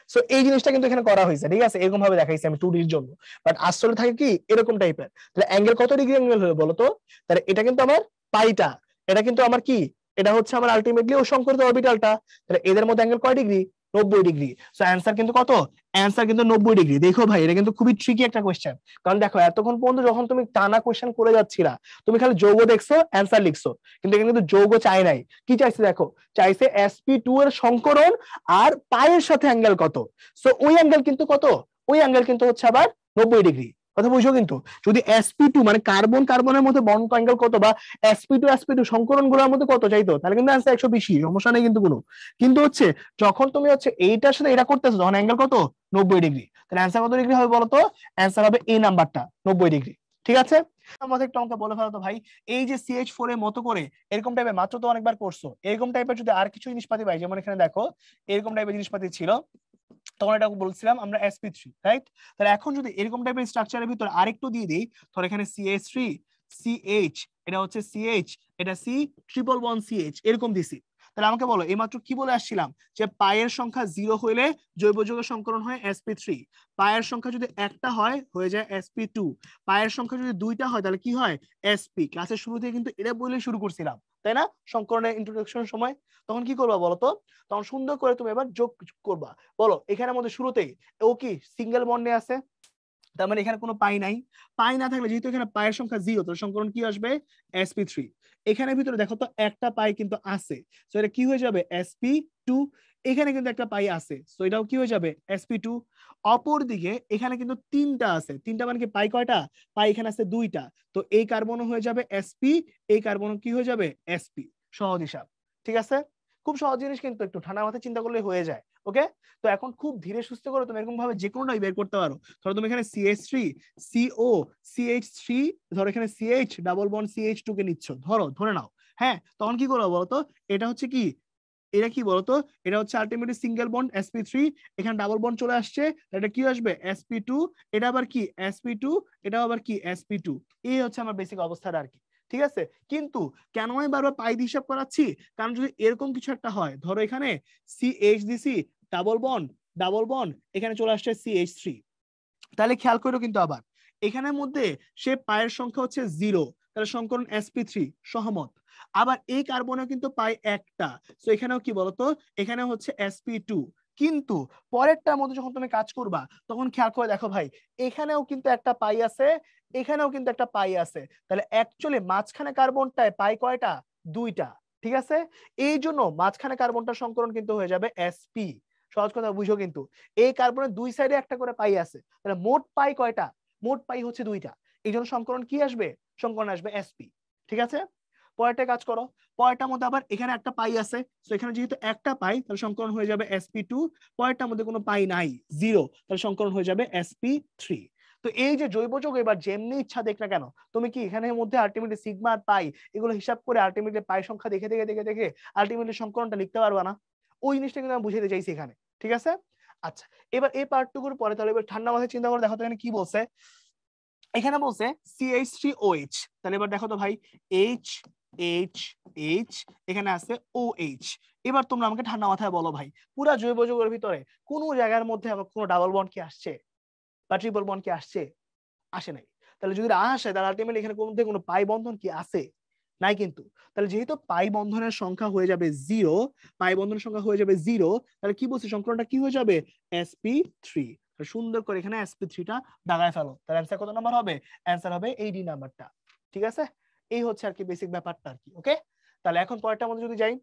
সো এই জিনিসটা কিন্তু এখানে করা হয়েছে, ঠিক আছে, এরকম ভাবে দেখাইছি আমি 2D এর জন্য, বাট আসলে থাকে কি এরকম টাইপের। তাহলে অ্যাঙ্গেল কত ডিগ্রি অ্যাঙ্গেল হবে বলো তো? তাহলে এটা কিন্তু আমার পাইটা, এটা কিন্তু আমার কি, এটা হচ্ছে আমার আলটিমেটলি ও সংকরিত অরবিটালটা, তাহলে এদের মধ্যে অ্যাঙ্গেল কয় ডিগ্রি? 90 ডিগ্রি। সো অ্যানসার কিন্তু কত? অ্যানসার কিন্তু 90 ডিগ্রি। দেখো ভাই, এটা কিন্তু খুবই ট্রিকি একটা কোশ্চেন, কারণ দেখো এতক্ষণ পর্যন্ত যখন তুমি টানা কোশ্চেন করে যাচ্ছিলা, তুমি খালি যৌগ দেখছো অ্যানসার লিখছো, কিন্তু এখানে কিন্তু যৌগ চাই নাই, কি চাইছে দেখো, চাইছে sp2 এর সংকরণ আর পায়ের সাথে অ্যাঙ্গেল কত। সো ওই অ্যাঙ্গেল কিন্তু কত, ওই অ্যাঙ্গেল কিন্তু হচ্ছে আবার 90 ডিগ্রি, কথা বুঝো কিন্তু। যদি sp2 মানে কার্বন কার্বনের মধ্যে বন্ড অ্যাঙ্গেল কত, বা sp2 সংকরণ গুলোর মধ্যে কত চাইতো, তাহলে কিন্তু অ্যান্সার 120, সমস্যা নেই কিন্তু কোনো। কিন্তু হচ্ছে যখন তুমি হচ্ছে এইটার সাথে এটা করতেছো, তখন অ্যাঙ্গেল কত? 90 ডিগ্রি। তাহলে অ্যান্সার কত ডিগ্রি হবে বলতো? অ্যান্সার হবে এই নাম্বারটা, 90 ডিগ্রি, ঠিক আছে। আমাদের একটু অঙ্ক বলে ফেলো তো ভাই, এই যে CH4 এর মতো করে এরকম টাইপের, মাত্র তো অনেকবার করছো, এরকম টাইপের যদি আর কিছু জিনিসপাতি পাই, যেমন এখানে দেখো এরকম টাইপের জিনিসপাতি ছিল, তখন এটা বলছিলাম আমরা sp3, রাইট? তাহলে এখন যদি এরকম টাইপের স্ট্রাকচারের ভিতর আরেকটু দিয়ে দিই, ধর এখানে CH3 CH, এটা হচ্ছে CH, এটা C ট্রিপল বন্ড CH এরকম দিছি, তাহলে আমাকে বলো এইমাত্র কি বলে আসছিলাম, যে পায়ের সংখ্যা 0 হইলে জৈব যৌগের সংকরণ হয় sp3, পায়ের সংখ্যা যদি একটা হয় হয়ে যায় sp2, পায়ের সংখ্যা যদি দুইটা হয় তাহলে কি হয় sp। ক্লাসের শুরু থেকে কিন্তু এটা বলে শুরু করছিলাম, তাই না, সংকরণের ইন্ট্রোডাকশনের সময়। তখন কি করবা বলো তো, তখন সুন্দর করে তুমি এবার যোগ করবা, বলো এখানের মধ্যে শুরুতেই ও কি সিঙ্গেল বন্ডে আছে, তার মানে এখানে কোনো পাই নাই, পাই না থাকলে যেহেতু এখানে পায়ের সংখ্যা 0, তো সংকরণ কি আসবে sp3। এখানে ভিতরে দেখো তো একটা পাই কিন্তু আছে, সো এটা কি হয়ে যাবে sp2, এখানে কিন্তু একটা পাই আছে, সো এটাও কি হয়ে যাবে sp2। অপর দিকে এখানে কিন্তু তিনটা আছে, তিনটা মানে কি পাই কয়টা, পাই এখানে আছে দুইটা, তো এই কার্বনও হয়ে যাবে sp, এই কার্বনও কি হয়ে যাবে sp, সহজ হিসাব, ঠিক আছে। খুব সহজ জিনিস, কিন্তু একটু ঠান্ডা মাথায় চিন্তা করলে হয়ে যায়, ওকে। তো এখন খুব ধীরে সুস্থে করে তুমি এরকম ভাবে যে কোনোটাই বের করতে পারো। ধরো তুমি এখানে CH3 CO CH3, ধরো এখানে CH ডাবল বন্ড CH2 কে নিচ্ছ, ধরো ধরে নাও, হ্যাঁ, তখন কি করবো বলতো, এটা হচ্ছে কি, এটা কি বলতো, এটা হচ্ছে আলটিমেটলি সিঙ্গেল বন্ড sp3, এখানে ডাবল বন্ড চলে আসছে, এটা কি আসবে sp2, এটা আবার কি sp2, এটা আবার কি sp2, এই হচ্ছে আমার বেসিক অবস্থাটা আর কি, ঠিক আছে। কিন্তু কেন আমি বারবার পাই দিয়ে হিসাব করাচ্ছি, কারণ যদি এরকম কিছু একটা হয়, ধরো এখানে CH দিছি ডাবল বন্ড এখানে চলে আসছে CH3, তাহলে খেয়াল করো কিন্তু আবার এখানের মধ্যে সে পায়ের সংখ্যা হচ্ছে 0, তাহলে সংকরণ sp3 সহমত, আবার এই কার্বনে কিন্তু পাই একটা, তো এখানেও কি বলতো, এখানে হচ্ছে sp2, কিন্তু পরেরটার মধ্যে যখন তুমি কাজ করবা তখন খেয়াল করে দেখো ভাই, এখানেও কিন্তু একটা পাই আছে, এখানেও কিন্তু একটা পাই আছে, তাহলে অ্যাকচুয়ালি মাঝখানে কার্বনটায় পাই কয়টা, দুইটা, ঠিক আছে। এই জন্য মাঝখানে কার্বনটার সংকরণ কিন্তু হয়ে যাবে sp, সহজ কথা বুঝো কিন্তু। এই কার্বনের দুই সাইডে একটা করে পাই আছে, তাহলে মোট পাই কয়টা, মোট পাই হচ্ছে দুইটা, এই জন্য সংকরণ কি আসবে, সংকরণ আসবে sp, ঠিক আছে। পরেরটা কাজ করো, পরেরটার মধ্যে আবার এখানে একটা পাই আছে, তো এখানে যেহেতু একটা পাই তাহলে সংকরণ হয়ে যাবে sp2, পরেরটার মধ্যে কোনো পাই নাই 0, তাহলে সংকরণ হয়ে যাবে sp3। তো এই যে জৈব যৌগ, এবার যেমনি ইচ্ছা দেখ না কেন, তুমি কি এখানের মধ্যে আলটিমেটলি সিগমা আর পাই এগুলো হিসাব করে আলটিমেটলি পাই সংখ্যা দেখে দেখে দেখে দেখে আলটিমেটলি সংকরণটা লিখতে পারবা না, ওই জিনিসটা কিন্তু আমি বুঝাতে চাইছি এখানে, ঠিক আছে। আচ্ছা, এবার এই পার্টটুকুর পরে তাহলে এবার ঠান্ডা মাথায় চিন্তা করে দেখো তো এখানে কি বলছে, এখানে বলছে CH3OH, তাহলে এবার দেখো তো ভাই এইচ এইচ, এখানে আছে ও এইচ। এবার তোমরা আমাকে ঠান্ডা মাথায় বলো ভাই, পুরা জৈব যৌগের ভিতরে কোন জায়গার মধ্যে আমার কোনো ডাবল বন্ড কি আসছে বা ট্রিপল বন্ড কি আসছে? আসে নাই। তাহলে যদি আসে তাহলে আলটিমেটলি এখানে কোনো পাই বন্ধন কি আছে? নাই কিন্তু। তাহলে যেহেতু পাই বন্ধনের সংখ্যা হয়ে যাবে 0, পাই বন্ধনের সংখ্যা হয়ে যাবে 0, তাহলে কি বলছি সংকলনটা কি হয়ে যাবে? sp3। সুন্দর করে এখানে sp3টা দাগায় ফেলো। তাহলে অ্যানসার কত নাম্বার হবে? অ্যানসার হবে এই ডি নাম্বারটা। ঠিক আছে, এই হচ্ছে আর কি বেসিক ব্যাপারটা আর কি। ওকে, তাহলে এখন পরেরটার মধ্যে যদি যাই,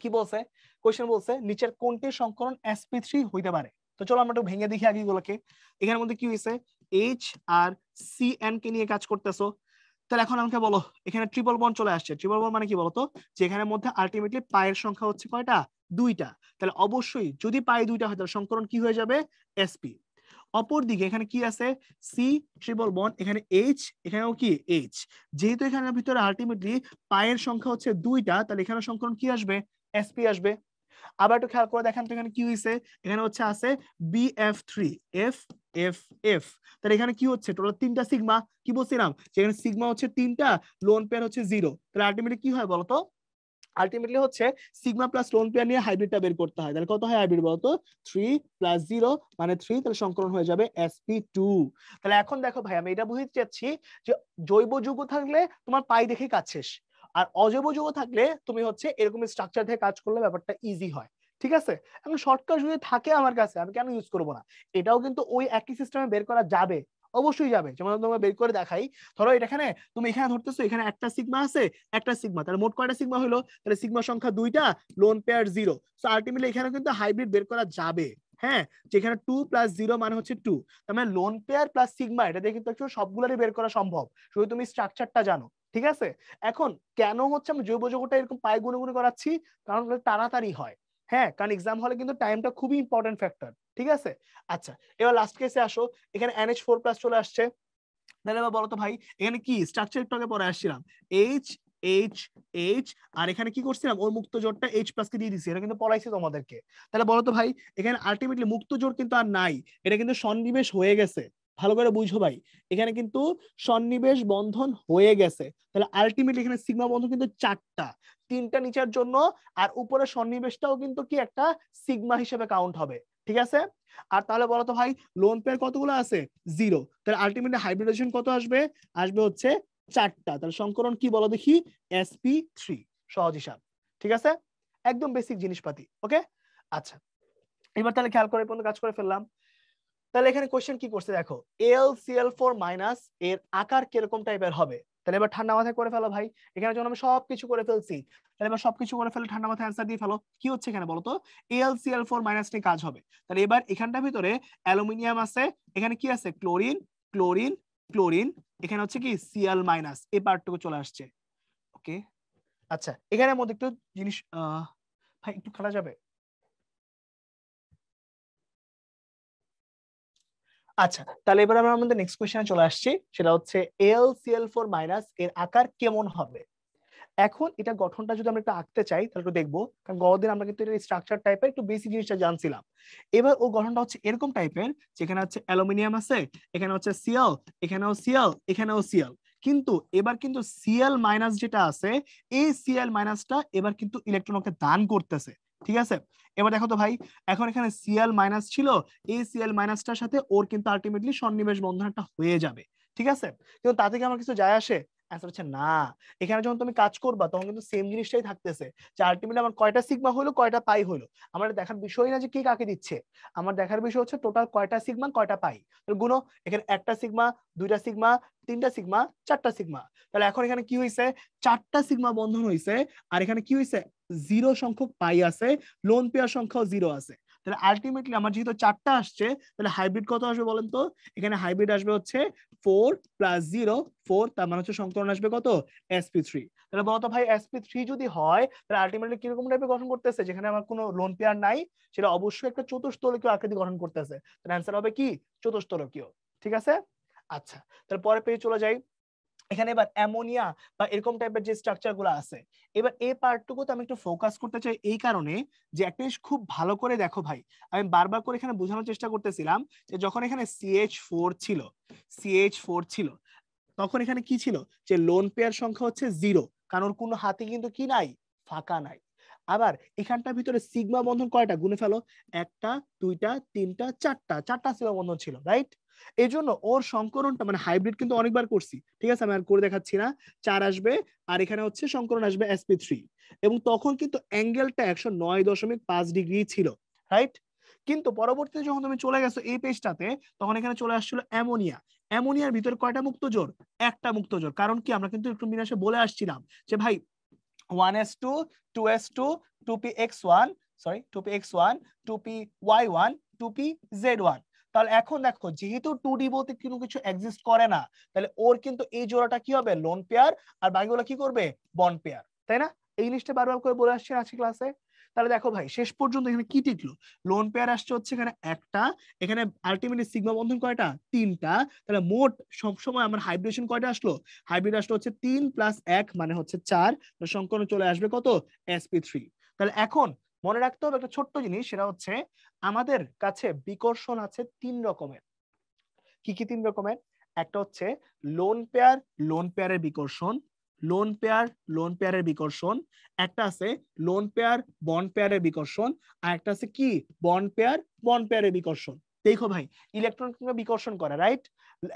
কি বলছে কোশ্চেন? বলছে নিচের কোনটির সংকলন sp3 হইতে পারে। তো চলো আমরা একটু ভেঙে দেখি আগে এগুলোকে। এখানের মধ্যে কি হয়েছে? এইচ আর সিএন কে নিয়ে কাজ করতেছো। তাহলে এখন আমাকে বলো, এখানে ট্রিপল বন্ড চলে আসছে। ট্রিপল বন্ড মানে কি বলতো? যে এখানের মধ্যে আলটিমেটলি পায়ের সংখ্যা হচ্ছে কয়টা? 2টা। তাহলে অবশ্যই যদি পাই 2টা হয় তাহলে সংকলন কি হয়ে যাবে? sp। অপর দিকে এখানে কি আছে? সি ট্রিপল বন্ড, এখানে এইচ, এখানেও কি এইচ। যেহেতু এখানের ভিতরে আলটিমেটলি পায়ের সংখ্যা হচ্ছে 2টা, তাহলে এখানে সংকলন কি আসবে? sp আসবে। আবার একটু খেয়াল করে দেখেন তো এখানে কি হয়েছে? এখানে হচ্ছে আছে bf3 f f f। তাহলে এখানে কি হচ্ছে? টোটাল 3টা সিগমা। কি বলছিলাম? যেখানে সিগমা হচ্ছে 3টা, লোন পেয়ার হচ্ছে 0। তাহলে আলটিমেটলি কি হয় বলতো? আলটিমেটলি হচ্ছে সিগমা প্লাস লোন পেয়ার নিয়ে হাইব্রিডটা বের করতে হয়। তাহলে কত হয় হাইব্রিড বলতো? 3 + 0 মানে 3। তাহলে সংকলন হয়ে যাবে sp2। তাহলে এখন দেখো ভাই, আমি এটা বুঝতে চাচ্ছি যে জৈব যৌগ থাকলে তোমার পাই দেখে কাজ শেষ, আর অজৈব যৌগ থাকলে তুমি হচ্ছে এরকম স্ট্রাকচার থেকে কাজ করলে ব্যাপারটা ইজি হয়। ঠিক আছে, এখন শর্টকাট যদি থাকে আমার কাছে, আমি কেন ইউজ করবো না? এটাও কিন্তু ওই একই সিস্টেমে বের করা যাবে, অবশ্যই যাবে। যেমন তোমাকে বের করে দেখাই, ধরো এখানে তুমি এখানে ধরতেছো এখানে একটা সিগমা আছে, একটা সিগমা, তাহলে মোট কয়টা সিগমা হলো? তাহলে সিগমা সংখ্যা 2টা, লোন পেয়ার 0। সো আলটিমেটলি এখানে কিন্তু হাইব্রিড বের করা যাবে। হ্যাঁ, যেখানে 2 + 0 মানে হচ্ছে 2, তার মানে লোন পেয়ার প্লাস সিগমা, এটা দিয়ে কিন্তু সবগুলোরই বের করা সম্ভব, শুধু তুমি স্ট্রাকচারটা জানো। ঠিক আছে, এখন কেন হচ্ছে আমি জৈব যৌগটা এরকম পাই গুনে গুনে করাচ্ছি? কারণ তাড়াতাড়ি হয়। হ্যাঁ, কারণ এক্সাম হলে কিন্তু টাইমটা খুবই ইম্পর্টেন্ট ফ্যাক্টর। ঠিক আছে, আচ্ছা এবার লাস্ট কেসে আসো। এখানে NH4+ চলে আসছে। তাহলে এবার বলো তো ভাই, এখানে কি স্ট্রাকচার একটু আগে পরে আসছিলাম, এইচ এইচ এইচ, আর এখানে কি করছিলাম? ওর মুক্ত জোড়টা H+ কে দিয়ে দিছি, এটা কিন্তু পড়াইছি তোমাদেরকে। তাহলে বলো তো ভাই, এখানে আলটিমেটলি মুক্ত জোড় কিন্তু আর নাই, এটা কিন্তু সন্নিবেশ হয়ে গেছে। ভালো করে বুঝো ভাই, এখানে কিন্তু সন্নিবেশ বন্ধন হয়ে গেছে। তাহলে আলটিমেটলি এখানে সিগমা বন্ধন কিন্তু 4টা, 3টা নিচের জন্য, আর উপরে সন্নিবেশটাও কিন্তু কি একটা সিগমা হিসেবে কাউন্ট হবে। ঠিক আছে, আর তাহলে বলো তো ভাই, লোন পেয়ার কতগুলো আছে? 0। তাহলে আলটিমেটলি হাইব্রিডাইজেশন কত আসবে? আসবে হচ্ছে 4টা। তাহলে সংকরণ কি বলো দেখি? sp3। সহজ হিসাব। ঠিক আছে, একদম বেসিক জিনিসপাতি। ওকে, আচ্ছা এবার তাহলে খেয়াল করে পর্যন্ত কাজ করে ফেললাম। তাহলে এখানে কোশ্চেন কি করছে দেখো, AlCl4- এর আকার কিরকম টাইপের হবে? তাহলে এবার ঠান্ডা মাথায় করে ফেলো ভাই। এখানে যখন আমি সবকিছু করে ফেলছি, তাহলে এবার সবকিছু করে ফেলে ঠান্ডা মাথায় অ্যান্সার দিয়ে ফেলো। কি হচ্ছে এখানে বলতো? AlCl4- নিয়ে কাজ হবে। তাহলে এবার এখানটার ভিতরে অ্যালুমিনিয়াম আছে, এখানে কি আছে? ক্লোরিন ক্লোরিন ক্লোরিন, এখানে হচ্ছে কি Cl-, এই পার্টটুকু চলে আসছে। ওকে, আচ্ছা এখানের মধ্যে একটু জিনিস ভাই একটু খাটা যাবে? আচ্ছা, তাহলে এবার আমরা আমাদের নেক্সট কোশ্চেনে চলে আসছি, সেটা হচ্ছে AlCl4- এর আকার কেমন হবে? এখন এটা গঠনটা যদি আমরা একটু আঁকতে চাই তাহলে একটু দেখবো, কারণ গতদিন আমরা কিন্তু এটা স্ট্রাকচার টাইপের একটু বেসিক জিনিসটা জানছিলাম। এবার ও গঠনটা হচ্ছে এরকম টাইপের, যেখানে হচ্ছে অ্যালুমিনিয়াম আছে, এখানে হচ্ছে Cl, এখানেও Cl, এখানেও Cl। কিন্তু এবার কিন্তু Cl- যেটা আছে, এই Cl- এবার কিন্তু ইলেকট্রনকে দান করতেছে। ঠিক আছে, এবার দেখো তো ভাই, এখন এখানে Cl- ছিল, এই Cl- সাথে ওর কিন্তু আলটিমেটলি সন্নিবেশ বন্ধন একটা হয়ে যাবে। ঠিক আছে, কিন্তু তাতে কি আমার কিছু যায় আসে? অ্যান্সার হচ্ছে না। এখানে যখন তুমি কাজ করবা তখন কিন্তু সেম জিনিসটাই থাকতেছে, যে আলটিমেটলি আমার কয়টা সিগমা হলো, কয়টা পাই হলো। আমার দেখার বিষয় না যে কে কাকে দিচ্ছে, আমার দেখার বিষয় হচ্ছে টোটাল কয়টা সিগমা কয়টা পাই। গুণ, এখানে একটা সিগমা, 2টা সিগমা, 3টা সিগমা, 4টা সিগমা। তাহলে এখন এখানে কি হয়েছে? 4টা সিগমা বন্ধন হয়েছে, আর এখানে কি হয়েছে? 0 সংখ্যক পাই আছে, লোন পেয়ার সংখ্যাও 0 আছে। তাহলে আলটিমেটলি আমার যেহেতু 4টা আসছে, তাহলে হাইব্রিড কত আসবে বলেন তো? এখানে হাইব্রিড আসবে হচ্ছে 4 + 0 4, তার মানে হচ্ছে সংকলন আসবে কত? sp3। তাহলে বলতো ভাই, sp3 যদি হয় তাহলে আলটিমেটলি কিরকম টাইপের গঠন করতেছে? যেখানে আমার কোনো লোন পেয়ার নাই, সেটা অবশ্যই একটা চতুস্তলকীয় আকৃতি গঠন করতেছে। তাহলে অ্যান্সার হবে কি? চতুস্তলকীয়। ঠিক আছে, আচ্ছা তাহলে পরে পেয়ে চলে যাই। এখানে এবার অ্যামোনিয়া বা এরকম টাইপের যে স্ট্রাকচার গুলো আছে, এবার এই পার্টটুকু তো আমি একটু ফোকাস করতে চাই এই কারণে যে একটা জিনিস খুব ভালো করে দেখো ভাই, আমি বারবার করে এখানে বোঝানোর চেষ্টা করতেছিলাম যে যখন এখানে CH4 ছিল, CH4 ছিল, তখন এখানে কি ছিল? যে লোন পেয়ার সংখ্যা হচ্ছে 0, কারণ ওর কোনো হাতে কিন্তু কি নাই, ফাঁকা নাই। আবার এখানটার ভিতরে সিগমা বন্ধন কয়টা গুনে ফেলো, একটা দুইটা তিনটা চারটা সিগমা বন্ধন ছিল, রাইট? এই জন্য ওর সংকরণটা মানে হাইব্রিড কিন্তু অনেকবার করছি, ঠিক আছে, আমি আর করে দেখাচ্ছি না। 4 আসবে আর এখানে হচ্ছে সংকরণ আসবে sp3, এবং তখন কিন্তু অ্যাঙ্গেলটা 109.5 ডিগ্রি ছিল, রাইট? কিন্তু পরবর্তীতে যখন তুমি চলে গেছো এই পেজটাতে, তখন এখানে চলে আসছিল অ্যামোনিয়া। অ্যামোনিয়ার ভিতরে কয়টা মুক্ত জোর? একটা মুক্ত জোর। কারণ কি আমরা কিন্তু একটু বিনাশে বলে আসছিলাম যে ভাই 1s2 2s2 2px1 sorry 2px1 2py1 2pz1। তাহলে এখন দেখো যেহেতু 2D বলতে কোনো কিছু এক্সিস্ট করে না, তাহলে ওর কিন্তু এই জোড়াটা কি হবে, লোন পেয়ার, আর বাকিগুলো কি করবে, বন্ড পেয়ার, তাই না? এই জিনিসটা বারবার করে বলে আসছি আজকে ক্লাসে। তাহলে দেখো ভাই শেষ পর্যন্ত এখানে কি টিকলো, লোন পেয়ার আসছে হচ্ছে এখানে একটা, এখানে আলটিমেটলি সিগমা বন্ধন কয়টা, তিনটা। তাহলে মোট সবসময় আমার হাইব্রিডেশন কয়টা আসলো, হাইব্রিড আসলো হচ্ছে 3 + 1 মানে হচ্ছে 4, সংকলন চলে আসবে কত, sp3। তাহলে এখন মনে রাখতে হবে একটা ছোট্ট জিনিস, সেটা হচ্ছে আমাদের কাছে বিকর্ষণ আছে 3 রকমের। কি কি 3 রকমের? একটা হচ্ছে লোন পেয়ার, লোন পেয়ারের বিকর্ষণ, লোন পেয়ার, লোন পেয়ারের বিকর্ষণ। একটা আছে লোন পেয়ার বন্ড পেয়ারের বিকর্ষণ, আর একটা আছে কি, বন্ড পেয়ার বন্ড পেয়ারের বিকর্ষণ। দেখো ভাই ইলেকট্রন বিকর্ষণ করে, রাইট?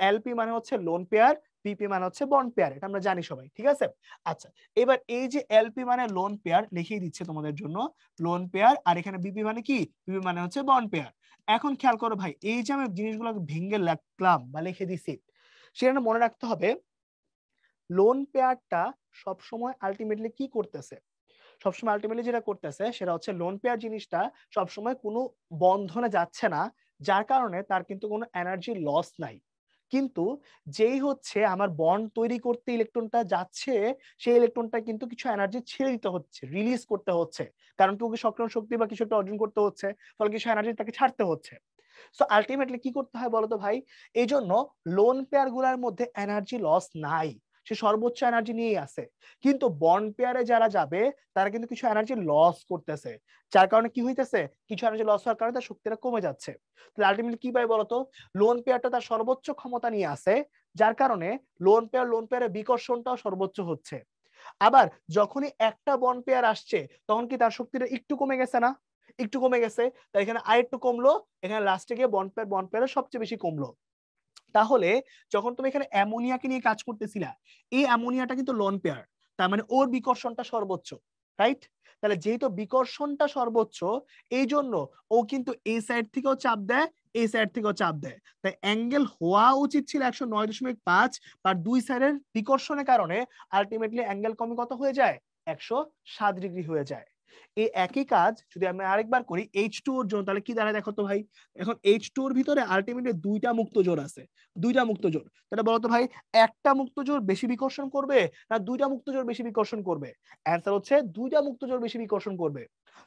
এলপি মানে হচ্ছে লোন পেয়ার, পিপি মানে হচ্ছে বন্ড পেয়ার, এটা আমরা জানি সবাই, ঠিক আছে? আচ্ছা, এবার এই যে এলপি মানে লোন পেয়ার লিখিয়ে দিচ্ছে তোমাদের জন্য, লোন পেয়ার, আর এখানে বিপি মানে কি, বিপি মানে হচ্ছে বন্ড পেয়ার। এখন খেয়াল করো ভাই, এই যে আমি জিনিসগুলো ভেঙে লিখলাম বা লিখে দিছি, সেটা মনে রাখতে হবে লোন পেয়ারটা সবসময় আলটিমেটলি কি করতেছে, সবসময় আলটিমেটলি যেটা করতেছে সেটা হচ্ছে লোন পেয়ার জিনিসটা সবসময় কোনো বন্ধনে যাচ্ছে না, যার কারণে তার কিন্তু কোনো এনার্জি লস নাই। কিন্তু যেই হচ্ছে আমার বন্ড তৈরি করতে ইলেকট্রনটা যাচ্ছে, সেই ইলেকট্রনটা কিন্তু কিছু এনার্জি ছেড়ে দিতে হচ্ছে, রিলিজ করতে হচ্ছে, কারণ কি ওকে সক্রিয় শক্তি বা কিছু একটা অর্জন করতে হচ্ছে, ফলে কিছু এনার্জি তাকে ছাড়তে হচ্ছে। সো আলটিমেটলি কি করতে হয় বলতো ভাই, এই জন্য লোন পেয়ার গুলার মধ্যে এনার্জি লস নাই, সে সর্বোচ্চ এনার্জি নিয়েই আছে। কিন্তু বন্ড পেয়ারে যারা যাবে তারা কিন্তু কিছু এনার্জি লস করতেছে, যার কারণে কি হইতেছে, কিছু এনার্জি লস হওয়ার কারণে তার শক্তিটা কমে যাচ্ছে। তাহলে আলটিমেটলি কি পাই বলতো, লোন পেয়ারটা তার সর্বোচ্চ ক্ষমতা নিয়ে আছে, যার কারণে লোন পেয়ারের বিকর্ষণটাও সর্বোচ্চ হচ্ছে। আবার যখনই একটা বন্ড পেয়ার আসছে, তখন কি তার শক্তিটা একটু কমে গেছে না, একটু কমে গেছে, তাই এখানে আরেকটু কমলো, এখানে লাস্টে গিয়ে বন্ড পেয়ার সবচেয়ে বেশি কমলো। তাহলে যখন তুমি এখানে অ্যামোনিয়াকে নিয়ে কাজ করতেছিলা, এই অ্যামোনিয়াটা কিন্তু লোন পেয়ার, তার মানে ওর বিকর্ষণটা সর্বোচ্চ, রাইট? তাহলে যেহেতু বিকর্ষণটা সর্বোচ্চ, এই জন্য ও কিন্তু এই সাইড থেকেও চাপ দেয়, এই সাইড থেকেও চাপ দেয়, তাই অ্যাঙ্গেল হওয়া উচিত ছিল 109.5, আর দুই সাইডের বিকর্ষণের কারণে আলটিমেটলি অ্যাঙ্গেল কমে কত হয়ে যায়, 107 ডিগ্রি হয়ে যায়। এই একই কাজ যদি আমি আরেকবার করি H2 এর জন্য, তাহলে কি দাঁড়ায় দেখো তো ভাই, এখন H2 এর ভিতরে আলটিমেটলি দুইটা মুক্ত জোড় আছে, দুইটা মুক্ত জোড়। তাহলে বলতো ভাই একটা মুক্ত জোড় বেশি বিকর্ষণ করবে না দুইটা মুক্ত জোড় বেশি বিকর্ষণ করবে? অ্যান্সার হচ্ছে দুইটা মুক্ত জোড় বেশি বিকর্ষণ করবে।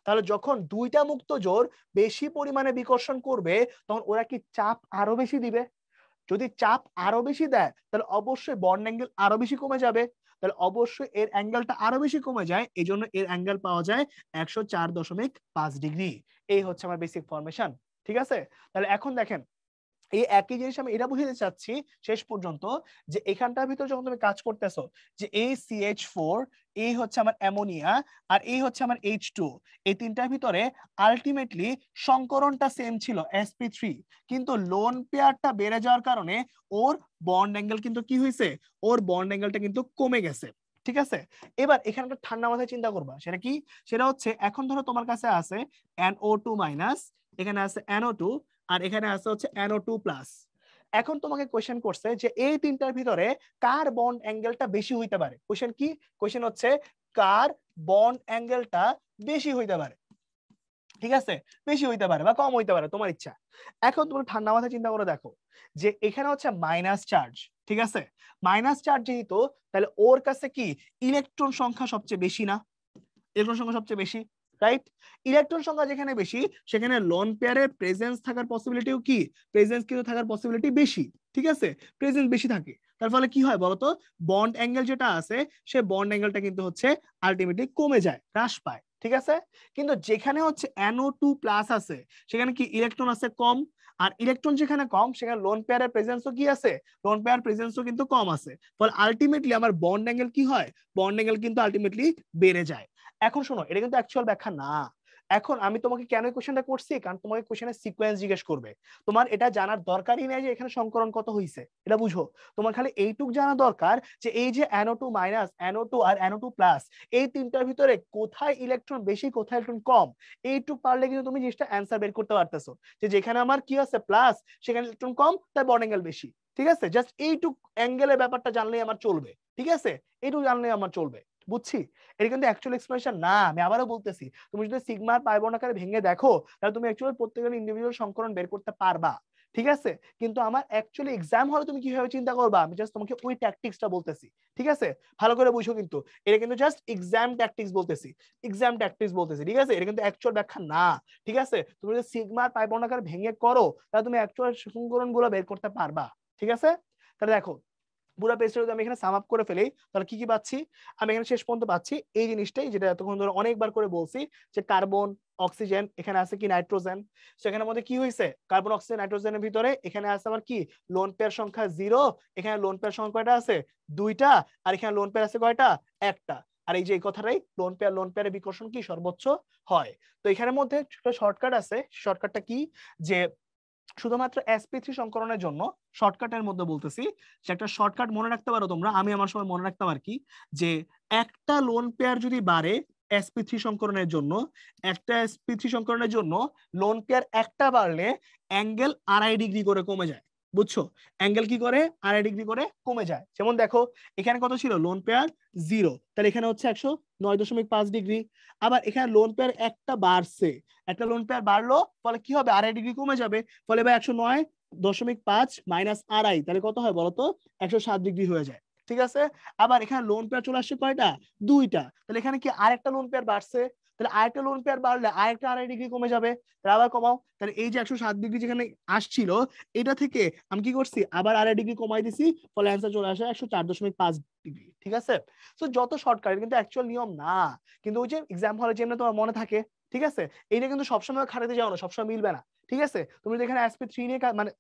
তাহলে যখন দুইটা মুক্ত জোড় বেশি পরিমাণে বিকর্ষণ করবে, তখন ওরা কি চাপ আরো বেশি দিবে? যদি চাপ আরো বেশি দেয়, তাহলে অবশ্যই বন্ড অ্যাঙ্গেল আরো বেশি কমে যাবে, তাহলে অবশ্যই এর অ্যাঙ্গেলটা আরো বেশি কমে যায়, এই জন্য এর অ্যাঙ্গেল পাওয়া যায় 104.5 ডিগ্রি। এই হচ্ছে আমার বেসিক ফরমেশন, ঠিক আছে? তাহলে এখন দেখেন এই একই জিনিস আমি এটা বুঝাতে চাচ্ছি শেষ পর্যন্ত, যে এখানটার ভিতর যখন তুমি কাজ করতেছো, যে এই CH4, এই হচ্ছে আমার অ্যামোনিয়া, আর এই হচ্ছে আমার H2, এই তিনটার ভিতরে আলটিমেটলি সংকরণটা সেম ছিল sp3, কিন্তু লোন পেয়ারটা বেড়ে যাওয়ার কারণে ওর বন্ড অ্যাঙ্গেল কিন্তু কি হয়েছে, ওর বন্ড অ্যাঙ্গেলটা কিন্তু কমে গেছে, ঠিক আছে? এবার এখানে একটা ঠান্ডা মাথায় চিন্তা করবা, সেটা কি, সেটা হচ্ছে এখন ধরো তোমার কাছে আছে NO2-, এখানে আছে NO2, আর এখানে আছে হচ্ছে NO2+। এখন তোমাকে কোশ্চেন করছে যে এই তিনটার ভিতরে কার বন্ড অ্যাঙ্গেলটা বেশি হইতে পারে। কোশ্চেন কি, কোশ্চেন হচ্ছে কার বন্ড অ্যাঙ্গেলটা বেশি হইতে পারে, ঠিক আছে? বেশি হইতে পারে বা কম হইতে পারে, তোমার ইচ্ছা। এখন তুমি ঠান্ডা মাথায় চিন্তা করে দেখো যে এখানে হচ্ছে মাইনাস চার্জ, ঠিক আছে? মাইনাস চার্জ যেহেতু, তাহলে ওর কাছে কি ইলেকট্রন সংখ্যা সবচেয়ে বেশি না, ইলেকট্রন সংখ্যা সবচেয়ে বেশি, রাইট? ইলেকট্রন সংখ্যা যেখানে বেশি, সেখানে লোন পেয়ারের প্রেজেন্স থাকার পসিবিলিটিও কি, প্রেজেন্স কিন্তু থাকার পসিবিলিটি বেশি, ঠিক আছে? প্রেজেন্স বেশি থাকে, তার ফলে কি হয় বলতো, বন্ড অ্যাঙ্গেল যেটা আছে, সে বন্ড অ্যাঙ্গেলটা কিন্তু হচ্ছে আলটিমেটলি কমে যায়, হ্রাস পায়, ঠিক আছে? কিন্তু যেখানে হচ্ছে NO2+ আছে, সেখানে কি ইলেকট্রন আছে কম, আর ইলেকট্রন যেখানে কম সেখানে লোন পেয়ারের প্রেজেন্সও কি আছে, লোন পেয়ার প্রেজেন্সও কিন্তু কম আছে, ফলে আলটিমেটলি আমার বন্ড অ্যাঙ্গেল কি হয়, বন্ড অ্যাঙ্গেল কিন্তু আলটিমেটলি বেড়ে যায়। এখন শোনো, এটা কিন্তু অ্যাকচুয়াল ব্যাখ্যা না। এখন আমি তোমাকে কেন এই কোশ্চেনটা করছি, কারণ তোমাকে কোশ্চেনের সিকোয়েন্স জিজ্ঞেস করবে, তোমার এটা জানার দরকারই নেই যে এখানে সংকরণ কত হইছে, এটা বুঝো। তোমার খালি এইটুক জানা দরকার যে এই যে NO2 মাইনাস, NO2 আর NO2 প্লাস, এই তিনটার ভিতরে কোথায় ইলেকট্রন বেশি কোথায় ইলেকট্রন কম, এইটুক পারলে কিন্তু তুমি জিনিসটা অ্যান্সার বের করতে পারতেছো, যে যেখানে আমার কি আছে প্লাস সেখানে ইলেকট্রন কম তাই বন্ড অ্যাঙ্গেল বেশি। ঠিক আছে, জাস্ট এইটুক অ্যাঙ্গেলের ব্যাপারটা জানলেই আমার চলবে। ঠিক আছে, এইটুকু জানলেই আমার চলবে, বুঝছি। এটা কিন্তু অ্যাকচুয়াল এক্সপ্লেনেশন না, আমি আবারও বলতেছি, তুমি যদি সিগমার পাই বর্ণ আকারে ভেঙে দেখো তাহলে তুমি অ্যাকচুয়ালি প্রত্যেকটা ইন্ডিভিজুয়াল সংকরণ বের করতে পারবা। ঠিক আছে, কিন্তু আমার অ্যাকচুয়ালি এক্সাম হলে তুমি কিভাবে চিন্তা করবা, আমি জাস্ট তোমাকে ওই ট্যাকটিক্সটা বলতেছি। ঠিক আছে, ভালো করে বুঝো, কিন্তু এটা কিন্তু জাস্ট এক্সাম ট্যাকটিক্স বলতেছি, এক্সাম ট্যাকটিক্স বলতেছি। ঠিক আছে, এটা কিন্তু অ্যাকচুয়াল ব্যাখ্যা না। ঠিক আছে, তুমি যদি সিগমার পাই বর্ণ আকারে ভেঙে করো তাহলে তুমি অ্যাকচুয়াল সংকরণ গুলো বের করতে পারবা। ঠিক আছে, তাহলে দেখো পুরো পেজটা যদি আমি এখানে সাম আপ করে ফেলি তাহলে কি কি পাচ্ছি, আমি এখানে শেষ পর্যন্ত পাচ্ছি এই জিনিসটাই যেটা এতক্ষণ ধরে অনেকবার করে বলছি, যে কার্বন অক্সিজেন, এখানে আছে কি নাইট্রোজেন। সো এখানের মধ্যে কি হয়েছে, কার্বন অক্সিজেন নাইট্রোজেনের ভিতরে এখানে আছে আমার কি লোন পেয়ার সংখ্যা 0, এখানে লোন পেয়ার সংখ্যা কয়টা আছে 2টা, আর এখানে লোন পেয়ার আছে কয়টা 1টা। আর এই যে এই কথাটাই লোন পেয়ারের বিকর্ষণ কি সর্বোচ্চ হয়। তো এখানের মধ্যে শর্টকাট আছে, শর্টকাটটা কি, যে শুধুমাত্র sp3 সংকরণের জন্য শর্টকাটের মধ্যে বলতেছি, যে একটা শর্টকাট মনে রাখতে পারো তোমরা, আমি আমার সময় মনে রাখতাম আর কি, যে একটা লোন পেয়ার যদি বাড়ে sp3 সংকরণের জন্য, একটা sp3 সংকরণের জন্য লোন পেয়ার একটা বাড়লে অ্যাঙ্গেল 2.5 ডিগ্রি করে কমে যায়। বুঝছো, অ্যাঙ্গেল কি করে 2.5 ডিগ্রি করে কমে যায়। যেমন দেখো এখানে কত ছিল লোন পেয়ার 0, তাহলে এখানে হচ্ছে 109.5 ডিগ্রি। আবার এখানে লোন পেয়ার একটা বাড়ছে, একটা লোন পেয়ার বাড়লো, ফলে কি হবে 2.5 ডিগ্রি কমে যাবে, ফলে ভাই 109.5 মাইনাস 2.5 তাহলে কত হয় বলতো 107 ডিগ্রি হয়ে যায়। ঠিক আছে, আবার এখানে লোন পেয়ার চলে আসছে কয়টা 2টা, তাহলে এখানে কি আরেকটা লোন পেয়ার বাড়ছে, তাহলে আরেকটা লোন পেয়ার বাড়লে আরেকটা 2.5 ডিগ্রি কমে যাবে, তাহলে আবার কমাও, তাহলে এই যে 107 ডিগ্রি যেখানে আসছিল এটা থেকে আমি কি করছি আবার 2.5 ডিগ্রি কমাই দিছি, ফলে অ্যান্সার চলে আসে 104.5 ডিগ্রি। ঠিক আছে, তো যত শর্টকাট কিন্তু অ্যাকচুয়াল নিয়ম না, কিন্তু ওই যে এক্সাম হলে যেমন তোমার মনে থাকে। ঠিক আছে, এইটা কিন্তু সবসময় খাটাতে যাও না, সবসময় মিলবে না। ঠিক আছে, তুমি যদি এখানে sp3 নিয়ে মানে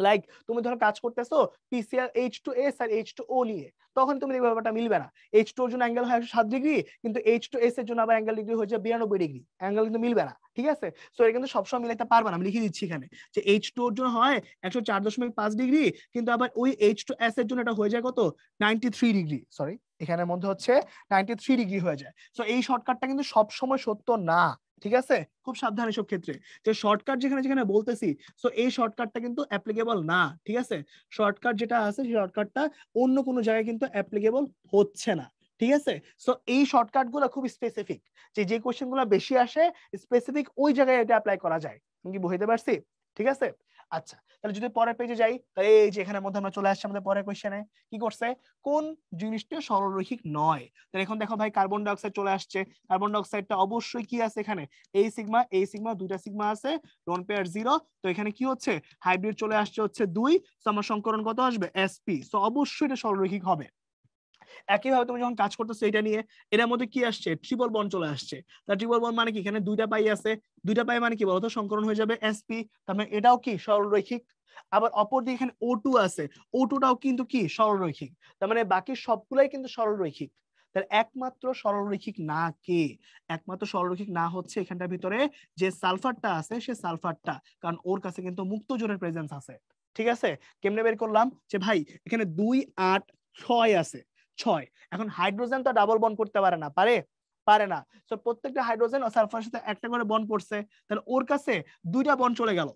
লাইক তুমি ধরো কাজ করতেছো পিসিআর H2S আর H2O নিয়ে, তখন তুমি দেখবে ব্যাপারটা মিলবে না। H2 এর জন্য অ্যাঙ্গেল হয় 107 ডিগ্রি, কিন্তু H2S এর জন্য আবার অ্যাঙ্গেল ডিগ্রি হয়ে যায় 92 ডিগ্রি, অ্যাঙ্গেল কিন্তু মিলবে না। ঠিক আছে, সো এটা কিন্তু সবসময় মিলাইতে পারবে না, আমি লিখে দিচ্ছি এখানে যে H2 এর জন্য হয় 104.5 ডিগ্রি, কিন্তু আবার ওই H2S এর জন্য এটা হয়ে যায় কত 93 ডিগ্রি, সরি এখানের মধ্যে হচ্ছে 93 ডিগ্রি হয়ে যায়। সো এই শর্টকাটটা কিন্তু সবসময় সত্য না। ঠিক আছে, খুব সাবধান এসব ক্ষেত্রে, যে শর্টকাট যেখানে যেখানে বলতেছি, সো এই শর্টকাটটা কিন্তু অ্যাপ্লিকেবল না। ঠিক আছে, শর্টকাট যেটা আছে সেই শর্টকাটটা অন্য কোনো জায়গায় কিন্তু অ্যাপ্লিকেবল হচ্ছে না। ঠিক আছে, সো এই শর্টকাট গুলো খুব স্পেসিফিক, যে যে কোশ্চেন গুলো বেশি আসে স্পেসিফিক ওই জায়গায় এটা অ্যাপ্লাই করা যায়। তুমি কি বুঝতে পারছি? ঠিক আছে, আচ্ছা তাহলে যদি পরের পেজে যাই, তাহলে এই যে এখানের মধ্যে আমরা চলে আসছি আমাদের পরের কোশ্চেনে, কি করছে কোন জিনিসটা সরলরৈখিক নয়। তাহলে এখন দেখো ভাই কার্বন ডাই অক্সাইড চলে আসছে, কার্বন ডাই অক্সাইডটা অবশ্যই কি আছে এখানে এই সিগমা দুইটা সিগমা আছে, লোন পেয়ার 0, তো এখানে কি হচ্ছে হাইব্রিড চলে আসছে হচ্ছে 2, তো আমার সংকরণ কত আসবে sp, সো অবশ্যই এটা সরলরৈখিক হবে। একইভাবে তুমি যখন কাজ করতেছো এটা নিয়ে, এটার মধ্যে কি আসছে ট্রিপল বন্ড চলে আসছে, তা ট্রিপল বন্ড মানে কি এখানে দুইটা পাই আছে, দুইটা পাই মানে কি বলতো সংকরণ হয়ে যাবে sp, তার মানে এটাও কি সরলরৈখিক। আবার অপর দিকে এখানে O2 আছে, O2টাও কিন্তু কি সরলরৈখিক, তার মানে বাকি সবগুলাই কিন্তু সরলরৈখিক। তাহলে একমাত্র সরলরৈখিক না কে, একমাত্র সরলরৈখিক না হচ্ছে এখানটার ভিতরে যে সালফারটা আছে সে সালফারটা, কারণ ওর কাছে কিন্তু মুক্ত জোরের প্রেজেন্স আছে। ঠিক আছে, কেমনে বের করলাম, যে ভাই এখানে 2 8 6 আছে 6, এখন হাইড্রোজেন তো ডাবল বন্ড করতে পারে না, পারে পারে না, তো প্রত্যেকটা হাইড্রোজেন ও সালফারের সাথে একটা করে বন্ড করছে, তাহলে ওর কাছে দুইটা বন্ড চলে গেল,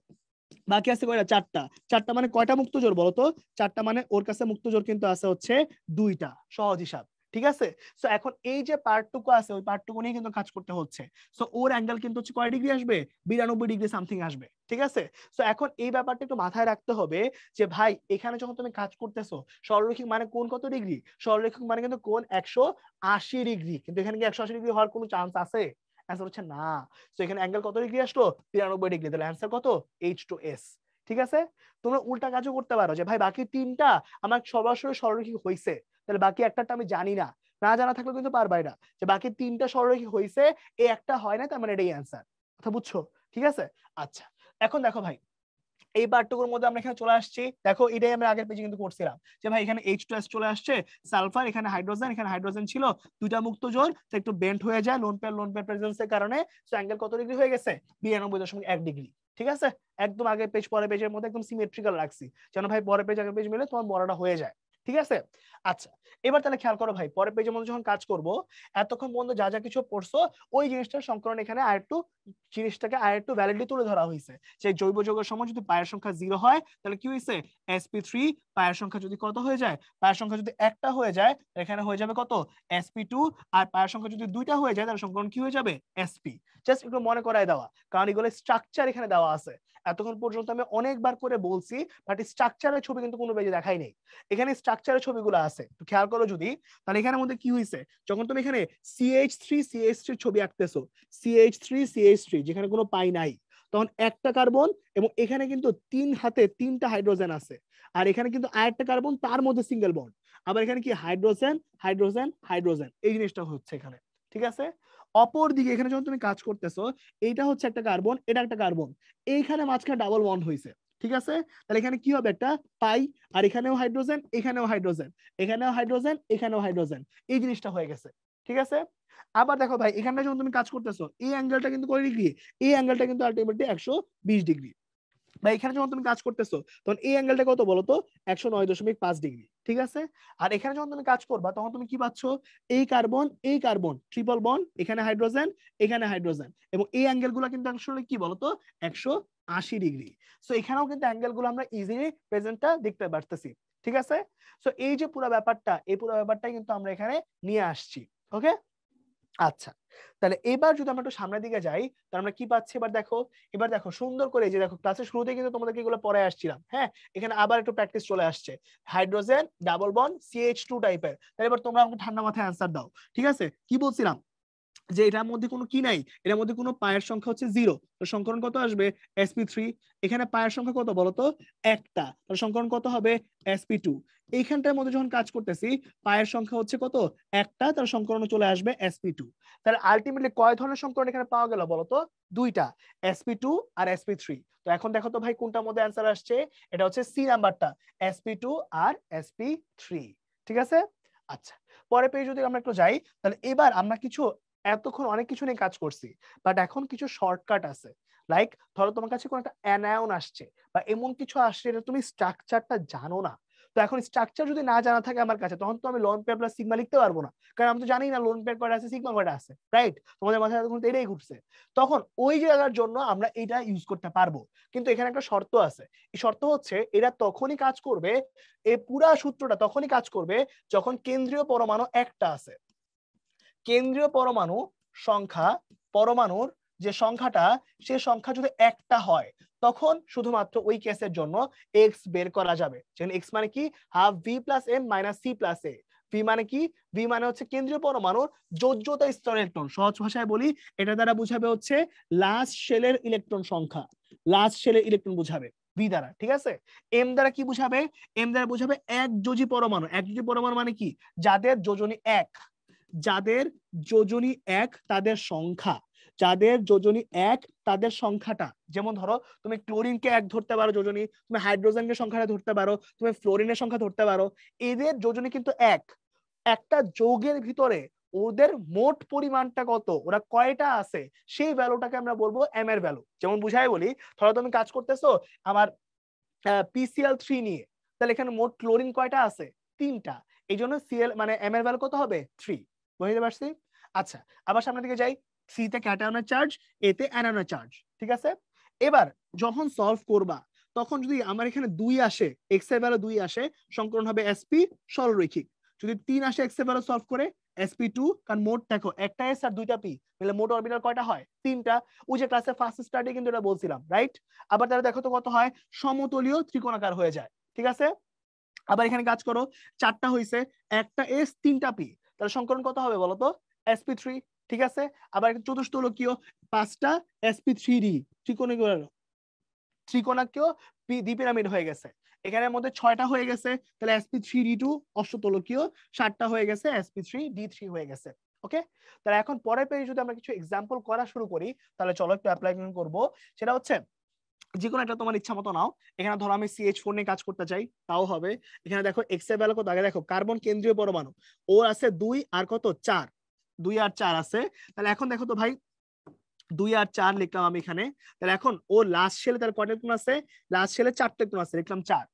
বাকি আছে কয়টা চারটা, চারটা মানে কয়টা মুক্ত জোর বলতো, চারটা মানে ওর কাছে মুক্ত জোর কিন্তু আছে হচ্ছে 2টা, সহজ হিসাব। ঠিক আছে, সো এখন এই যে পার্টটুকু আছে ওই পার্টটুকু নিয়ে কিন্তু কাজ করতে হচ্ছে, সো ওর অ্যাঙ্গেল কিন্তু হচ্ছে কয় ডিগ্রি আসবে 92 ডিগ্রি সামথিং আসবে। ঠিক আছে, সো এখন এই ব্যাপারটা একটু মাথায় রাখতে হবে, যে ভাই এখানে যখন তুমি কাজ করতেছো সরলরৈখিক মানে কোন কত ডিগ্রি, সরলরৈখিক মানে কিন্তু কোন 180 ডিগ্রি, কিন্তু এখানে কি 180 ডিগ্রি হওয়ার কোনো চান্স আছে, অ্যান্সার হচ্ছে না। সো এখানে অ্যাঙ্গেল কত ডিগ্রি আসলো 93 ডিগ্রি, তাহলে অ্যান্সার কত H2S। ঠিক আছে, তোমরা উল্টা কাজও করতে পারো, যে ভাই বাকি তিনটা আমার সরাসরি সরলরৈখিক হইছে, তাহলে বাকি একটাটা আমি জানি না, না জানা থাকলে কিন্তু পারবা না, যে বাকি তিনটা সরলরৈখিক হইছে এই একটা হয় না, তার মানে এটাই অ্যান্সার, কথা বুঝছো? ঠিক আছে, আচ্ছা এখন দেখো ভাই এই পার্টটুকুর মধ্যে আমরা এখানে চলে আসছি, দেখো এটাই আমরা আগের পেজে কিন্তু করছিলাম যে ভাই এখানে H2S চলে আসছে, সালফার, এখানে হাইড্রোজেন ছিল, দুইটা মুক্ত জোন, তো একটু বেন্ড হয়ে যায় লোন পেয়ার প্রেজেন্সের কারণে, সো অ্যাঙ্গেল কত ডিগ্রি হয়ে গেছে 92.1 ডিগ্রি। ঠিক আছে, একদম আগের পেজ পরের পেজের মধ্যে একদম সিমেট্রিক্যাল রাখছি যেন ভাই পরের পেজ আগের পেজ মিলে তোমার বড়টা হয়ে যায়। ঠিক আছে, আচ্ছা এবার তাহলে খেয়াল করো ভাই, পরের পেজের মধ্যে যখন কাজ করব এতক্ষণ পর্যন্ত যা যা কিছু পড়ছো ওই জিনিসটার সংকলন এখানে আরেকটু জিনিসটাকে আরেকটু ভ্যালিডলি তুলে ধরা হয়েছে, যে জৈব যৌগের সময় যদি পায়ের সংখ্যা 0 হয় তাহলে কি হয়েছে sp3, পায়ের সংখ্যা যদি কত হয়ে যায়, পায়ের সংখ্যা যদি একটা হয়ে যায় এখানে হয়ে যাবে কত sp2, আর পায়ের সংখ্যা যদি দুইটা হয়ে যায় তাহলে সংকলন কি হয়ে যাবে sp। জাস্ট একটু মনে করায় দেওয়া, কারণ এগুলো স্ট্রাকচার এখানে দেওয়া আছে, এতক্ষণ পর্যন্ত আমি অনেকবার করে বলছি বাট স্ট্রাকচারের ছবি কিন্তু কোনো পেজে দেখাই নেই, এখানে স্ট্রাকচারের ছবিগুলো আছে, একটু খেয়াল করো যদি, তাহলে এখানের মধ্যে কি হয়েছে, যখন তুমি এখানে CH3 ছবি আঁকতেছো, CH3 যেখানে কোনো পাই নাই, তখন একটা কার্বন এবং এখানে কিন্তু হাতে তিনটা হাইড্রোজেন আছে, আর এখানে কিন্তু আরেকটা কার্বন তার মধ্যে সিঙ্গেল বন্ড, আবার এখানে কি হাইড্রোজেন এই জিনিসটা হচ্ছে এখানে। ঠিক আছে, অপর দিকে এখানে যখন তুমি কাজ করতেছো, এইটা হচ্ছে একটা কার্বন, এটা একটা কার্বন, এইখানে মাঝখানে ডাবল বন্ড হয়েছে। ঠিক আছে, তাহলে এখানে কি হবে, একটা পাই, আর এখানেও হাইড্রোজেন, এখানেও হাইড্রোজেন, এখানেও হাইড্রোজেন, এখানেও হাইড্রোজেন, এই জিনিসটা হয়ে গেছে। ঠিক আছে, আবার দেখো ভাই এখানটা যখন তুমি কাজ করতেছো এই অ্যাঙ্গেলটা কিন্তু কত ডিগ্রি, এই অ্যাঙ্গেলটা কিন্তু আলটিমেটলি 120 ডিগ্রি, বা এখানে যখন তুমি কাজ করতেছো তখন এই অ্যাঙ্গেলটা কত বলতো 109.5 ডিগ্রি। ঠিক আছে, আর এখানে যখন তুমি কাজ করবা তখন তুমি কি পাচ্ছ, এই কার্বন ট্রিপল বন্ড, এখানে হাইড্রোজেন এবং এই অ্যাঙ্গেল গুলো কিন্তু আসলে কি বলতো 180 ডিগ্রি। সো এখানেও কিন্তু অ্যাঙ্গেল গুলো আমরা ইজিলি প্রেজেন্টটা দেখতে পারতেছি। ঠিক আছে, সো এই যে পুরো ব্যাপারটা, এই পুরো ব্যাপারটাই কিন্তু আমরা এখানে নিয়ে আসছি। ওকে, আচ্ছা তাহলে এবার যদি আমরা একটু সামনের দিকে যাই তাহলে আমরা কি পাচ্ছি, এবার দেখো সুন্দর করে, যে দেখো ক্লাসের শুরুতে কিন্তু তোমাদেরকে এগুলো পড়ায় আসছিলাম, হ্যাঁ এখানে আবার একটু প্র্যাকটিস চলে আসছে, হাইড্রোজেন ডাবল বন্ড CH2 টাইপের, তাহলে এবার তোমরা আমাকে ঠান্ডা মাথায় অ্যান্সার দাও। ঠিক আছে, কি বলছিলাম যে এটার মধ্যে কোনো কি নাই, এটার মধ্যে কোনো পায়ের সংখ্যা হচ্ছে 0, তো সংকরণ কত আসবে sp3, এখানে পায়ের সংখ্যা কত বলতো একটা, তাহলে সংকরণ কত হবে sp2, এইখানটার মধ্যে যখন কাজ করতেছি পায়ের সংখ্যা হচ্ছে কত একটা, তার সংকরণ চলে আসবে sp2, তাহলে আলটিমেটলি কয় ধরনের সংকরণ এখানে পাওয়া গেল বলতো, দুইটা, sp2 আর sp3। তো এখন দেখো তো ভাই কোনটার মধ্যে অ্যান্সার আসছে, এটা হচ্ছে সি নাম্বারটা, sp2 আর sp3। ঠিক আছে, আচ্ছা পরে পেয়ে যদি আমরা একটু যাই, তাহলে এবার আমরা কিছু, এতক্ষণ অনেক কিছু নিয়ে কাজ করছি বাট এখন কিছু শর্টকাট আছে, লাইক ধরো তোমার কাছে কোনো একটা অ্যানায়ন আসছে বা এমন কিছু আসছে এটা তুমি স্ট্রাকচারটা জানো না, তো এখন স্ট্রাকচার যদি না জানা থাকে আমার কাছে তখন তো আমি লোন পেয়ার প্লাস সিগমা লিখতে পারবো না, কারণ আমি তো জানি না লোন পেয়ার কয়টা আছে সিগমা কয়টা আছে, রাইট, তোমাদের মাথায় তখন এটাই ঘুরছে, তখন ওই জায়গার জন্য আমরা এটা ইউজ করতে পারবো, কিন্তু এখানে একটা শর্ত আছে, এই শর্ত হচ্ছে এরা তখনই কাজ করবে, এই পুরা সূত্রটা তখনই কাজ করবে যখন কেন্দ্রীয় পরমাণু একটা আছে, কেন্দ্রীয় পরমাণু সংখ্যা, পরমাণুর যে সংখ্যাটা সে সংখ্যা যদি একটা হয় তখন শুধুমাত্র ওই কেসের জন্য x বের করা যাবে, যেখানে x মানে কি half v plus m minus c plus a, v মানে কি, v মানে হচ্ছে কেন্দ্রীয় পরমাণুর যোজ্যতা স্তর ইলেকট্রন, সহজ ভাষায় বলি এটা দ্বারা বুঝাবে হচ্ছে লাস্ট শেলের ইলেকট্রন সংখ্যা, লাস্ট শেলের ইলেকট্রন বুঝাবে v দ্বারা। ঠিক আছে, m দ্বারা কি বুঝাবে, m দ্বারা বুঝাবে এক যোজী পরমাণু, এক যোজী পরমাণু মানে কি যাদের যোজনী এক, যাদের যোজনী এক তাদের সংখ্যা, যাদের যোজনী এক তাদের সংখ্যাটা, যেমন ধরো তুমি ক্লোরিনকে এক ধরতে পারো যোজনী, তুমি হাইড্রোজেনের সংখ্যাটা ধরতে পারো, তুমি ফ্লোরিনের সংখ্যা ধরতে পারো, এদের যোজনী কিন্তু এক, একটা যৌগের ভিতরে ওদের মোট পরিমাণটা কত, ওরা কয়টা আছে সেই ভ্যালুটাকে আমরা বলবো এম এর ভ্যালু। যেমন বুঝাই বলি, ধরো তুমি কাজ করতেছো আমার PCl3 নিয়ে, তাহলে এখানে মোট ক্লোরিন কয়টা আছে তিনটা, এই জন্য সিএল মানে এম এর ভ্যালু কত হবে 3, বুঝতে পারছি। আচ্ছা আবার সামনের দিকে যাই, সি তে ক্যাটায়নের চার্জ, এ তে অ্যানায়নের চার্জ। ঠিক আছে, এবার যখন সলভ করবা তখন যদি আমার এখানে 2 আসে, এক্স এর ভ্যালু 2 আসে, সংকলন হবে sp সরলরৈখিক, যদি 3 আসে এক্স এর ভ্যালু সলভ করে sp2, কারণ মোট দেখো একটা এস আর দুইটা পি তাহলে মোট অরবিটাল কয়টা হয় তিনটা, ওই যে ক্লাসে ফার্স্ট স্টার্টে কিন্তু এটা বলছিলাম, রাইট। আবার তাহলে দেখো তো কত হয়, সমতলীয় ত্রিকোণাকার হয়ে যায়। ঠিক আছে, আবার এখানে কাজ করো, চারটা হইছে, একটা এস তিনটা পি, তাহলে সংকলন কত হবে বলতো sp3। ঠিক আছে, আবার চতুষ্ফলকীয়, পাঁচটা sp3d, ত্রিকোণাকেও দ্বিপিরামিড হয়ে গেছে, এখানের মধ্যে 6টা হয়ে গেছে, তাহলে sp3d2 অষ্টতলকীয়, 7টা হয়ে গেছে sp3d3 হয়ে গেছে। ওকে, তাহলে এখন পরের পেজে যদি আমরা কিছু এক্সাম্পল করা শুরু করি তাহলে চলো একটু অ্যাপ্লাই করব, সেটা হচ্ছে যে কোনো একটা তোমার ইচ্ছা মতো নাও। এখানে ধরো আমি CH4 নিয়ে কাজ করতে চাই, তাও হবে। এখানে দেখো এক্স এর ভ্যালু কত, আগে দেখো কার্বন কেন্দ্রীয় পরমাণু ওর আছে 2 আর কত 4, 2 আর 4 আছে। তাহলে এখন দেখো তো ভাই 2 আর 4 লিখলাম আমি এখানে। তাহলে এখন ও লাস্ট শেলে তার কয়টা ইলেকট্রন আছে, লাস্ট শেলে 4টা ইলেকট্রন আছে, লিখলাম 4।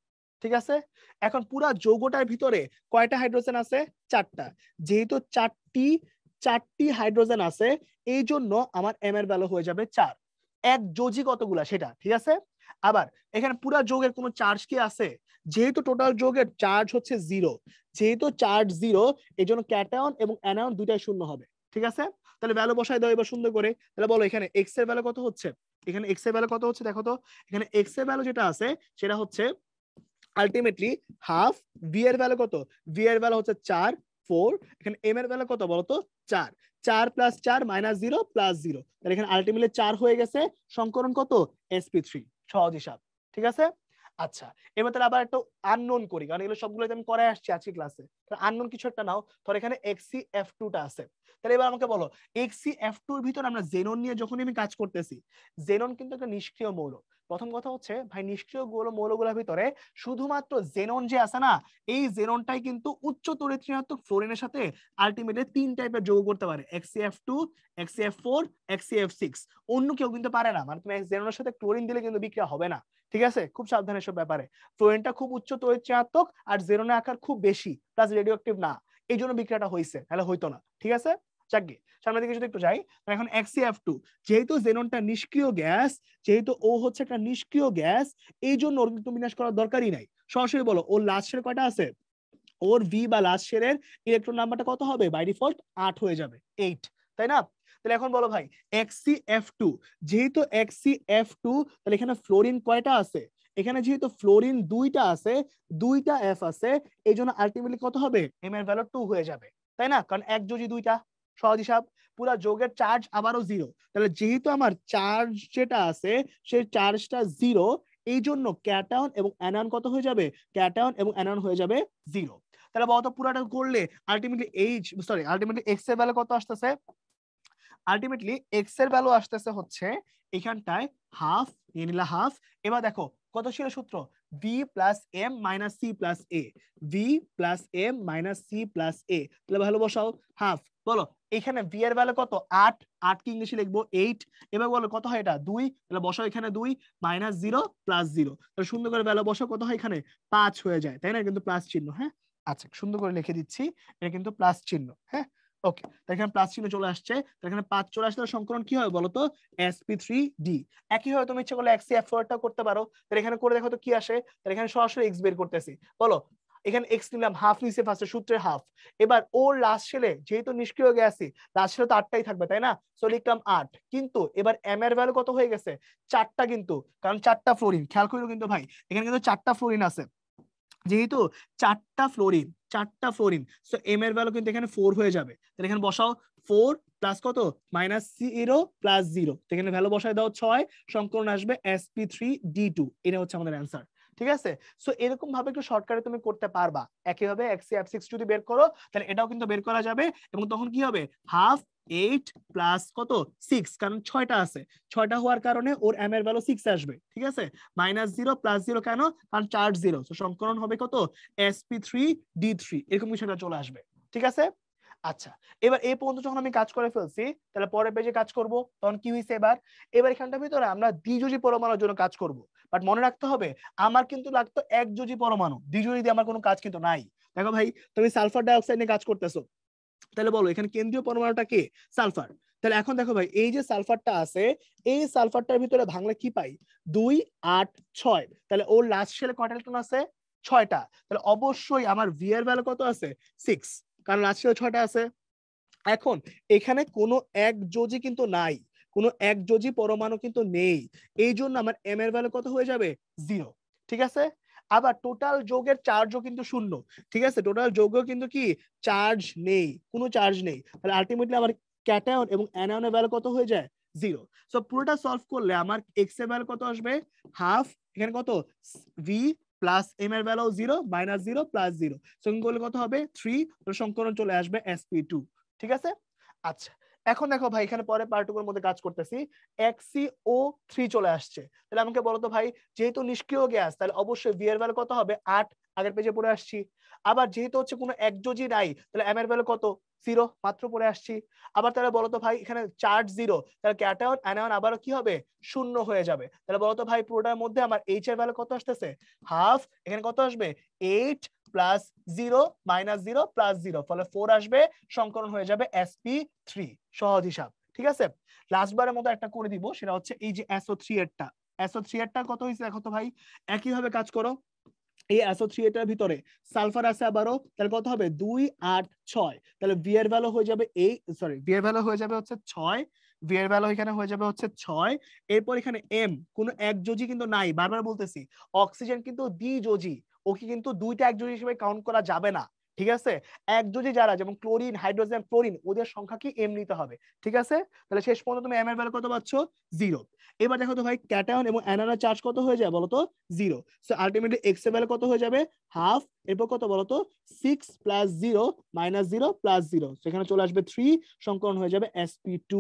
ঠিক আছে, এখন পুরা যৌগটার ভিতরে কয়টা হাইড্রোজেন আছে, 4টা। যেহেতু 4টি হাইড্রোজেন আছে, এই জন্য আমার এম এর ভ্যালু হয়ে যাবে 4। এক যোজি কতগুলা সেটা, ঠিক আছে। আবার এখানে পুরা যৌগের কোনো চার্জ কি আছে, যেহেতু টোটাল যৌগের চার্জ হচ্ছে 0, যেহেতু চার্জ 0 এই জন্য ক্যাটায়ন এবং অ্যানায়ন দুইটাই শূন্য হবে। ঠিক আছে, তাহলে ভ্যালু বসাই দাও এবার সুন্দর করে। তাহলে বলো এখানে এক্স এর ভ্যালু কত হচ্ছে, এখানে এক্স এর ভ্যালু কত হচ্ছে দেখো তো। এখানে এক্স এর ভ্যালু যেটা আছে সেটা হচ্ছে আলটিমেটলি হাফ। ভি এর ভ্যালু কত, ভি এর ভ্যালু হচ্ছে 4 4। এখানে এম এর ভ্যালু কত বলতো 4, 4 + 4 - 0 + 0। তাহলে এখানে আলটিমেটলি 4 হয়ে গেছে, সংকরণ কত sp3, সহজ হিসাব। ঠিক আছে, আচ্ছা এবার তাহলে আবার একটু আননোন করি, কারণ এগুলো সবগুলো আমি করে আসছি আজকে ক্লাসে। আননোন কিছু একটা নাও, ধর এখানে XCF2 টা আছে। তাহলে এবার আমাকে বলো XCF2 এর ভিতর আমরা জেনন নিয়ে যখন আমি কাজ করতেছি, জেনন কিন্তু একটা নিষ্ক্রিয় মৌল। প্রথম কথা হচ্ছে ভাই নিষ্ক্রিয় মৌলগুলোর ভিতরে শুধুমাত্র জেনন যে আছে না, এই জেননটাই কিন্তু উচ্চ তড়িৎ ঋণাত্মক ফ্লোরিনের সাথে আলটিমেটলি 3 টাইপের যৌগ করতে পারে, XCF2, XCF4, XCF6। অন্য কেউ কিন্তু পারে না, মানে তুমি জেননের সাথে ক্লোরিন দিলে কিন্তু বিক্রিয়া হবে না। ঠিক আছে, খুব সাবধান এসব ব্যাপারে। ফ্লোরিনটা খুব উচ্চ তড়িৎ ঋণাত্মক আর জেননের আকার খুব বেশি প্লাস রেডিও অ্যাক্টিভ না, এই জন্য বিক্রিয়াটা হয়েছে, তাহলে হইতো না। ঠিক আছে, যাকগে সামনের দিকে যদি একটু যাই, এখন XCF2 যেহেতু জেননটা নিষ্ক্রিয় গ্যাস, যেহেতু ও হচ্ছে একটা নিষ্ক্রিয় গ্যাস, এই জন্য ওর কিন্তু বিনাশ করার দরকারই নাই। সরাসরি বলো ওর লাস্ট শেল কয়টা আছে, ওর ভি বা লাস্ট শেলের ইলেকট্রন নাম্বারটা কত হবে, বাই ডিফল্ট 8 হয়ে যাবে, 8, তাই না। তাহলে এখন বলো ভাই XCF2, যেহেতু XCF2 তাহলে এখানে ফ্লোরিন কয়টা আছে, এখানে যেহেতু ফ্লোরিন 2টা আছে, 2টা F আছে, এই জন্য আলটিমেটলি কত হবে, এম এর ভ্যালু 2 হয়ে যাবে, তাই না, কারণ এক যোজি 2টা, সহজ হিসাব। পুরো যৌগের চার্জ আবারও 0, তাহলে যেহেতু আমার চার্জ যেটা আছে সেই চার্জটা 0, এই জন্য ক্যাটায়ন এবং অ্যানায়ন কত হয়ে যাবে, ক্যাটায়ন এবং অ্যানায়ন হয়ে যাবে 0। তাহলে বলতো পুরাটা করলে আলটিমেটলি এক্স এর ভ্যালু কত আসতেছে, আলটিমেটলি এক্স এর ভ্যালু আসতেছে হচ্ছে এখানটায় হাফ, নিয়ে নিলা হাফ। এবার দেখো কত ছিল সূত্র, V plus M minus C plus A, V plus M minus C plus A. তাহলে ভ্যালু বসাও হাফ। বলো এখানে ভি এর ভ্যালু কত 8, 8 কি ইংলিশে লিখবো 8। এবার বলো কত হয় এটা 2, তাহলে বসাও এখানে 2 মাইনাস 0 প্লাস 0। তাহলে সুন্দর করে ভ্যালু বসাও, কত হয় এখানে 5 হয়ে যায়, তাই না, কিন্তু প্লাস চিহ্ন। হ্যাঁ আচ্ছা সুন্দর করে লিখে দিচ্ছি, এটা কিন্তু প্লাস চিহ্ন। হ্যাঁ ওকে, এখানে প্লাস চিহ্ন চলে আসছে, এখানে 5 চলে আসলে সংকরণ কি হয় বলতো sp3d। একই হয় তুমি ইচ্ছা করলে XCF4 টা করতে পারো, তাহলে এখানে করে দেখো তো কি আসে। তাহলে এখানে সরাসরি x বের করতেছি, বলো এখানে x নিলাম, হাফ নিচে ফার্স্টে সূত্রে হাফ। এবার ওর লাস্ট শেলে যেহেতু নিষ্ক্রিয় গ্যাসই, লাস্ট শেলে তো 8টাই থাকবে, তাই না, সো লিখলাম 8। কিন্তু এবার m এর ভ্যালু কত হয়ে গেছে 4টা, কিন্তু কারণ 4টা ফ্লোরিন, খেয়াল করো কিন্তু ভাই এখানে কিন্তু 4টা ফ্লোরিন আছে, যেহেতু 4টা ফ্লোরিন সো এম এর ভ্যালু কিন্তু এখানে 4 হয়ে যাবে। তাহলে এখানে বসাও 4 প্লাস কত মাইনাস 0 প্লাস 0, এখানে ভ্যালু বসায় দাও 6, সংকলন আসবে sp3d2। এটা হচ্ছে আমাদের অ্যান্সার। ঠিক আছে, সো এরকম ভাবে একটু শর্টকাটে তুমি করতে পারবা। একইভাবে XCF6 যদি বের করো তাহলে এটাও কিন্তু বের করা যাবে, এবং তখন কি হবে হাফ 8 প্লাস কত 6, কারণ 6টা আছে, 6টা হওয়ার কারণে ওর এম এর ভ্যালু 6 আসবে। ঠিক আছে, মাইনাস 0 প্লাস 0 কেন, কারণ চার্জ 0, তো সংকলন হবে কত sp3d3, এরকম বিষয়টা চলে আসবে। ঠিক আছে, আচ্ছা এবার এই পর্যন্ত যখন আমি কাজ করে ফেলছি, তাহলে পরের পেজে কাজ করব, তখন কি হয়েছে এবার, এবার এখানটার ভিতরে আমরা দ্বিযোজী পরমাণুর জন্য কাজ করব। বাট মনে রাখতে হবে আমার কিন্তু লাগতো একযোজী পরমাণু, দ্বিযোজী দিয়ে আমার কোনো কাজ কিন্তু নাই। দেখো ভাই তুমি সালফার ডাইঅক্সাইড নিয়ে কাজ করতেছো, তাহলে বলো এখানে কেন্দ্রীয় পরমাণুটা কে, সালফার। তাহলে এখন দেখো ভাই এই যে সালফারটা আছে, এই সালফারটার ভিতরে ভাঙলে কি পাই 2 8 6, তাহলে ওর লাস্ট শেলে কয়টা ইলেকট্রন আছে 6টা। তাহলে অবশ্যই আমার ভি এর ভ্যালু কত আছে 6, কারণ লাস্ট শেলে 6টা আছে। এখন এখানে কোনো একযোজী কিন্তু নাই, কোনো একযোজী পরমাণু কিন্তু নেই, এই জন্য আমার এম এর ভ্যালু কত হয়ে যাবে 0। ঠিক আছে, আবার টোটাল যৌগের চার্জও কিন্তু 0। ঠিক আছে, টোটাল যৌগ কিন্তু কি চার্জ নেই, কোনো চার্জ নেই, তাহলে আলটিমেটলি আমার ক্যাটায়ন এবং অ্যানায়নের ভ্যালু কত হয়ে যায় 0। সো পুরোটা সলভ করলে আমার এক্স এর ভ্যালু কত আসবে হাফ, এখানে কত ভি প্লাস এম এর ভ্যালু 0 মাইনাস 0 প্লাস 0, সো করলে কত হবে 3, তো সংকলন চলে আসবে sp2। ঠিক আছে, আচ্ছা এখন দেখো ভাই এখানে পরে পার্টগুলোর মধ্যে কাজ করতেছি, XCO3 চলে আসছে। তাহলে আমাকে বলো তো ভাই, যেহেতু নিষ্ক্রিয় গ্যাস তাহলে অবশ্যই ভি এর ভ্যালু কত হবে 8, আগের পেজে পড়ে আসছি। আবার যেহেতু হচ্ছে কোনো একযোজি নাই তাহলে এম এর ভ্যালু কত 0, মাত্র পড়ে আসছি। আবার তাহলে বলো তো ভাই এখানে চার্জ 0, তাহলে ক্যাটায়ন অ্যানায়ন আবারও কি হবে শূন্য হয়ে যাবে। তাহলে বলো তো ভাই পুরোটার মধ্যে আমার এইচ এর ভ্যালু কত আসতেছে হাফ, এখানে কত আসবে 8 প্লাস 0 মাইনাস 0 প্লাস 0, ফলে 4 আসবে, সংকরণ হয়ে যাবে sp3। সহজ হিসাব, ঠিক আছে। লাস্টবারের মতো একটা করে দিব, সেটা হচ্ছে এই যে SO3 এরটা, SO3 এরটা কত হয়েছে দেখো তো ভাই, একই ভাবে কাজ করো। এই SO3 এটার ভিতরে সালফার আছে আবারও, তাহলে কত হবে 2 8 6, তাহলে ভি এর ভ্যালু হয়ে যাবে ভি এর ভ্যালু হয়ে যাবে হচ্ছে 6, ভি এর ভ্যালু এখানে হয়ে যাবে হচ্ছে 6। এরপর এখানে এম, কোনো একযোজি কিন্তু নাই, বারবার বলতেছি অক্সিজেন কিন্তু দ্বিযোজি, ওকে কিন্তু দুইটা একযোজি হিসেবে কাউন্ট করা যাবে না, ঠিক আছে। একযোজি যারা যেমন ক্লোরিন হাইড্রোজেন ফ্লোরিন, ওদের সংখ্যা কি এম নিতে হবে, ঠিক আছে। তাহলে শেষ পর্যন্ত তুমি এম এর ভ্যালু কত পাচ্ছ 0। এবার দেখো তো ভাই ক্যাটায়ন এবং অ্যানায়নের চার্জ কত হয়ে যায় বলতো 0, সো আলটিমেটলি এক্স এর ভ্যালু কত হয়ে যাবে হাফ, এরপর কত বলতো 6 প্লাস 0 মাইনাস 0 প্লাস 0, সেখানে চলে আসবে 3, সংকরণ হয়ে যাবে sp2।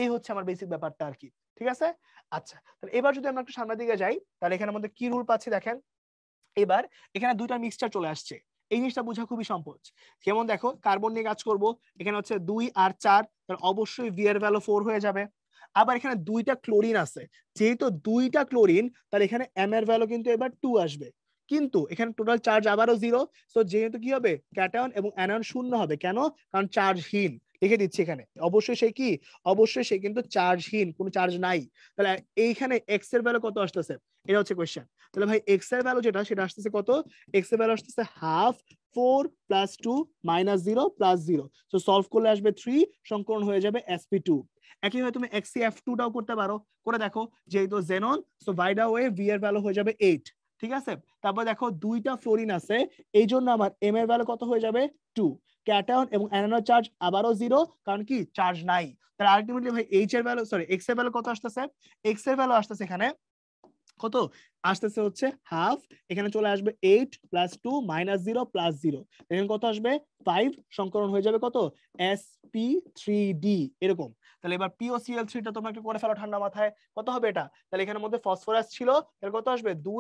এই হচ্ছে আমার বেসিক ব্যাপারটা আর কি, ঠিক আছে। আচ্ছা, তাহলে এবার যদি আমরা একটু সামনের দিকে যাই, তাহলে এখানে মধ্যে কি রুল পাচ্ছি দেখেন। এবার এখানে দুইটা মিক্সচার চলে আসছে, এই জিনিসটা বোঝা খুবই সহজ। যেমন দেখো কার্বন নিয়ে কাজ করব, এখানে হচ্ছে 2 আর 4, তাহলে অবশ্যই ভি এর ভ্যালু 4 হয়ে যাবে। আবার এখানে দুইটা ক্লোরিন আছে, যেহেতু দুইটা ক্লোরিন তাহলে এখানে এম এর ভ্যালু কিন্তু এবার 2 আসবে, কিন্তু এখানে টোটাল চার্জ আবারও 0, সো যেহেতু কি হবে ক্যাটায়ন এবং অ্যানায়ন শূন্য হবে, কেন, কারণ চার্জহীন, লিখে দিচ্ছি এখানে অবশ্যই সে কি, অবশ্যই সে কিন্তু চার্জহীন, কোনো চার্জ নাই। তাহলে এইখানে এক্স এর ভ্যালু কত আসতেছে, এটা হচ্ছে কোশ্চেন। তাহলে ভাই এক্স এর ভ্যালু যেটা সেটা আসতেছে কত, এক্স এর ভ্যালু আসতেছে half 4 plus 2 minus 0 plus 0, so solve করলে আসবে 3, সংকরণ হয়ে যাবে sp2। একইভাবে তুমি XCF2টাও করতে পারো, করে দেখো, যেহেতু জেনন সো ভাইডা ওয়ে ভি এর ভ্যালু হয়ে যাবে 8, ঠিক আছে। তারপর দেখো দুইটা ফ্লোরিন আছে, এই জন্য আমার এম এর ভ্যালু কত হয়ে যাবে 2, ক্যাটায়ন এবং অ্যানায়নের চার্জ আবারও 0, কারণ কি চার্জ নাই। তাহলে আলটিমেটলি ভাই এইচ এর ভ্যালু সরি এক্স এর ভ্যালু কত আসতেছে, এক্স এর ভ্যালু আসতেছে এখানে কত আসতেছে হচ্ছে হাফ, এখানে চলে আসবে 8 প্লাস 2 মাইনাস 0 প্লাস 0, এখানে কত আসবে 5, সংকরণ হয়ে যাবে কত sp3d এরকম। তাহলে এবার POCl3টা তোমরা একটু করে ফেলো ঠান্ডা মাথায়, কত হবে এটা, তাহলে এখানের মধ্যে ফসফরাস ছিল, তাহলে কত আসবে 2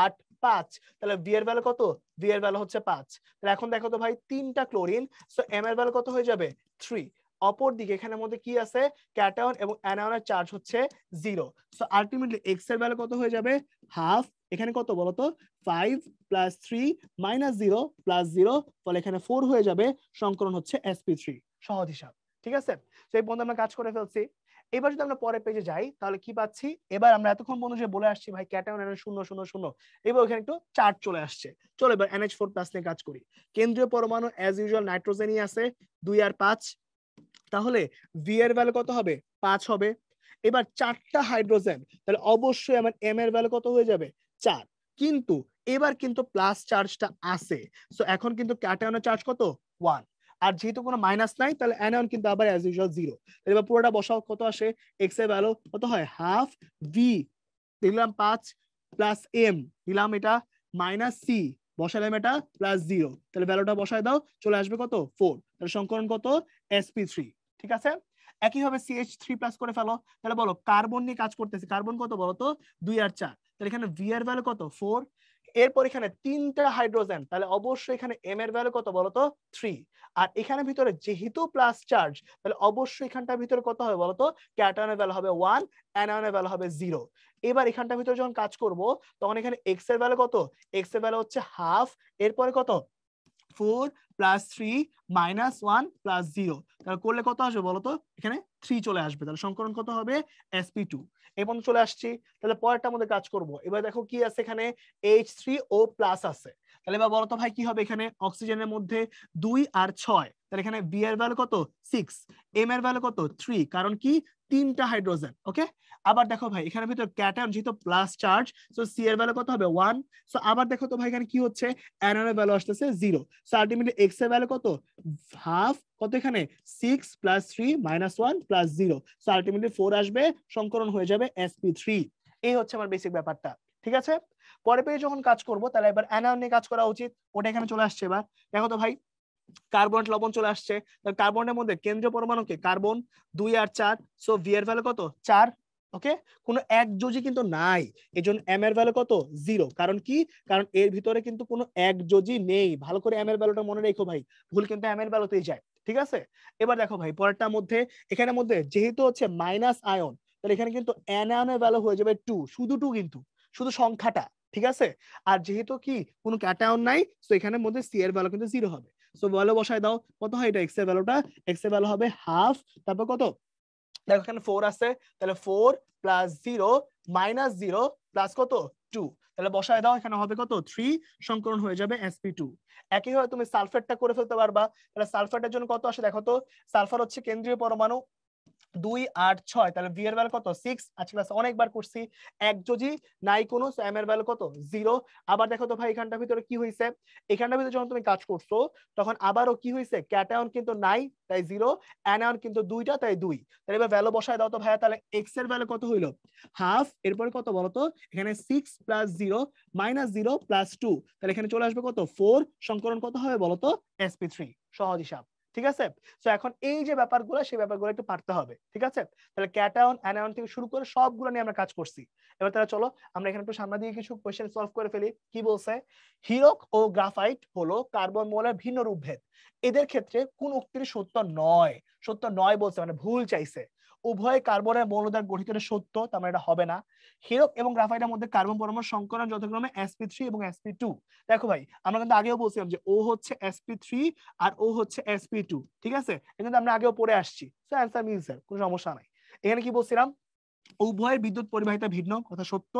8 5, তাহলে ভি এর ভ্যালু কত, ভি এর ভ্যালু হচ্ছে 5। তাহলে এখন দেখো তো ভাই তিনটা ক্লোরিন, সো এম এর ভ্যালু কত হয়ে যাবে 3। অপর দিকে এখানের মধ্যে কি আছে, ক্যাটায়ন এবং অ্যানায়নের চার্জ হচ্ছে 0, সো আলটিমেটলি এক্স এর ভ্যালু কত হয়ে যাবে হাফ, এখানে কত বলতো 5 প্লাস 3 মাইনাস 0 প্লাস 0, ফলে এখানে 4 হয়ে যাবে, সংকরণ হচ্ছে sp3। সহজ হিসাব, ঠিক আছে। তো এই পর্যন্ত আমরা কাজ করে ফেলছি। এবার যদি আমরা পরের পেজে যাই তাহলে কি পাচ্ছি, এবার আমরা এতক্ষণ বন্ধু যে বলে আসছি ভাই ক্যাটায়ন এর 0 0 0, এবার ওখানে একটু চার্ট চলে আসছে। চলো এবার NH4+ নিয়ে কাজ করি। কেন্দ্রীয় পরমাণু অ্যাজ ইউজুয়াল নাইট্রোজেনই আছে 2 আর 5, তাহলে ভি এর ভ্যালু কত হবে 5 হবে। এবার 4টা হাইড্রোজেন, তাহলে অবশ্যই আমার এম এর ভ্যালু কত হয়ে যাবে 4, কিন্তু এবার কিন্তু প্লাস চার্জটা আছে, সো এখন কিন্তু ক্যাটায়নের চার্জ কত 1, আর যেহেতু কোনো মাইনাস নাই তাহলে অ্যানায়ন কিন্তু আবার অ্যাজ ইউজুয়াল 0। তাহলে এবার পুরোটা বসাও, কত আসে, এক্স এর ভ্যালু কত হয় হাফ, ভি দিলাম 5 প্লাস এম দিলাম এটা মাইনাস সি বসালাম এটা প্লাস 0, তাহলে ভ্যালুটা বসায় দাও, চলে আসবে কত 4, তাহলে সংকরণ কত sp3, ঠিক আছে। একইভাবে CH3+ করে ফেলো। তাহলে বলো কার্বন নিয়ে কাজ করতেছি, কার্বন কত বলো তো 2 আর 4, তাহলে এখানে ভি এর ভ্যালু কত 4। এরপর এখানে তিনটা হাইড্রোজেন, তাহলে অবশ্যই এখানে এম এর ভ্যালু কত বলতো 3, আর এখানে ভিতরে যেহেতু প্লাস চার্জ তাহলে অবশ্যই এখানটার ভিতরে কত হবে বলতো, ক্যাটায়নের ভ্যালু হবে 1, অ্যানায়নের ভ্যালু হবে 0। এবার এখানটার ভিতরে যখন কাজ করব তখন এখানে এক্স এর ভ্যালু কত, এক্স এর ভ্যালু হচ্ছে হাফ, এরপরে কত 4 প্লাস 3 মাইনাস 1 প্লাস 0, তাহলে করলে কত আসবে বলতো, এখানে 3 চলে আসবে, তাহলে সংকরণ কত হবে sp2। এই পর্যন্ত চলে আসছি, তাহলে পরেরটা মধ্যে কাজ করব। এবার দেখো কি আছে এখানে H3O+ আছে, তাহলে এবার বলতো ভাই কি হবে, এখানে অক্সিজেনের মধ্যে 2 আর 6, তাহলে এখানে বি এর ভ্যালু কত 6, এম এর ভ্যালু কত 3, কারণ কি তিনটা হাইড্রোজেন, ওকে। আবার দেখো ভাই এখানে ভিতর ক্যাটায়ন যেহেতু প্লাস চার্জ, সো সি এর ভ্যালু কত হবে 1, সো আবার দেখো তো ভাই এখানে কি হচ্ছে, অ্যানায়নের ভ্যালু আসতেছে 0, সো আলটিমেটলি এক্স এর ভ্যালু কত হাফ, কত এখানে 6 plus 3 minus 1 plus 0, so ultimately 4 আসবে, সংকরণ হয়ে যাবে sp3। এই হচ্ছে আমার বেসিক ব্যাপারটা, ঠিক আছে। পরে পেয়ে যখন কাজ করব তাহলে এবার অ্যানায়ন নিয়ে কাজ করা উচিত, ওটা এখানে চলে আসছে। এবার দেখো তো ভাই কার্বন লবণ চলে আসছে, কার্বনের মধ্যে কেন্দ্রীয় পরমাণুকে কার্বন 2 আর 4, সো ভি এর ভ্যালু কত 4। ওকে, কোনো একযোজী কিন্তু নাই, এজন্য এম এর ভ্যালু কত 0। কারণ কি, কারণ এর ভিতরে কিন্তু কোনো একযোজী নেই। ভালো করে এম এর ভ্যালুটা মনে রেখো ভাই, ভুল কিন্তু এম এর ভ্যালুতেই যায়। ঠিক আছে, এবার দেখো ভাই পরেরটার মধ্যে, এখানের মধ্যে যেহেতু হচ্ছে মাইনাস আয়ন, তাহলে এখানে কিন্তু অ্যানায়নের ভ্যালু হয়ে যাবে 2, শুধু 2, কিন্তু শুধু সংখ্যাটা। ঠিক আছে, আর যেহেতু কি কোনো ক্যাটায়ন নাই, তো এখানের মধ্যে সি এর ভ্যালু কিন্তু 0 হবে। সো ভ্যালু বসায় দাও, কত হয় এটা, এক্স এর ভ্যালুটা, এক্স এর ভ্যালু হবে হাফ, তারপর কত, দেখো এখানে 4 আছে, তাহলে 4 প্লাস 0 মাইনাস 0 প্লাস কত 2, তাহলে বসায় দাও, এখানে হবে কত 3, সংকরণ হয়ে যাবে sp2। একইভাবে তুমি সালফেটটা করে ফেলতে পারবা। তাহলে সালফেটের জন্য কত আসে দেখো তো, সালফার হচ্ছে কেন্দ্রীয় পরমাণু 2 8 6, তাহলে ভি এর ভ্যালু কত 6। আজকে ক্লাসে অনেকবার করছি, একযোজী নাই কোনো, সো এম এর ভ্যালু কত 0। আবার দেখো তো ভাই এখানটার ভিতরে কি হইছে, এখানটার ভিতরে যখন তুমি কাজ করছো তখন আবারও কি হইছে, ক্যাটায়ন কিন্তু নাই তাই 0, অ্যানায়ন কিন্তু দুইটা তাই 2। তাহলে এবার ভ্যালু বসায় দাও তো ভাইয়া, তাহলে এক্স এর ভ্যালু কত হইলো হাফ, এরপরে কত বলো তো, এখানে 6 প্লাস 0 মাইনাস 0 প্লাস 2, তাহলে এখানে চলে আসবে কত 4, সংকরণ কত হবে বলো তো sp3। সহজ হিসাব। ঠিক আছে, তো এখন এই যে ব্যাপারগুলো, সেই ব্যাপারগুলো একটু পারতে হবে। ঠিক আছে, তাহলে ক্যাটায়ন অ্যানায়ন থেকে শুরু করে সবগুলো নিয়ে আমরা কাজ করছি। এবার তাহলে চলো আমরা এখানে একটু সামনে দিয়ে কিছু কোশ্চেন সলভ করে ফেলি। কি বলছে, হীরক ও গ্রাফাইট হলো কার্বন মৌলের ভিন্ন রূপভেদ, এদের ক্ষেত্রে কোন উক্তিটি সত্য নয়। সত্য নয় বলছে মানে ভুল চাইছে। উভয় কার্বনের মৌল দ্বারা গঠিত, এটা সত্য, তার মানে এটা হবে না। হীরক এবং গ্রাফাইটের মধ্যে কার্বন পরমাণুর সংকরণ যথাক্রমে sp3 এবং sp2। দেখো ভাই আমরা কিন্তু আগেও বলছিলাম যে ও হচ্ছে sp3 আর ও হচ্ছে sp2। ঠিক আছে, এটা আমরা আগেও পড়ে আসছি, সো অ্যানসার মিলছে, কোনো সমস্যা নাই। এখানে কি বলছিলাম, উভয়ের বিদ্যুৎ পরিবাহিতা ভিন্ন, কথা সত্য।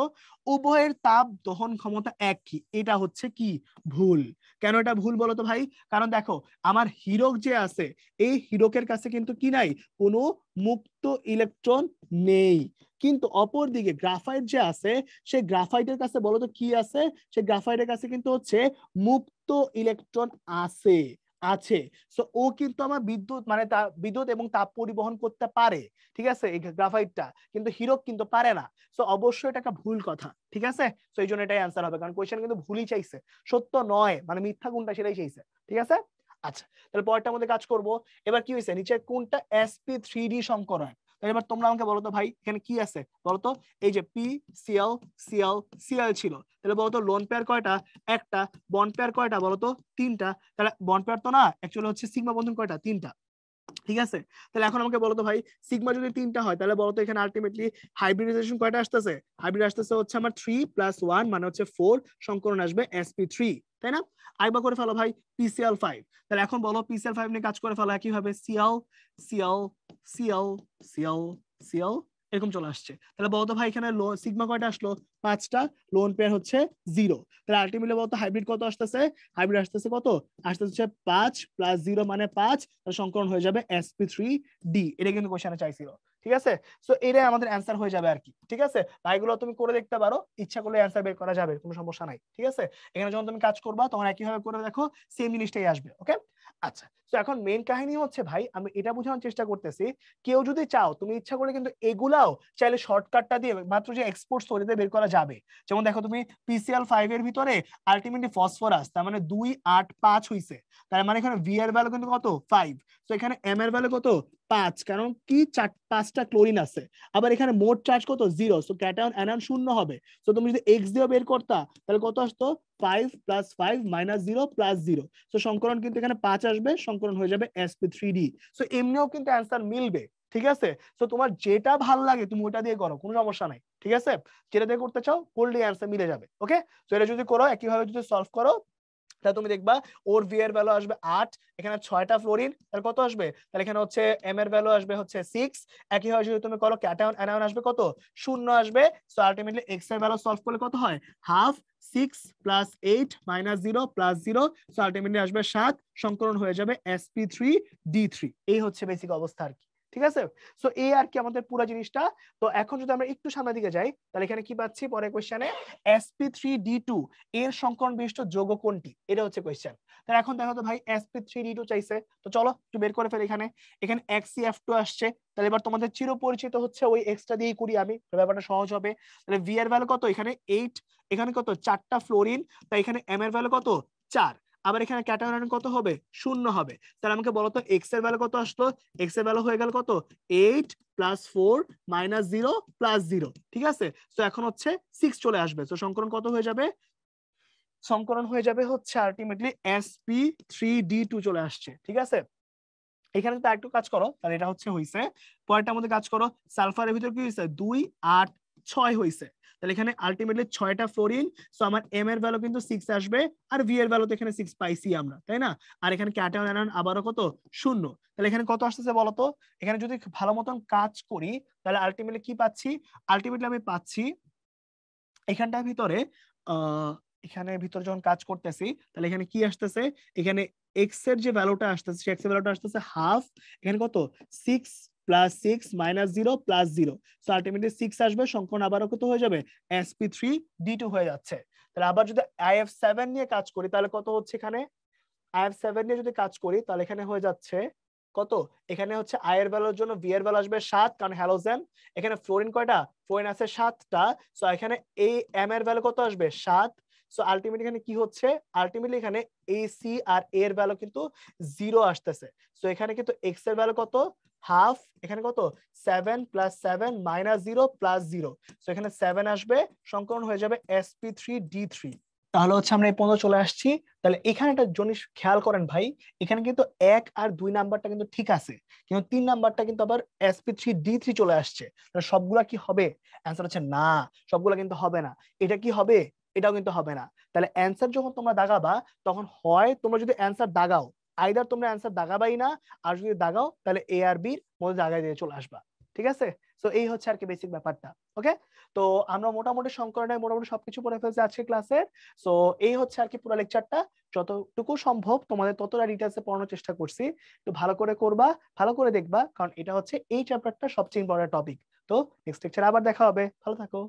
উভয়ের তাপ দহন ক্ষমতা একই, এটা হচ্ছে কি ভুল। কেন এটা ভুল বলো তো ভাই, কারণ দেখো আমার হীরক যে আছে, এই হীরকের কাছে কিন্তু কি নাই, কোনো মুক্ত ইলেকট্রন নেই। কিন্তু অপর দিকে গ্রাফাইট যে আছে, সেই গ্রাফাইটের কাছে বলো তো কি আছে, সেই গ্রাফাইটের কাছে কিন্তু হচ্ছে মুক্ত ইলেকট্রন আছে, আছে। সো ও কিন্তু আমার বিদ্যুৎ মানে বিদ্যুৎ এবং তাপ পরিবহন করতে পারে। ঠিক আছে, এই গ্রাফাইটটা, কিন্তু হীরক কিন্তু পারে না। সো অবশ্যই এটা একটা ভুল কথা। ঠিক আছে, সো এই জন্য এটাই অ্যান্সার হবে, কারণ কোয়েশ্চেন কিন্তু ভুলই চাইছে, সত্য নয়, মানে মিথ্যা কোনটা সেটাই চাইছে। ঠিক আছে, আচ্ছা তাহলে পরেরটার মধ্যে কাজ করব। এবার কি হয়েছে, নিচে কোনটা sp3d সংকরণ, তাহলে এবার তোমরা আমাকে বলো তো ভাই এখানে কি আছে বলো তো, এই যে পি সিএল সিএল সিএল ছিল, তাহলে বলো তো লোন পেয়ার কয়টা, একটা, বন্ড পেয়ার কয়টা বলো তো 3টা, তাহলে বন্ড পেয়ার তো না, অ্যাকচুয়ালি হচ্ছে সিগমা বন্ধন কয়টা 3টা। ঠিক আছে, তাহলে এখন আমাকে বলতো ভাই সিগমা যদি 3টা হয়, তাহলে বলতো এখানে আলটিমেটলি হাইব্রিডাইজেশন কয়টা আসতেছে, হাইব্রিড আসতেছে হচ্ছে আমার 3+1 মানে হচ্ছে 4, সংকরণ আসবে sp3, তাই না। আরেকবার করে ফেলো ভাই pCl5, তাহলে এখন বলো pCl5 নিয়ে কাজ করে ফেলো, একইভাবে Cl Cl Cl Cl Cl এরকম চলে আসছে। তাহলে বলতো ভাই এখানে সিগমা কয়টা আসলো 5টা, লোন পেয়ার হচ্ছে 0, তাহলে আলটিমেটলি বলতো হাইব্রিড কত আসতেছে, হাইব্রিড আসতেছে কত, আসতেছে 5+0 মানে 5, সংকরণ হয়ে যাবে sp3d। এটা কিন্তু কোশ্চেনে চাইছিল। ঠিক আছে, সো এটাই আমাদের অ্যান্সার হয়ে যাবে আর কি। ঠিক আছে, ভাইগুলো তুমি করে দেখতে পারো, ইচ্ছা করলে অ্যান্সার বের করা যাবে, কোনো সমস্যা নাই। ঠিক আছে, এখানে যখন তুমি কাজ করবা তখন একইভাবে করে দেখো, সেম জিনিসটাই আসবে। ওকে, আচ্ছা তো এখন মেইন কাহিনী হচ্ছে ভাই, আমি এটা বোঝানোর চেষ্টা করতেছি, কেউ যদি চাও তুমি ইচ্ছা করে কিন্তু এগুলাও চাইলে শর্টকাটটা দিয়ে মাত্র যে এক্সপোর্ট স্টোরিতে বের করা যাবে। যেমন দেখো তুমি pCl5 এর ভিতরে আলটিমেটলি ফসফরাস, তার মানে 2 8 5 হইছে, তার মানে এখানে ভি এর ভ্যালু কিন্তু কত 5, তো এখানে এম এর ভ্যালু কত 5, কারণ কি 5টা ক্লোরিন আছে। আবার এখানে মোট চার্জ কত 0, সো ক্যাটায়ন অ্যানায়ন শূন্য হবে। সো তুমি যদি এক্স দিয়ে বের করতা তাহলে কত আসতো 5 + 5 - 0 + 0, সো সংকরণ কিন্তু এখানে 5 আসবে, সংকরণ হয়ে যাবে sp3d। সো এমনিও কিন্তু অ্যান্সার মিলবে। ঠিক আছে, সো তোমার যেটা ভালো লাগে তুমি ওটা দিয়ে করো, কোনো সমস্যা নাই। ঠিক আছে, যেটা দিয়ে করতে চাও করলে অ্যান্সার মিলে যাবে। ওকে, তো এটা যদি করো একইভাবে যদি সলভ করো, তাহলে তুমি দেখবা ওর ভি এর ভ্যালু আসবে 8, এখানে 6টা ফ্লোরিন, তাহলে কত আসবে, তাহলে এখানে হচ্ছে এম এর ভ্যালু আসবে হচ্ছে 6। একইভাবে যদি তুমি করো ক্যাটায়ন অ্যানায়ন আসবে কত 0 আসবে। সো আলটিমেটলি এক্স এর ভ্যালু সলভ করলে কত হয়, হাফ 6 + 8 - 0 + 0, সো আলটিমেটলি আসবে 7, সংকরণ হয়ে যাবে sp3d3। এই হচ্ছে বেসিক অবস্থা আর কি। ঠিক আছে, সো এই আর কি আমাদের পুরো জিনিসটা। তো এখন যদি আমরা একটু সামনের দিকে যাই, তাহলে এখানে কি পাচ্ছি পরের কোশ্চেনে, sp3d2 এর সংকরণ বিশিষ্ট যৌগ কোনটি, এটা হচ্ছে কোশ্চেন। তাহলে এখন দেখো তো ভাই sp3d2 চাইছে, তো চলো একটু বের করে ফেলি। এখানে এখানে xCF2 আসছে, তাহলে এবার তোমাদের চিরপরিচিত হচ্ছে ওই এক্সটা দিয়েই করি আমি, ব্যাপারটা সহজ হবে। তাহলে ভি এর ভ্যালু কত, এখানে 8, এখানে কত 4টা ফ্লোরিন, তাই এখানে এম এর ভ্যালু কত 4। আবার এখানে ক্যাটায়ন আয়ন কত হবে? 0 হবে। তাহলে আমাকে বলো তো এক্স এর ভ্যালু কত আসলো? এক্স এর ভ্যালু হয়ে গেল কত? 8 + 4 - 0 + 0, ঠিক আছে? তো এখন হচ্ছে 6 চলে আসবে। তো সংকরণ কত হয়ে যাবে? সংকরণ হয়ে যাবে হচ্ছে আলটিমেটলি sp3d2 চলে আসছে, ঠিক আছে? এখানে তো একটু কাজ করো, তাহলে এটা হচ্ছে হইছে। পরেরটার মধ্যে কাজ করো, সালফারের ভিতর কি হইছে? 2 8 6 হইছে। তাহলে এখানে আলটিমেটলি 6টা ফ্লোরিন, সো আমার এম এর ভ্যালু কিন্তু 6 আসবে, আর ভি এর ভ্যালু তো এখানে 6 পাইছি আমরা, তাই না? আর এখানে ক্যাটায়ন আয়ন আবারও কত? 0। তাহলে এখানে কত আসতেছে বলো তো? এখানে যদি ভালো মতন কাজ করি তাহলে আলটিমেটলি কি পাচ্ছি? আলটিমেটলি আমি পাচ্ছি এখানটার ভিতরে এখানে ভিতরে যখন কাজ করতেছি তাহলে এখানে কি আসতেছে? এখানে এক্স এর যে ভ্যালুটা আসতেছে সে এক্স এর ভ্যালুটা আসতেছে হাফ, এখানে কত? 6 + 6 - 0 + 0, সো আলটিমেটলি 6 আসবে, সংকলন আবারও কত হয়ে যাবে? sp3d2 হয়ে যাচ্ছে। তাহলে আবার যদি if7 নিয়ে কাজ করি তাহলে কত হচ্ছে এখানে? if7 নিয়ে যদি কাজ করি তাহলে এখানে হয়ে যাচ্ছে কত? এখানে হচ্ছে আই এর ভ্যালুর জন্য ভি এর ভ্যালু আসবে 7, কারণ হ্যালোজেন। এখানে ফ্লোরিন কয়টা? ফ্লোরিন আছে 7টা, সো এখানে এই এম এর ভ্যালু কত আসবে? 7। সো আলটিমেটলি এখানে কি হচ্ছে? আলটিমেটলি এখানে এই সি আর এ এর ভ্যালু কিন্তু 0 আসতেছে। সো এখানে কিন্তু এক্স এর ভ্যালু কত? হাফ, এখানে কত? 7 + 7 - 0 + 0, সো এখানে 7 আসবে, সংকলন হয়ে যাবে sp3d3। তাহলে হচ্ছে আমরা এই পর্যন্ত চলে আসছি। তাহলে এখানে একটা জিনিস খেয়াল করেন ভাই, এখানে কিন্তু 1 আর 2 নাম্বারটা কিন্তু ঠিক আছে, কিন্তু 3 নাম্বারটা কিন্তু আবার sp3d3 চলে আসছে। তাহলে সবগুলা কি হবে? অ্যান্সার হচ্ছে না, সবগুলা কিন্তু হবে না। এটা কি হবে? এটাও কিন্তু হবে না। তাহলে অ্যান্সার যখন তোমরা দাগাবা তখন হয় তোমরা যদি অ্যান্সার দাগাও, আইদার তোমরা অ্যান্সার দাগাবাই না, আর যদি দাগাও তাহলে এ আর বির মধ্যে দাগাই দিয়ে চলে আসবা, ঠিক আছে? সো এই হচ্ছে আর কি বেসিক ব্যাপারটা। ওকে, তো আমরা মোটামুটি সংকলনের মোটামুটি সবকিছু পড়ে ফেলছি আজকে ক্লাসে। সো এই হচ্ছে আর কি পুরো লেকচারটা, যতটুকু সম্ভব তোমাদের ততটা ডিটেইলসে পড়ানোর চেষ্টা করছি। একটু ভালো করে করবা, ভালো করে দেখবা, কারণ এটা হচ্ছে এই চ্যাপ্টারটা সবচেয়ে ইম্পর্টেন্ট টপিক। তো নেক্সট লেকচারে আবার দেখা হবে, ভালো থাকো।